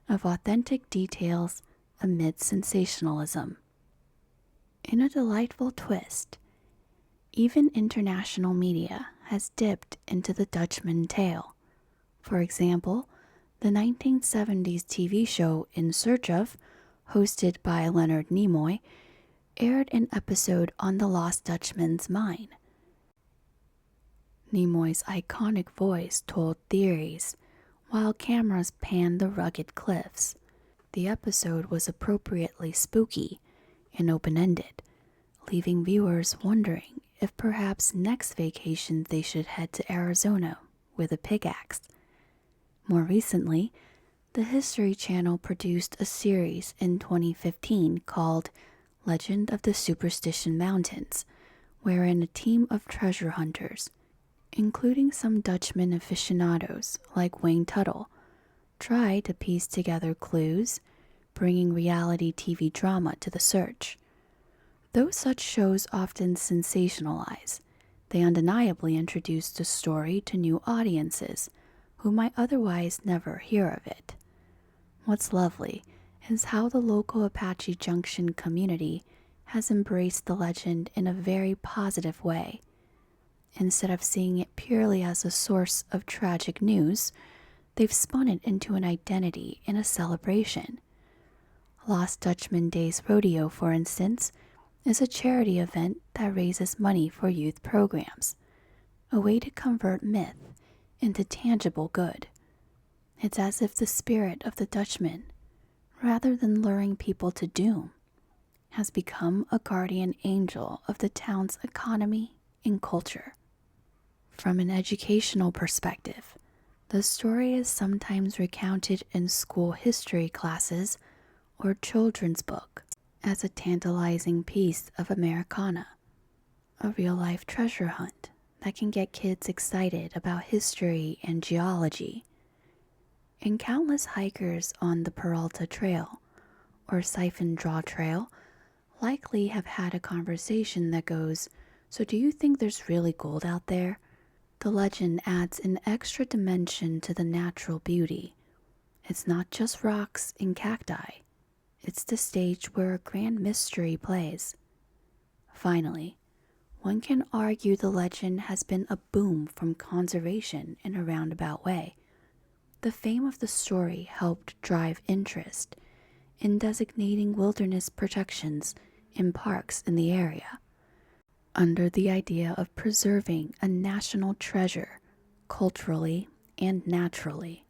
A: of authentic details amid sensationalism. In a delightful twist, even international media has dipped into the Dutchman tale. For example, the 1970s TV show In Search Of, hosted by Leonard Nimoy, aired an episode on the Lost Dutchman's mine. Nimoy's iconic voice told theories, while cameras panned the rugged cliffs. The episode was appropriately spooky and open-ended, leaving viewers wondering if perhaps next vacation they should head to Arizona with a pickaxe. More recently, the History Channel produced a series in 2015 called Legend of the Superstition Mountains, wherein a team of treasure hunters, including some Dutchman aficionados like Wayne Tuttle, try to piece together clues, bringing reality TV drama to the search. Though such shows often sensationalize, they undeniably introduce the story to new audiences who might otherwise never hear of it. What's lovely is how the local Apache Junction community has embraced the legend in a very positive way. Instead of seeing it purely as a source of tragic news, they've spun it into an identity and a celebration. Lost Dutchman Days Rodeo, for instance, is a charity event that raises money for youth programs, a way to convert myth into tangible good. It's as if the spirit of the Dutchman, rather than luring people to doom, has become a guardian angel of the town's economy and culture. From an educational perspective, the story is sometimes recounted in school history classes or children's book as a tantalizing piece of Americana, a real-life treasure hunt that can get kids excited about history and geology. And countless hikers on the Peralta Trail or Siphon Draw Trail likely have had a conversation that goes, So do you think there's really gold out there? The legend adds an extra dimension to the natural beauty. It's not just rocks and cacti. It's the stage where a grand mystery plays. Finally, one can argue the legend has been a boom from conservation in a roundabout way. The fame of the story helped drive interest in designating wilderness protections in parks in the area, under the idea of preserving a national treasure culturally and naturally.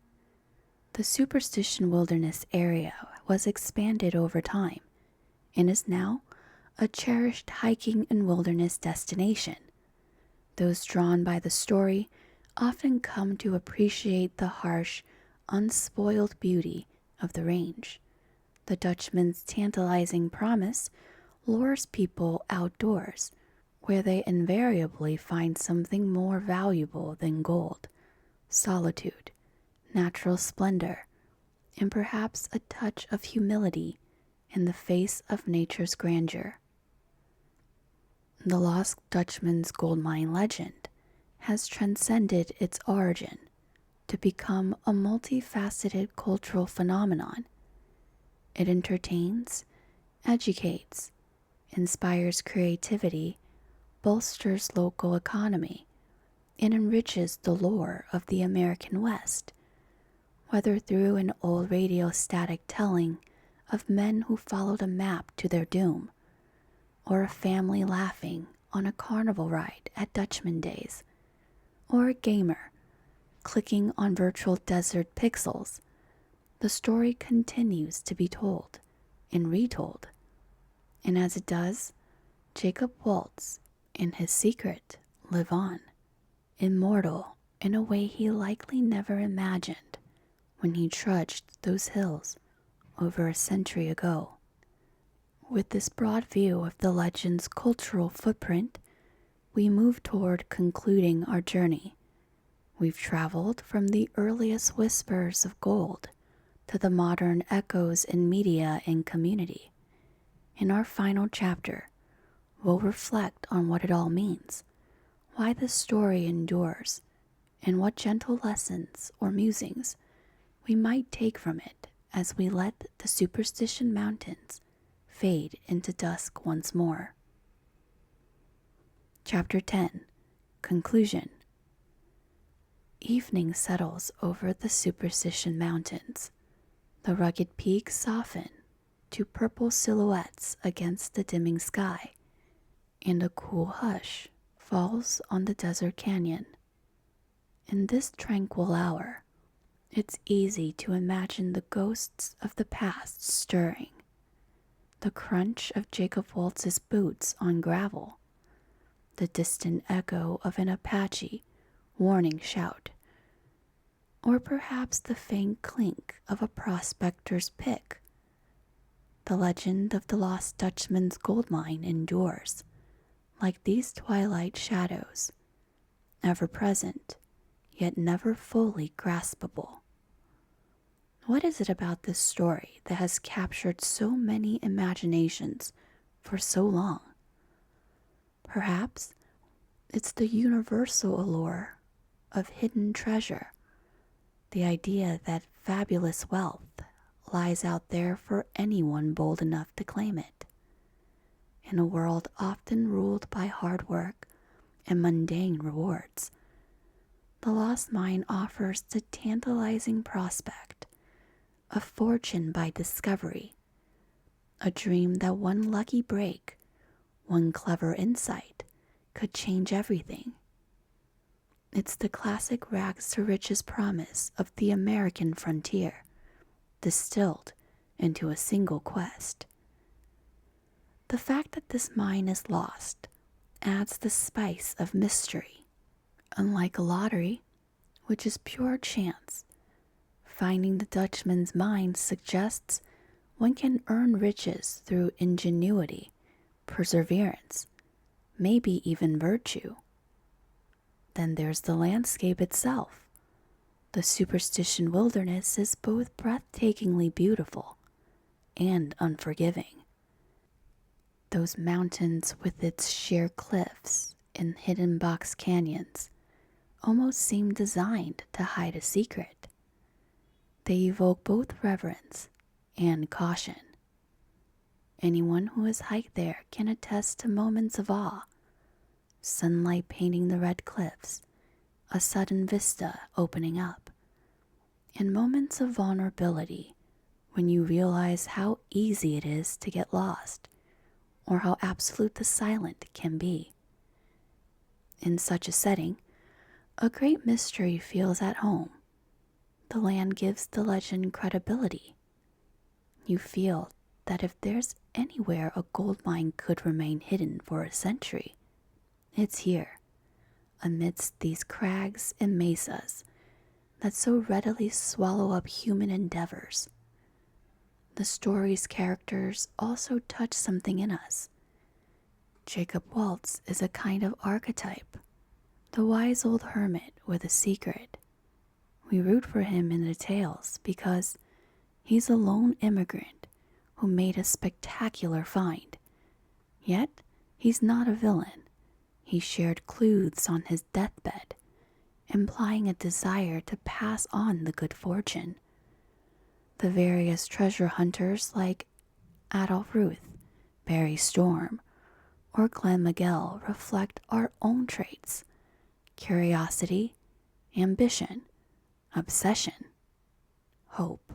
A: The Superstition Wilderness area was expanded over time and is now a cherished hiking and wilderness destination. Those drawn by the story often come to appreciate the harsh, unspoiled beauty of the range. The Dutchman's tantalizing promise lures people outdoors, where they invariably find something more valuable than gold: solitude, natural splendor, and perhaps a touch of humility in the face of nature's grandeur. The Lost Dutchman's gold mine legend has transcended its origin to become a multifaceted cultural phenomenon. It entertains, educates, inspires creativity, bolsters local economy, and enriches the lore of the American West, whether through an old radio static telling of men who followed a map to their doom, or a family laughing on a carnival ride at Dutchman days, or a gamer clicking on virtual desert pixels. The story continues to be told and retold, and as it does, Jacob Waltz and his secret live on, immortal in a way he likely never imagined when he trudged those hills over a century ago. With this broad view of the legend's cultural footprint, we move toward concluding our journey. We've traveled from the earliest whispers of gold to the modern echoes in media and community. In our final chapter, we'll reflect on what it all means, why this story endures, and what gentle lessons or musings we might take from it as we let the Superstition Mountains fade into dusk once more. Chapter 10. Conclusion. Evening settles over the Superstition Mountains. The rugged peaks soften to purple silhouettes against the dimming sky, and a cool hush falls on the desert canyon. In this tranquil hour, it's easy to imagine the ghosts of the past stirring. The crunch of Jacob Waltz's boots on gravel, the distant echo of an Apache warning shout, or perhaps the faint clink of a prospector's pick. The legend of the Lost Dutchman's gold mine endures, like these twilight shadows, ever present, yet never fully graspable. What is it about this story that has captured so many imaginations for so long? Perhaps it's the universal allure of hidden treasure, the idea that fabulous wealth lies out there for anyone bold enough to claim it. In a world often ruled by hard work and mundane rewards, the lost mine offers the tantalizing prospect of fortune by discovery, a dream that one lucky break, one clever insight could change everything. It's the classic rags to riches promise of the American frontier, distilled into a single quest. The fact that this mine is lost adds the spice of mystery. Unlike a lottery, which is pure chance, finding the Dutchman's mine suggests one can earn riches through ingenuity, perseverance, maybe even virtue. Then there's the landscape itself. The Superstition Wilderness is both breathtakingly beautiful and unforgiving. Those mountains with its sheer cliffs in hidden box canyons almost seem designed to hide a secret. They evoke both reverence and caution. Anyone who has hiked there can attest to moments of awe, sunlight painting the red cliffs, a sudden vista opening up, and moments of vulnerability when you realize how easy it is to get lost or how absolute the silent can be. In such a setting, a great mystery feels at home. The land gives the legend credibility. You feel that if there's anywhere a gold mine could remain hidden for a century, it's here, amidst these crags and mesas that so readily swallow up human endeavors. The story's characters also touch something in us. Jacob Waltz is a kind of archetype, the wise old hermit with a secret. We root for him in the tales because he's a lone immigrant who made a spectacular find. Yet, he's not a villain. He shared clues on his deathbed, implying a desire to pass on the good fortune. The various treasure hunters like Adolph, Ruth, Barry Storm, or Glenn Miguel reflect our own traits: curiosity, ambition, obsession, hope.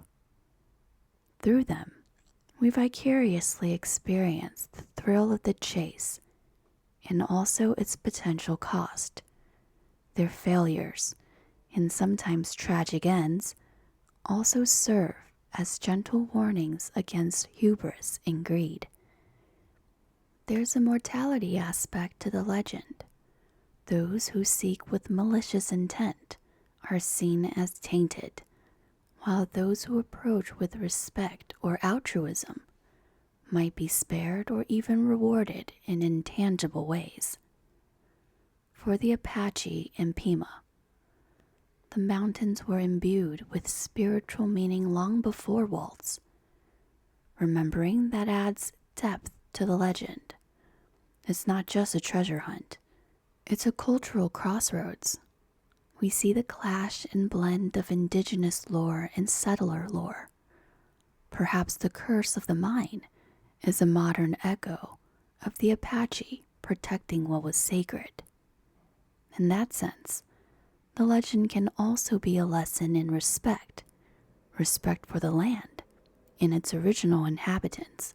A: Through them, we vicariously experience the thrill of the chase and also its potential cost. Their failures, and sometimes tragic ends, also serve as gentle warnings against hubris and greed. There's a mortality aspect to the legend. Those who seek with malicious intent are seen as tainted, while those who approach with respect or altruism might be spared or even rewarded in intangible ways. For the Apache and Pima, the mountains were imbued with spiritual meaning long before Waltz. Remembering that adds depth to the legend. It's not just a treasure hunt. It's a cultural crossroads. We see the clash and blend of indigenous lore and settler lore. Perhaps the curse of the mine is a modern echo of the Apache protecting what was sacred. In that sense, the legend can also be a lesson in respect for the land and its original inhabitants.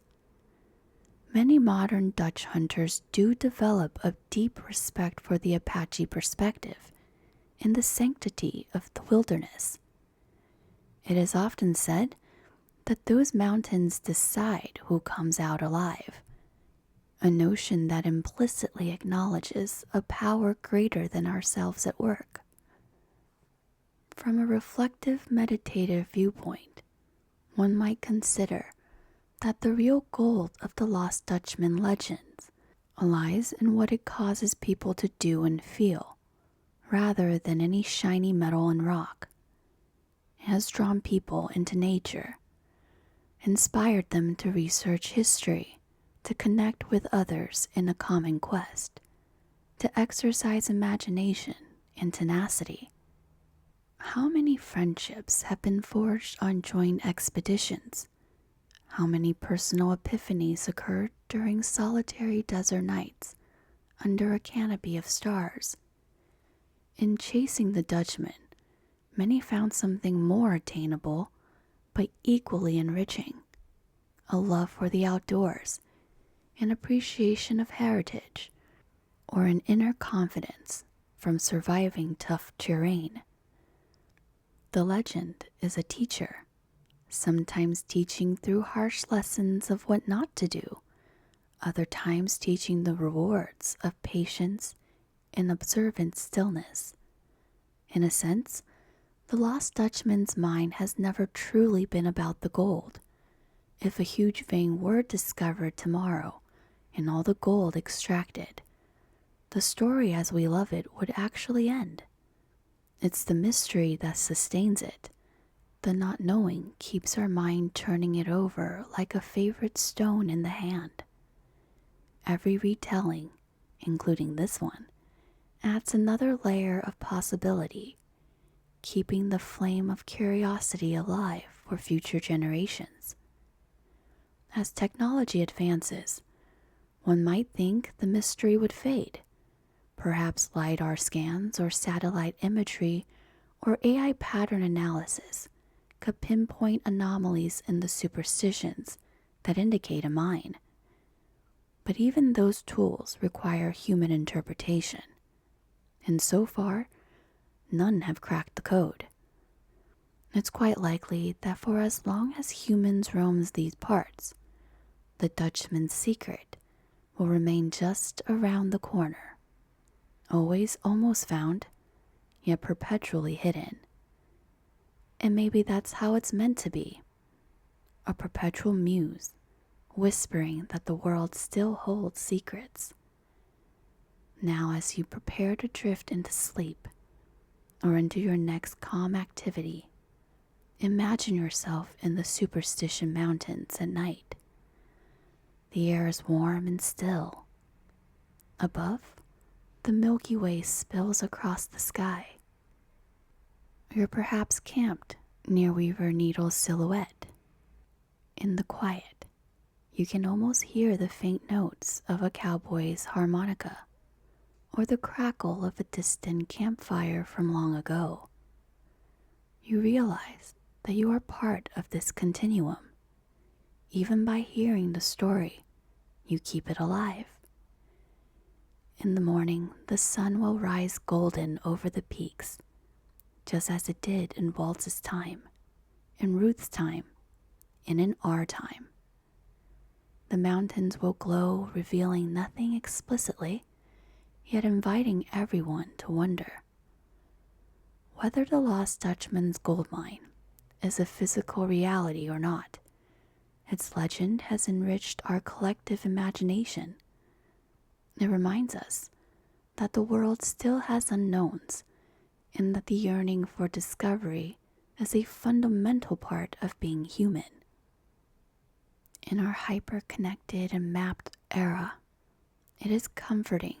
A: Many modern Dutch hunters do develop a deep respect for the Apache perspective and the sanctity of the wilderness. It is often said that those mountains decide who comes out alive, a notion that implicitly acknowledges a power greater than ourselves at work. From a reflective, meditative viewpoint, one might consider that the real gold of the lost Dutchman legends lies in what it causes people to do and feel, rather than any shiny metal and rock. It has drawn people into nature, inspired them to research history, to connect with others in a common quest, to exercise imagination and tenacity. How many friendships have been forged on joint expeditions? How many personal epiphanies occurred during solitary desert nights under a canopy of stars? In chasing the Dutchman, many found something more attainable but equally enriching: a love for the outdoors, an appreciation of heritage, or an inner confidence from surviving tough terrain. The legend is a teacher, sometimes teaching through harsh lessons of what not to do, other times teaching the rewards of patience and observant stillness. In a sense, the lost Dutchman's mine has never truly been about the gold. If a huge vein were discovered tomorrow and all the gold extracted, the story as we love it would actually end. It's the mystery that sustains it. The not knowing keeps our mind turning it over like a favorite stone in the hand. Every retelling, including this one, adds another layer of possibility, keeping the flame of curiosity alive for future generations. As technology advances, one might think the mystery would fade. Perhaps LiDAR scans or satellite imagery or AI pattern analysis could pinpoint anomalies in the superstitions that indicate a mine. But even those tools require human interpretation, and so far, none have cracked the code. It's quite likely that for as long as humans roams these parts, the Dutchman's secret will remain just around the corner, always almost found, yet perpetually hidden. And maybe that's how it's meant to be, a perpetual muse, whispering that the world still holds secrets. Now, as you prepare to drift into sleep or into your next calm activity, imagine yourself in the Superstition Mountains at night. The air is warm and still. Above, the Milky Way spills across the sky. You're perhaps camped near Weaver Needle's silhouette. In the quiet, you can almost hear the faint notes of a cowboy's harmonica or the crackle of a distant campfire from long ago. You realize that you are part of this continuum. Even by hearing the story, you keep it alive. In the morning, the sun will rise golden over the peaks, just as it did in Waltz's time, in Ruth's time, and in our time. The mountains will glow, revealing nothing explicitly, yet inviting everyone to wonder whether the lost Dutchman's gold mine is a physical reality or not. Its legend has enriched our collective imagination. It reminds us that the world still has unknowns, and that the yearning for discovery is a fundamental part of being human. In our hyper-connected and mapped era, it is comforting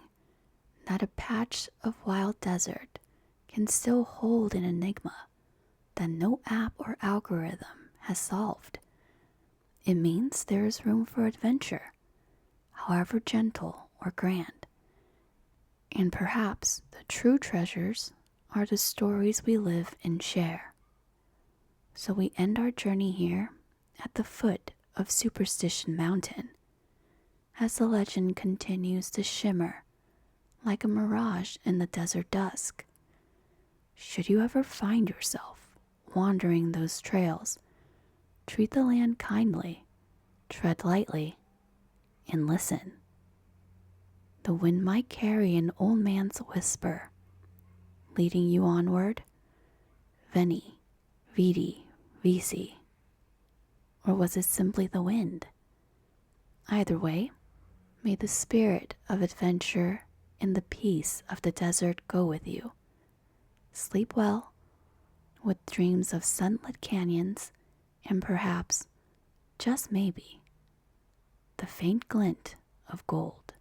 A: that a patch of wild desert can still hold an enigma that no app or algorithm has solved. It means there is room for adventure, however gentle or grand. And perhaps the true treasures are the stories we live and share. So we end our journey here at the foot of Superstition Mountain, as the legend continues to shimmer like a mirage in the desert dusk. Should you ever find yourself wandering those trails, treat the land kindly, tread lightly, and listen. The wind might carry an old man's whisper, leading you onward, Veni, Vidi, Vici. Or was it simply the wind? Either way, may the spirit of adventure and the peace of the desert go with you. Sleep well, with dreams of sunlit canyons and perhaps, just maybe, the faint glint of gold.